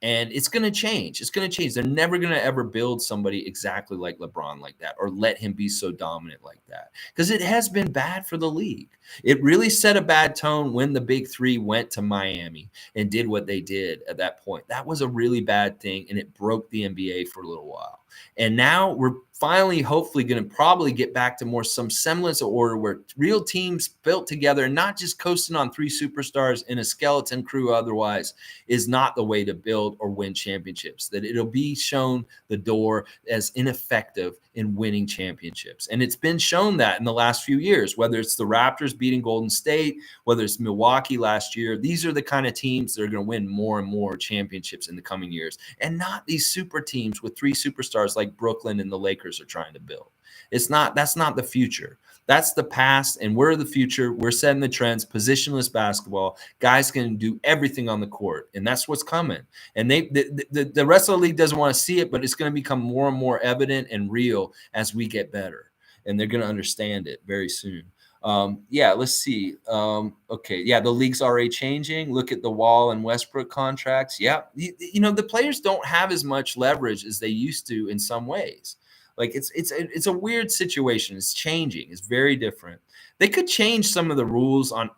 And it's going to change. It's going to change. They're never going to ever build somebody exactly like LeBron like that, or let him be so dominant like that, because it has been bad for the league. It really set a bad tone when the big 3 went to Miami and did what they did at that point. That was a really bad thing, and it broke the NBA for a little while. And now we're finally, hopefully, going to probably get back to more some semblance of order where real teams built together and not just coasting on 3 superstars in a skeleton crew otherwise is not the way to build or win championships. That it'll be shown the door as ineffective in winning championships. And it's been shown that in the last few years, whether it's the Raptors beating Golden State, whether it's Milwaukee last year, these are the kind of teams that are going to win more and more championships in the coming years, and not these super teams with 3 superstars like Brooklyn and the Lakers are trying to build. That's not the future. That's the past, and we're the future. We're setting the trends, positionless basketball. Guys can do everything on the court, and that's what's coming. And the rest of the league doesn't want to see it, but it's going to become more and more evident and real as we get better, and they're going to understand it very soon. Let's see. The league's already changing. Look at the Wall and Westbrook contracts. Yeah, the players don't have as much leverage as they used to in some ways. Like it's a weird situation. It's changing. It's very different. They could change some of the rules on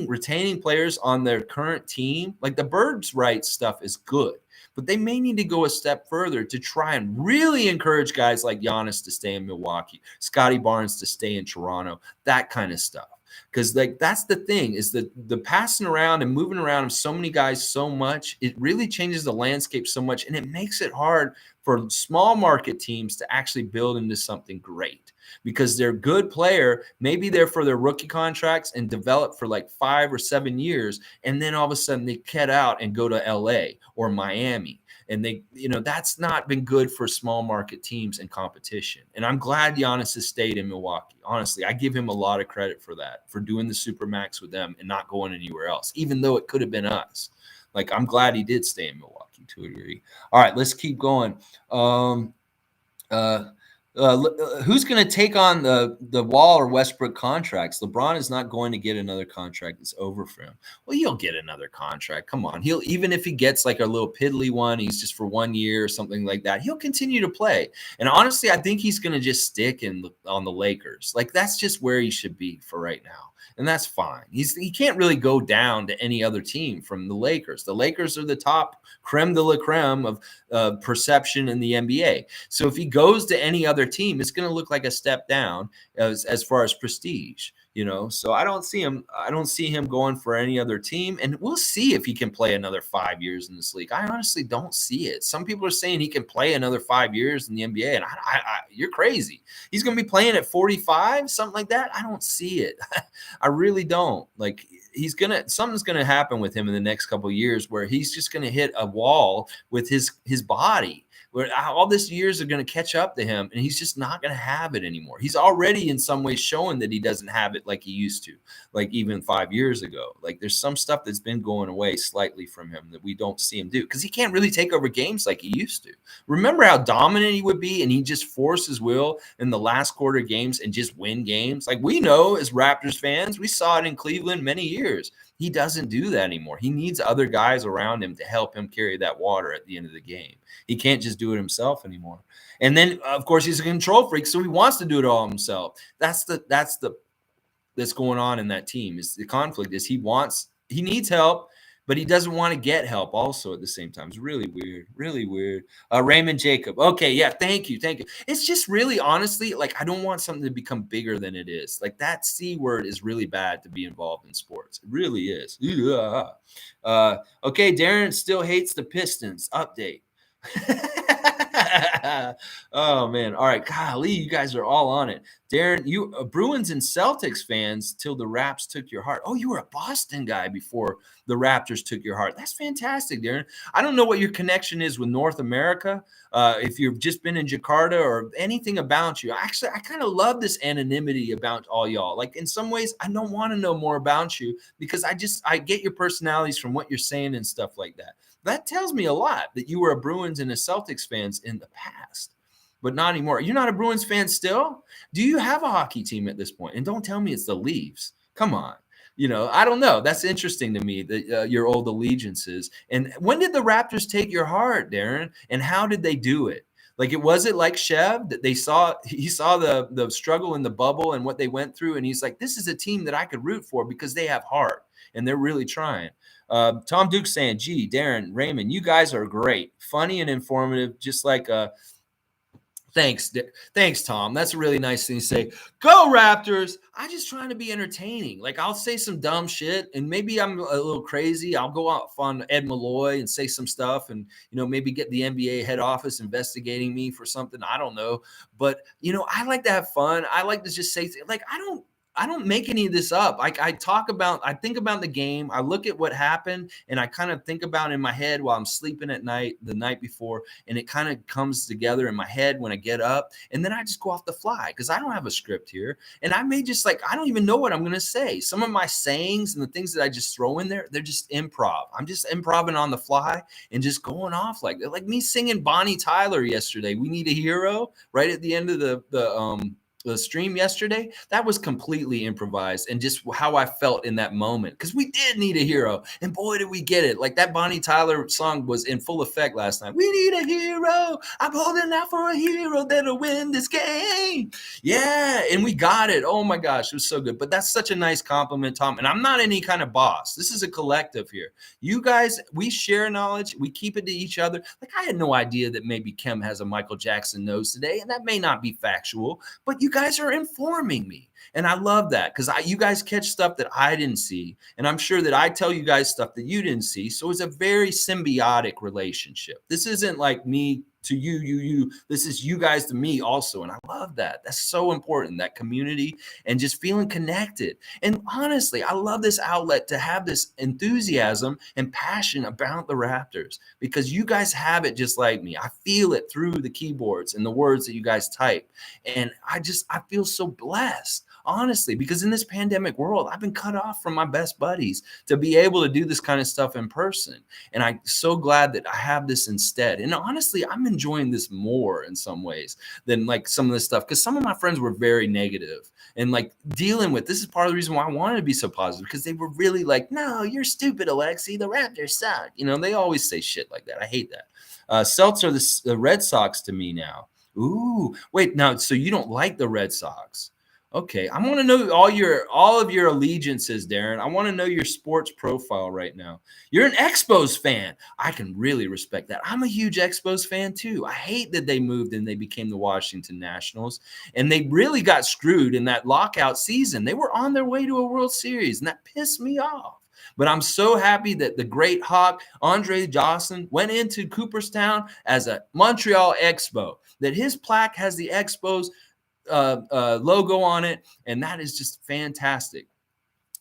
retaining players on their current team. Like the birds' rights stuff is good, but they may need to go a step further to try and really encourage guys like Giannis to stay in Milwaukee, Scotty Barnes to stay in Toronto, that kind of stuff. Because that's the thing is that the passing around and moving around of so many guys so much, it really changes the landscape so much, and it makes it hard for small market teams to actually build into something great because they're good player, maybe they're for their rookie contracts and develop for like 5 or 7 years, and then all of a sudden they cut out and go to LA or Miami. And that's not been good for small market teams and competition. And I'm glad Giannis has stayed in Milwaukee. Honestly, I give him a lot of credit for that, for doing the Supermax with them and not going anywhere else, even though it could have been us. Like, I'm glad he did stay in Milwaukee to a degree. All right, let's keep going. Who's going to take on the Wall or Westbrook contracts? LeBron is not going to get another contract. It's over for him. Well, he'll get another contract. Come on. Even if he gets like a little piddly one, he's just for 1 year or something like that, he'll continue to play. And honestly, I think he's going to just stick on the Lakers. Like, that's just where he should be for right now. And that's fine. He can't really go down to any other team from the Lakers. The Lakers are the top creme de la creme of perception in the NBA. So if he goes to any other team, it's going to look like a step down as far as prestige. So I don't see him going for any other team, and we'll see if he can play another 5 years in this league. I honestly don't see it. Some people are saying he can play another 5 years in the NBA, and you're crazy. He's going to be playing at 45, something like that. I don't see it. I really don't. Like, something's gonna happen with him in the next couple of years where he's just gonna hit a wall with his body, where all this years are going to catch up to him, and he's just not going to have it anymore. He's already in some ways showing that he doesn't have it like he used to, like even 5 years ago. Like, there's some stuff that's been going away slightly from him that we don't see him do because he can't really take over games like he used to. Remember how dominant he would be, and he just force his will in the last quarter games and just win games? Like, we know as Raptors fans, we saw it in Cleveland many years. He doesn't do that anymore. He needs other guys around him to help him carry that water at the end of the game. He can't just do it himself anymore. And then, of course, he's a control freak, so he wants to do it all himself. That's going on in that team. Is the conflict is he needs help, but he doesn't want to get help also at the same time. It's really weird, really weird. Raymond Jacob. Okay, yeah, thank you. It's just really, honestly, like, I don't want something to become bigger than it is. Like, that C word is really bad to be involved in sports. It really is. Yeah. Okay, Darren still hates the Pistons. Update. Oh man. All right. Golly, you guys are all on it. Darren, you Bruins and Celtics fans till the Raps took your heart. Oh, you were a Boston guy before the Raptors took your heart. That's fantastic, Darren. I don't know what your connection is with North America. If you've just been in Jakarta or anything about you. Actually, I kind of love this anonymity about all y'all. Like, in some ways, I don't want to know more about you because I get your personalities from what you're saying and stuff like that. That tells me a lot that you were a Bruins and a Celtics fans in the past, but not anymore. You're not a Bruins fan still? Do you have a hockey team at this point? And don't tell me it's the Leafs. Come on. I don't know. That's interesting to me that your old allegiances. And when did the Raptors take your heart, Darren? And how did they do it? Like, was it like Chev that he saw the struggle in the bubble and what they went through, and he's like, this is a team that I could root for because they have heart and they're really trying. Tom Duke saying, gee, Darren, Raymond, you guys are great, funny and informative, just like Thanks, Tom. That's a really nice thing to say. Go Raptors! I just trying to be entertaining. Like I'll say some dumb shit, and maybe I'm a little crazy. I'll go off on Ed Malloy and say some stuff, and maybe get the NBA head office investigating me for something. I don't know, but I like to have fun. I like to just say like I don't make any of this up. I think about the game. I look at what happened, and I kind of think about it in my head while I'm sleeping at night, the night before, and it kind of comes together in my head when I get up, and then I just go off the fly because I don't have a script here, and I may just I don't even know what I'm gonna say. Some of my sayings and the things that I just throw in there, they're just improv. I'm just improvising on the fly and just going off like me singing Bonnie Tyler yesterday. We Need a Hero right at the end of the stream yesterday. That was completely improvised and just how I felt in that moment, because we did need a hero, and boy did we get it. Like that Bonnie Tyler song was in full effect last night. We need a hero. I'm holding out for a hero that'll win this game. Yeah, and we got it. Oh my gosh, it was so good. But that's such a nice compliment, Tom, and I'm not any kind of boss. This is a collective here. You guys, we share knowledge, we keep it to each other. Like I had no idea that maybe Kim has a Michael Jackson nose today, and that may not be factual, but you guys are informing me. And I love that because you guys catch stuff that I didn't see. And I'm sure that I tell you guys stuff that you didn't see. So it's a very symbiotic relationship. This isn't like me to you. This is you guys to me also. And I love that. That's so important, that community and just feeling connected. And honestly, I love this outlet to have this enthusiasm and passion about the Raptors because you guys have it just like me. I feel it through the keyboards and the words that you guys type. And I feel so blessed, honestly, because in this pandemic world, I've been cut off from my best buddies to be able to do this kind of stuff in person. And I'm so glad that I have this instead. And honestly, I'm enjoying this more in some ways than like some of this stuff, because some of my friends were very negative and like dealing with this is part of the reason why I wanted to be so positive, because they were really like, no, you're stupid, Alexi. The Raptors suck. They always say shit like that. I hate that. Celts are the Red Sox to me now. Ooh, wait, now, so you don't like the Red Sox? Okay, I want to know all of your allegiances, Darren. I want to know your sports profile right now. You're an Expos fan. I can really respect that. I'm a huge Expos fan too. I hate that they moved and they became the Washington Nationals, and they really got screwed in that lockout season. They were on their way to a World Series, and that pissed me off. But I'm so happy that the great Hawk, Andre Johnson, went into Cooperstown as a Montreal Expo, that his plaque has the Expos logo on it, and that is just fantastic.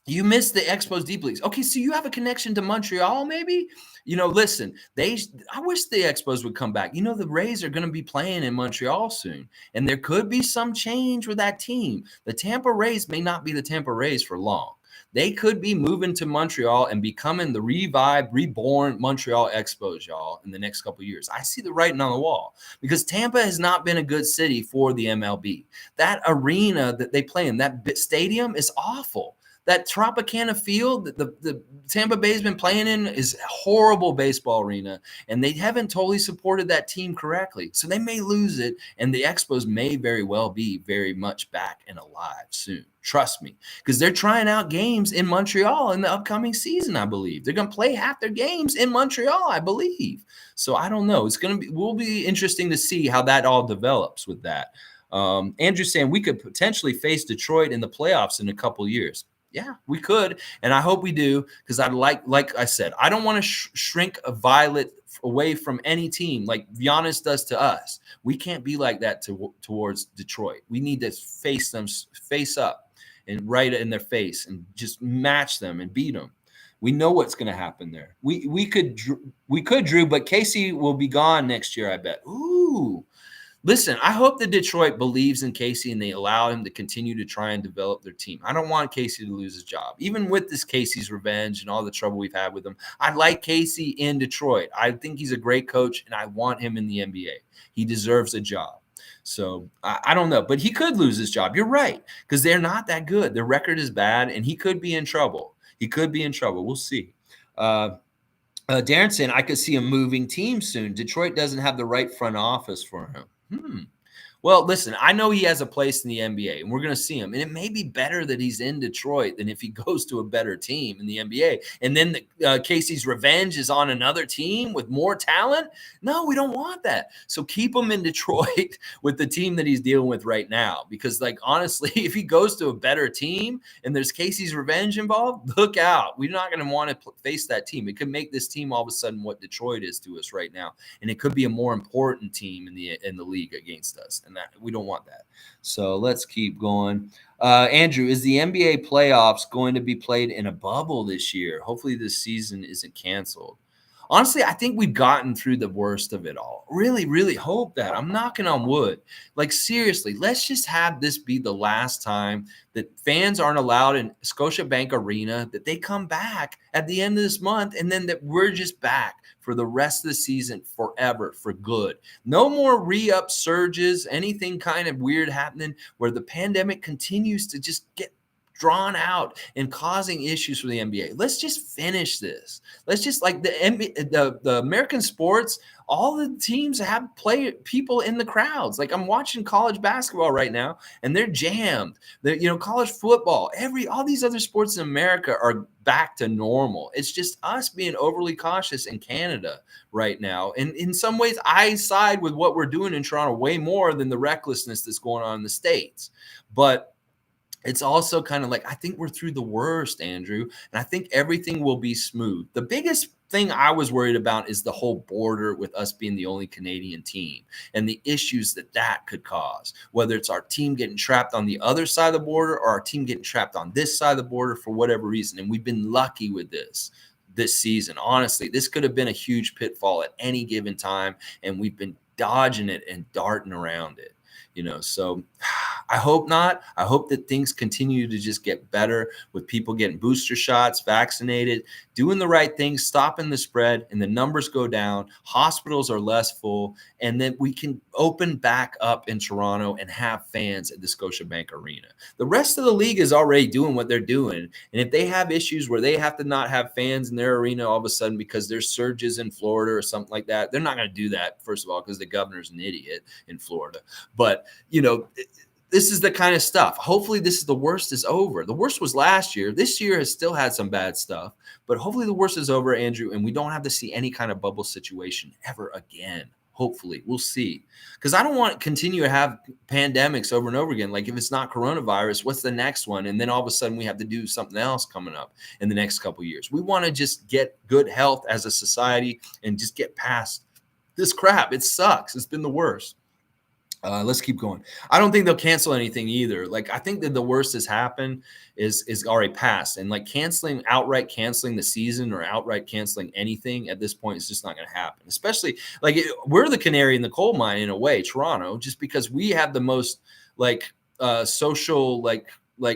You missed the Expos deeply. Okay, so you have a connection to Montreal, maybe? Listen, I wish the Expos would come back. The Rays are going to be playing in Montreal soon, and there could be some change with that team. The Tampa Rays may not be the Tampa Rays for long. They could be moving to Montreal and becoming the revived, reborn Montreal Expos, y'all, in the next couple of years. I see the writing on the wall because Tampa has not been a good city for the MLB. That arena that they play in, that stadium is awful. That Tropicana field that the Tampa Bay's been playing in is a horrible baseball arena, and they haven't totally supported that team correctly. So they may lose it, and the Expos may very well be very much back and alive soon. Trust me, because they're trying out games in Montreal in the upcoming season, I believe. They're going to play half their games in Montreal, I believe. So I don't know. Will be interesting to see how that all develops with that. Andrew saying we could potentially face Detroit in the playoffs in a couple of years. Yeah, we could, and I hope we do, because I like I said, I don't want to shrink a violet away from any team like Giannis does to us. We can't be like that towards Detroit. We need to face them face up and right in their face and just match them and beat them. We know what's going to happen there. We could, Drew, but Casey will be gone next year, I bet. Ooh. Listen, I hope that Detroit believes in Casey and they allow him to continue to try and develop their team. I don't want Casey to lose his job. Even with this Casey's revenge and all the trouble we've had with him, I like Casey in Detroit. I think he's a great coach, and I want him in the NBA. He deserves a job. So I don't know, but he could lose his job. You're right, because they're not that good. Their record is bad, and he could be in trouble. We'll see. Darren saying, I could see a moving team soon. Detroit doesn't have the right front office for him. Well, listen, I know he has a place in the NBA, and we're going to see him. And it may be better that he's in Detroit than if he goes to a better team in the NBA. And then Casey's revenge is on another team with more talent. No, we don't want that. So keep him in Detroit with the team that he's dealing with right now. Because, like, honestly, if he goes to a better team and there's Casey's revenge involved, look out. We're not going to want to face that team. It could make this team all of a sudden what Detroit is to us right now, and it could be a more important team in the league against us. And that we don't want that. So let's keep going. Andrew, is the NBA playoffs going to be played in a bubble this year? Hopefully this season isn't canceled. Honestly, I think we've gotten through the worst of it all. Really, really hope that. I'm knocking on wood. Like, seriously, let's just have this be the last time that fans aren't allowed in Scotiabank Arena, that they come back at the end of this month, and then that we're just back for the rest of the season forever for good. No more re-up surges, anything kind of weird happening where the pandemic continues to just get drawn out and causing issues for the NBA. Let's just finish this. Let's just, like, the NBA, the American sports, all the teams have people in the crowds. Like, I'm watching college basketball right now, and they're jammed. College football, all these other sports in America are back to normal. It's just us being overly cautious in Canada right now. And in some ways, I side with what we're doing in Toronto way more than the recklessness that's going on in the States. But it's also kind of like, I think we're through the worst, Andrew, and I think everything will be smooth. The biggest thing I was worried about is the whole border with us being the only Canadian team and the issues that could cause, whether it's our team getting trapped on the other side of the border or our team getting trapped on this side of the border for whatever reason. And we've been lucky with this season. Honestly, this could have been a huge pitfall at any given time, and we've been dodging it and darting around it. So I hope not. I hope that things continue to just get better with people getting booster shots, vaccinated, doing the right things, stopping the spread, and the numbers go down. Hospitals are less full, and then we can open back up in Toronto and have fans at the Scotiabank Arena. The rest of the league is already doing what they're doing. And if they have issues where they have to not have fans in their arena all of a sudden because there's surges in Florida or something like that, they're not going to do that, first of all, because the governor's an idiot in Florida. But this is the kind of stuff. Hopefully the worst is over. The worst was last year. This year has still had some bad stuff, but hopefully the worst is over, Andrew, and we don't have to see any kind of bubble situation ever again. Hopefully. We'll see. Because I don't want to continue to have pandemics over and over again. Like, if it's not coronavirus, what's the next one? And then all of a sudden we have to do something else coming up in the next couple of years. We want to just get good health as a society and just get past this crap. It sucks. It's been the worst. Let's keep going. I don't think they'll cancel anything either. Like, I think that the worst has happened is already passed. And like outright canceling the season or outright canceling anything at this point is just not going to happen. Especially like we're the canary in the coal mine in a way, Toronto, just because we have the most social,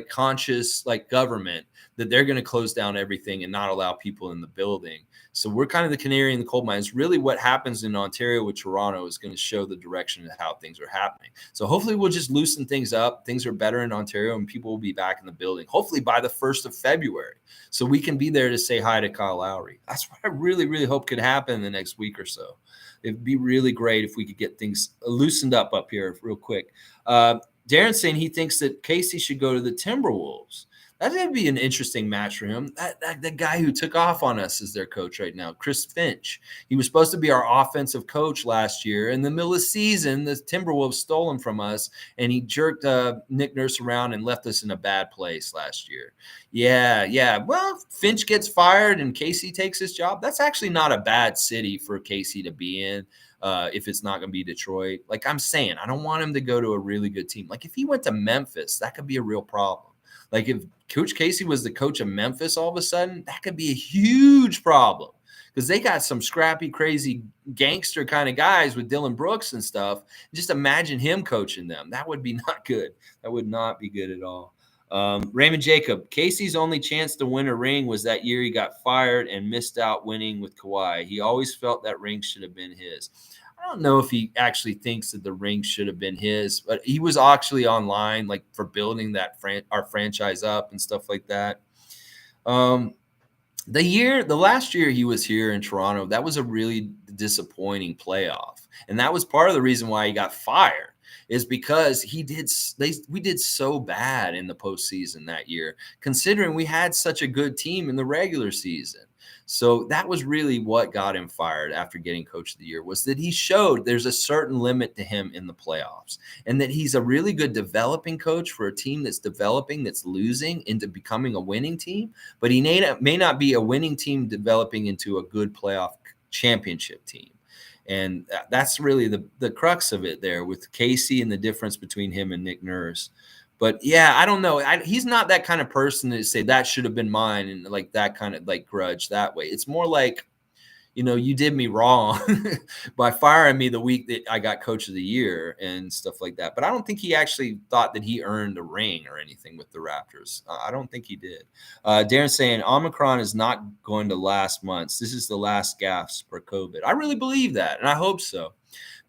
conscious, government, that they're going to close down everything and not allow people in the building. So we're kind of the canary in the coal mine. It's really what happens in Ontario with Toronto is going to show the direction of how things are happening. So hopefully we'll just loosen things up. Things are better in Ontario and people will be back in the building, hopefully by the 1st of February. So we can be there to say hi to Kyle Lowry. That's what I really, really hope could happen in the next week or so. It'd be really great if we could get things loosened up here real quick. Darren's saying he thinks that Casey should go to the Timberwolves. That'd be an interesting match for him. That guy who took off on us is their coach right now, Chris Finch. He was supposed to be our offensive coach last year. In the middle of the season, the Timberwolves stole him from us, and he jerked Nick Nurse around and left us in a bad place last year. Yeah. Well, Finch gets fired and Casey takes his job. That's actually not a bad city for Casey to be in. If it's not going to be Detroit. Like I'm saying, I don't want him to go to a really good team. Like if he went to Memphis, that could be a real problem. Like if Coach Casey was the coach of Memphis all of a sudden, that could be a huge problem because they got some scrappy, crazy gangster kind of guys with Dylan Brooks and stuff. Just imagine him coaching them. That would be not good. That would not be good at all. Raymond Jacob, Casey's only chance to win a ring was that year he got fired and missed out winning with Kawhi. He always felt that ring should have been his. I don't know if he actually thinks that the ring should have been his, but he was actually online, like for building that our franchise up and stuff like that. The last year he was here in Toronto, that was a really disappointing playoff. And that was part of the reason why he got fired. is because we did so bad in the postseason that year, considering we had such a good team in the regular season. So that was really what got him fired after getting coach of the year, was that he showed there's a certain limit to him in the playoffs, and that he's a really good developing coach for a team that's developing, that's losing into becoming a winning team. But he may not be a winning team developing into a good playoff championship team. And that's really the crux of it there with Casey and the difference between him and Nick Nurse. But yeah, I don't know. He's not that kind of person to say that should have been mine and like that kind of like grudge that way. It's more like, you did me wrong by firing me the week that I got coach of the year and stuff like that. But I don't think he actually thought that he earned a ring or anything with the Raptors. I don't think he did. Darren saying Omicron is not going to last months. This is the last gasp for COVID. I really believe that, and I hope so.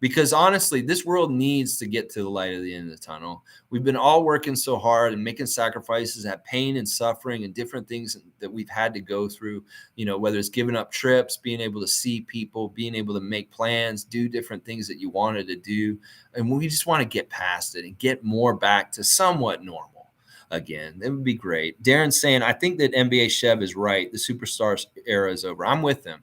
Because honestly, this world needs to get to the light of the end of the tunnel. We've been all working so hard and making sacrifices, at pain and suffering and different things that we've had to go through, whether it's giving up trips, being able to see people, being able to make plans, do different things that you wanted to do. And we just want to get past it and get more back to somewhat normal again. It would be great. Darren's saying, I think that NBA Chev is right. The superstar era is over. I'm with him.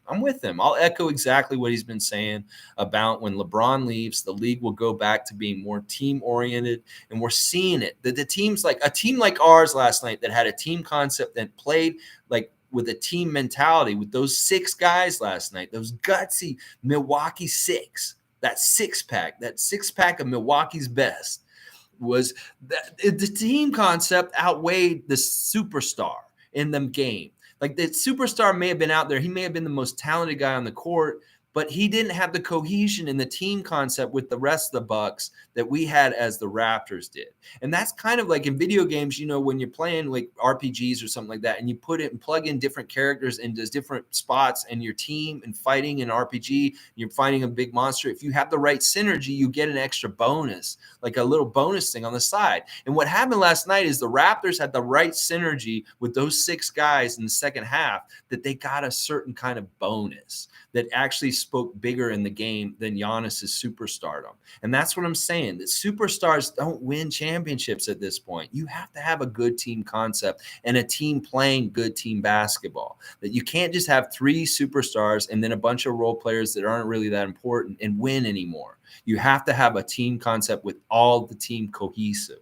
I'll echo exactly what he's been saying about when LeBron leaves, the league will go back to being more team oriented. And we're seeing it. That the teams like a team like ours last night that had a team concept that played like with a team mentality with those 6 guys last night, those gutsy Milwaukee 6, that six pack of Milwaukee's best, was that the team concept outweighed the superstar in the game. Like the superstar may have been out there. He may have been the most talented guy on the court, but he didn't have the cohesion in the team concept with the rest of the Bucks that we had as the Raptors did. And that's kind of like in video games, when you're playing like RPGs or something like that, and you put it and plug in different characters into different spots and your team and fighting an RPG, you're fighting a big monster. If you have the right synergy, you get an extra bonus, like a little bonus thing on the side. And what happened last night is the Raptors had the right synergy with those 6 guys in the second half that they got a certain kind of bonus that actually spoke bigger in the game than Giannis's superstardom. And that's what I'm saying, that superstars don't win championships at this point. You have to have a good team concept and a team playing good team basketball. That you can't just have 3 superstars and then a bunch of role players that aren't really that important and win anymore. You have to have a team concept with all the team cohesive.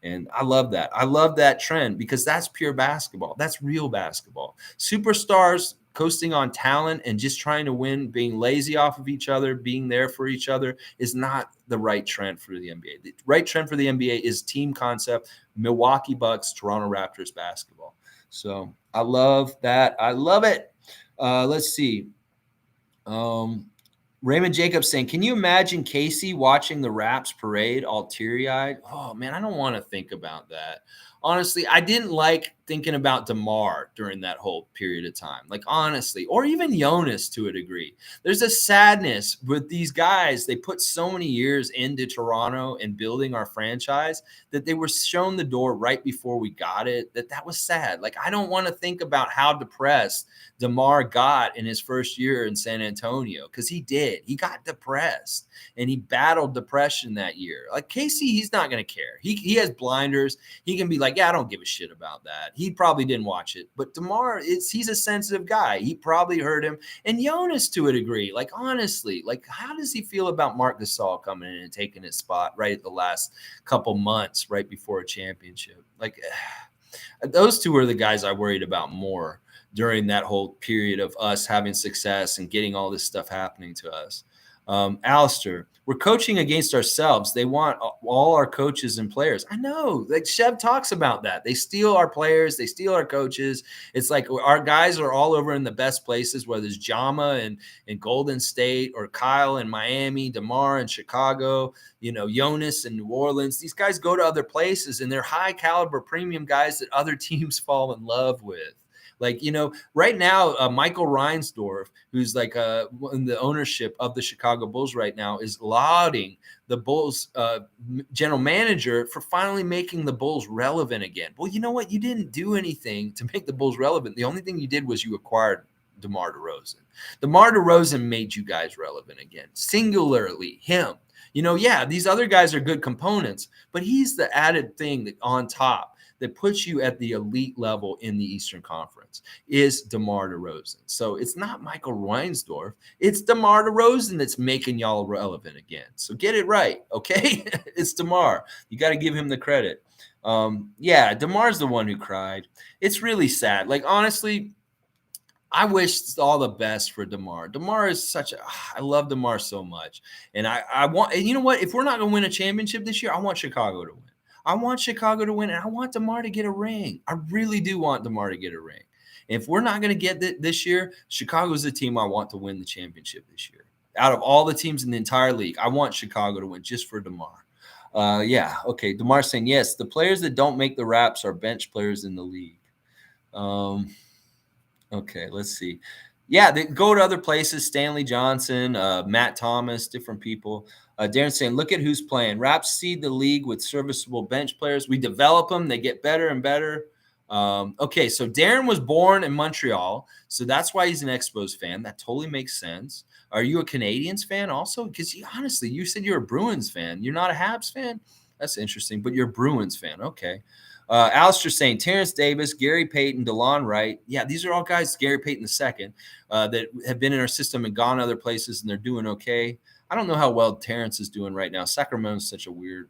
And I love that. I love that trend because that's pure basketball. That's real basketball. Superstars coasting on talent and just trying to win, being lazy off of each other, being there for each other is not the right trend for the NBA. The right trend for the NBA is team concept, Milwaukee Bucks, Toronto Raptors basketball. So I love that. I love it. Let's see. Raymond Jacobs saying, can you imagine Casey watching the Raps parade all teary-eyed? Oh, man, I don't want to think about that. Honestly, I didn't like thinking about DeMar during that whole period of time. Like, honestly, or even Jonas to a degree. There's a sadness with these guys. They put so many years into Toronto and building our franchise that they were shown the door right before we got it. That was sad. Like, I don't want to think about how depressed DeMar got in his first year in San Antonio, because he did. He got depressed and he battled depression that year. Like Casey, he's not going to care. He has blinders. He can be like, yeah, I don't give a shit about that. He probably didn't watch it. But DeMar, he's a sensitive guy. He probably heard him. And Jonas to a degree. Like, honestly, like, how does he feel about Marc Gasol coming in and taking his spot right at the last couple months right before a championship? Like, those two are the guys I worried about more during that whole period of us having success and getting all this stuff happening to us. Alistair, we're coaching against ourselves. They want all our coaches and players. I know, like Chev talks about that. They steal our players. They steal our coaches. It's like our guys are all over in the best places, whether it's Jama in Golden State or Kyle in Miami, DeMar in Chicago, Jonas in New Orleans. These guys go to other places and they're high caliber premium guys that other teams fall in love with. Like, right now, Michael Reinsdorf, who's like in the ownership of the Chicago Bulls right now, is lauding the Bulls general manager for finally making the Bulls relevant again. Well, you know what? You didn't do anything to make the Bulls relevant. The only thing you did was you acquired DeMar DeRozan. DeMar DeRozan made you guys relevant again. Singularly, him. Yeah, these other guys are good components, but he's the added thing that on top that puts you at the elite level in the Eastern Conference is DeMar DeRozan. So it's not Michael Reinsdorf. It's DeMar DeRozan that's making y'all relevant again. So get it right, okay? It's DeMar. You got to give him the credit. Yeah, DeMar's the one who cried. It's really sad. Like, honestly, I wish all the best for DeMar. DeMar is I love DeMar so much. And I want, and you know what? If we're not going to win a championship this year, I want Chicago to win. I want Chicago to win, and I want DeMar to get a ring. I really do want DeMar to get a ring. And if we're not going to get it this year, Chicago's the team I want to win the championship this year. Out of all the teams in the entire league, I want Chicago to win just for DeMar. Yeah, okay. DeMar's saying, yes, the players that don't make the Raps are bench players in the league. Okay, let's see. Yeah, they go to other places. Stanley Johnson, Matt Thomas, different people. Darren's saying, look at who's playing. Raps seed the league with serviceable bench players. We develop them. They get better and better. Okay, so Darren was born in Montreal, so that's why he's an Expos fan. That totally makes sense. Are you a Canadiens fan also? Because honestly, you said you're a Bruins fan. You're not a Habs fan? That's interesting, but you're a Bruins fan. Okay. Alistair saying Terrence Davis, Gary Payton, DeLon Wright. Yeah, these are all guys, Gary Payton II, that have been in our system and gone other places, and they're doing okay. I don't know how well Terrence is doing right now. Sacramento's such a weird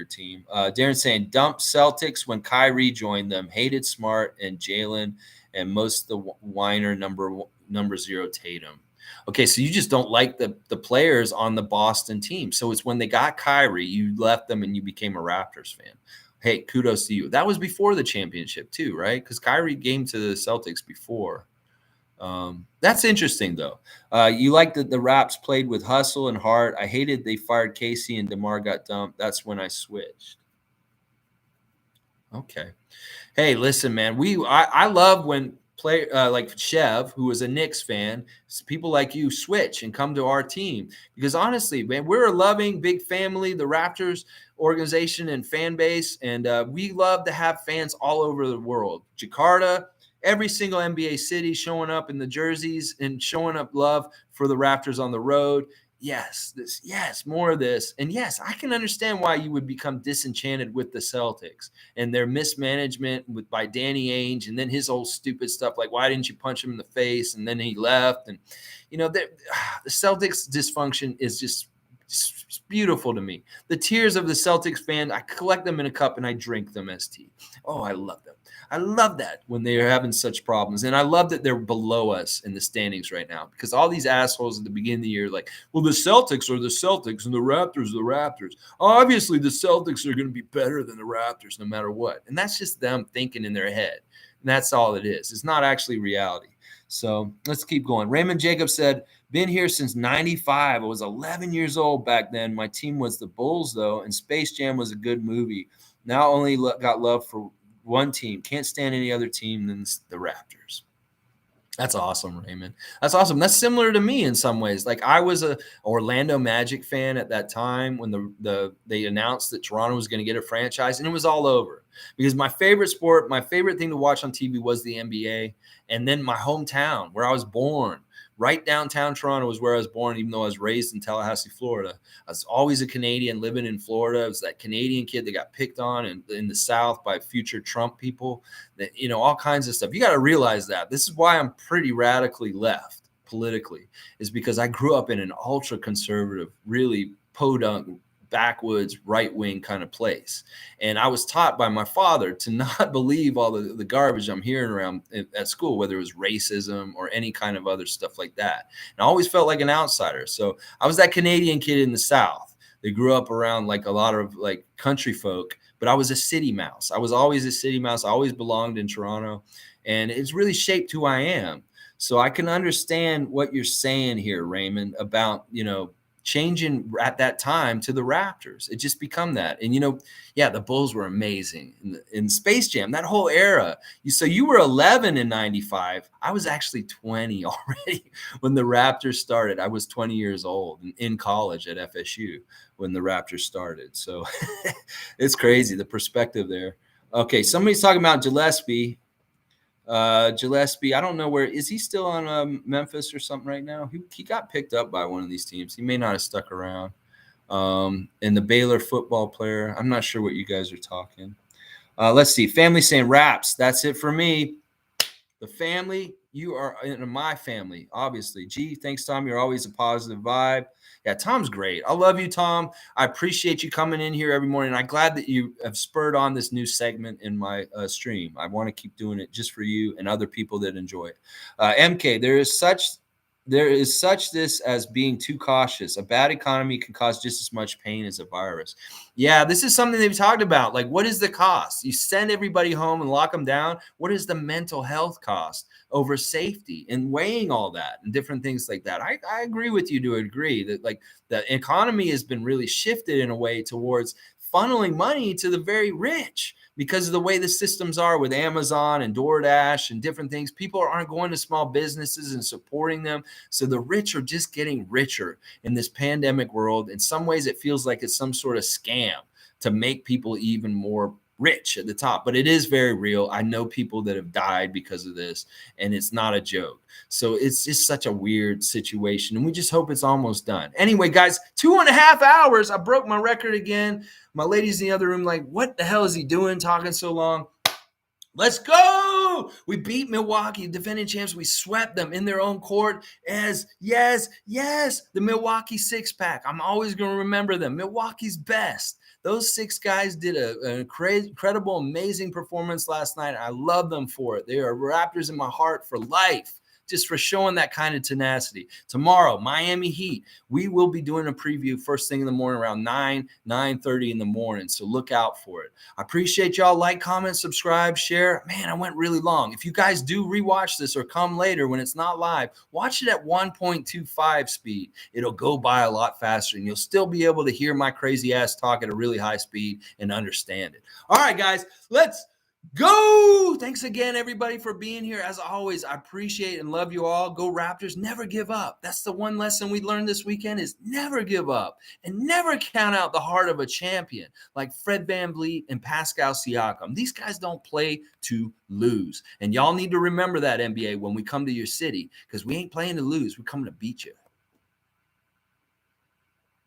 team. Darren saying dump Celtics when Kyrie joined them. Hated Smart and Jalen and most the whiner number 0 Tatum. Okay, so you just don't like the players on the Boston team. So it's when they got Kyrie, you left them and you became a Raptors fan. Hey, kudos to you. That was before the championship too, right? Because Kyrie came to the Celtics before. That's interesting, though. You like that the Raps played with hustle and heart. I hated they fired Casey and DeMar got dumped. That's when I switched. Okay. Hey, listen, man. I love when play like Chev, who is a Knicks fan, people like you switch and come to our team because honestly, man, we're a loving big family, the Raptors organization and fan base, and we love to have fans all over the world. Jakarta, every single NBA city showing up in the jerseys and showing up love for the Raptors on the road. Yes, more of this. And yes, I can understand why you would become disenchanted with the Celtics and their mismanagement by Danny Ainge and then his whole stupid stuff like, why didn't you punch him in the face? And then he left. And, the Celtics dysfunction is just beautiful to me. The tears of the Celtics fan, I collect them in a cup and I drink them as tea. Oh, I love them. I love that when they're having such problems. And I love that they're below us in the standings right now because all these assholes at the beginning of the year, like, well, the Celtics are the Celtics and the Raptors are the Raptors. Obviously, the Celtics are going to be better than the Raptors no matter what. And that's just them thinking in their head. And that's all it is. It's not actually reality. So let's keep going. Raymond Jacobs said, been here since 95. I was 11 years old back then. My team was the Bulls, though, and Space Jam was a good movie. Now only got love for one team. Can't stand any other team than the Raptors. That's awesome, Raymond. That's awesome. That's similar to me in some ways. Like I was a Orlando Magic fan at that time when they announced that Toronto was going to get a franchise, and it was all over because my favorite sport, my favorite thing to watch on TV was the NBA, and then my hometown where I was born. Right downtown Toronto was where I was born, even though I was raised in Tallahassee, Florida. I was always a Canadian living in Florida. I was that Canadian kid that got picked on in the South by future Trump people, that, all kinds of stuff. You got to realize that. This is why I'm pretty radically left politically, is because I grew up in an ultra conservative, really podunk, backwoods, right-wing kind of place. And I was taught by my father to not believe all the garbage I'm hearing around at school, whether it was racism or any kind of other stuff like that. And I always felt like an outsider. So I was that Canadian kid in the South. They grew up around like a lot of like country folk, but I was a city mouse. I was always a city mouse. I always belonged in Toronto. And it's really shaped who I am. So I can understand what you're saying here, Raymond, about, changing at that time to the Raptors. It just become that. And, the Bulls were amazing in Space Jam, that whole era. So you were 11 in 95. I was actually 20 already when the Raptors started. I was 20 years old in college at FSU when the Raptors started. So it's crazy, the perspective there. Okay, somebody's talking about Gillespie. Gillespie, I don't know where is he still on Memphis or something right now. He got picked up by one of these teams. He may not have stuck around. And the Baylor football player. I'm not sure what you guys are talking. Let's see. Family saying raps. That's it for me. The family, you are in my family, obviously. Gee, thanks, Tom. You're always a positive vibe. Yeah, Tom's great. I love you, Tom. I appreciate you coming in here every morning. I'm glad that you have spurred on this new segment in my stream. I want to keep doing it just for you and other people that enjoy it. MK, there is such this as being too cautious. A bad economy can cause just as much pain as a virus. Yeah, this is something they've talked about. Like, what is the cost? You send everybody home and lock them down. What is the mental health cost over safety and weighing all that and different things like that? I agree with you to agree that like the economy has been really shifted in a way towards funneling money to the very rich because of the way the systems are with Amazon and DoorDash and different things. People aren't going to small businesses and supporting them. So the rich are just getting richer in this pandemic world. In some ways, it feels like it's some sort of scam to make people even more rich at the top, but it is very real. I know people that have died because of this, and it's not a joke. So it's just such a weird situation, and we just hope it's almost done. Anyway, guys, 2.5 hours. I broke my record again. My ladies in the other room like, what the hell is he doing talking so long? Let's go. We beat Milwaukee, defending champs. We swept them in their own court as, yes, the Milwaukee six-pack. I'm always going to remember them. Milwaukee's best. Those 6 guys did an incredible, amazing performance last night. I love them for it. They are Raptors in my heart for life, just for showing that kind of tenacity. Tomorrow, Miami Heat. We will be doing a preview first thing in the morning around 9:30 in the morning. So look out for it. I appreciate y'all. Like, comment, subscribe, share. Man, I went really long. If you guys do rewatch this or come later when it's not live, watch it at 1.25 speed. It'll go by a lot faster, and you'll still be able to hear my crazy ass talk at a really high speed and understand it. All right, guys, let's go. Thanks again, everybody, for being here. As always, I appreciate and love you all. Go Raptors. Never give up. That's the one lesson we learned this weekend is never give up and never count out the heart of a champion like Fred VanVleet and Pascal Siakam. These guys don't play to lose. And y'all need to remember that, NBA, when we come to your city, because we ain't playing to lose. We're coming to beat you.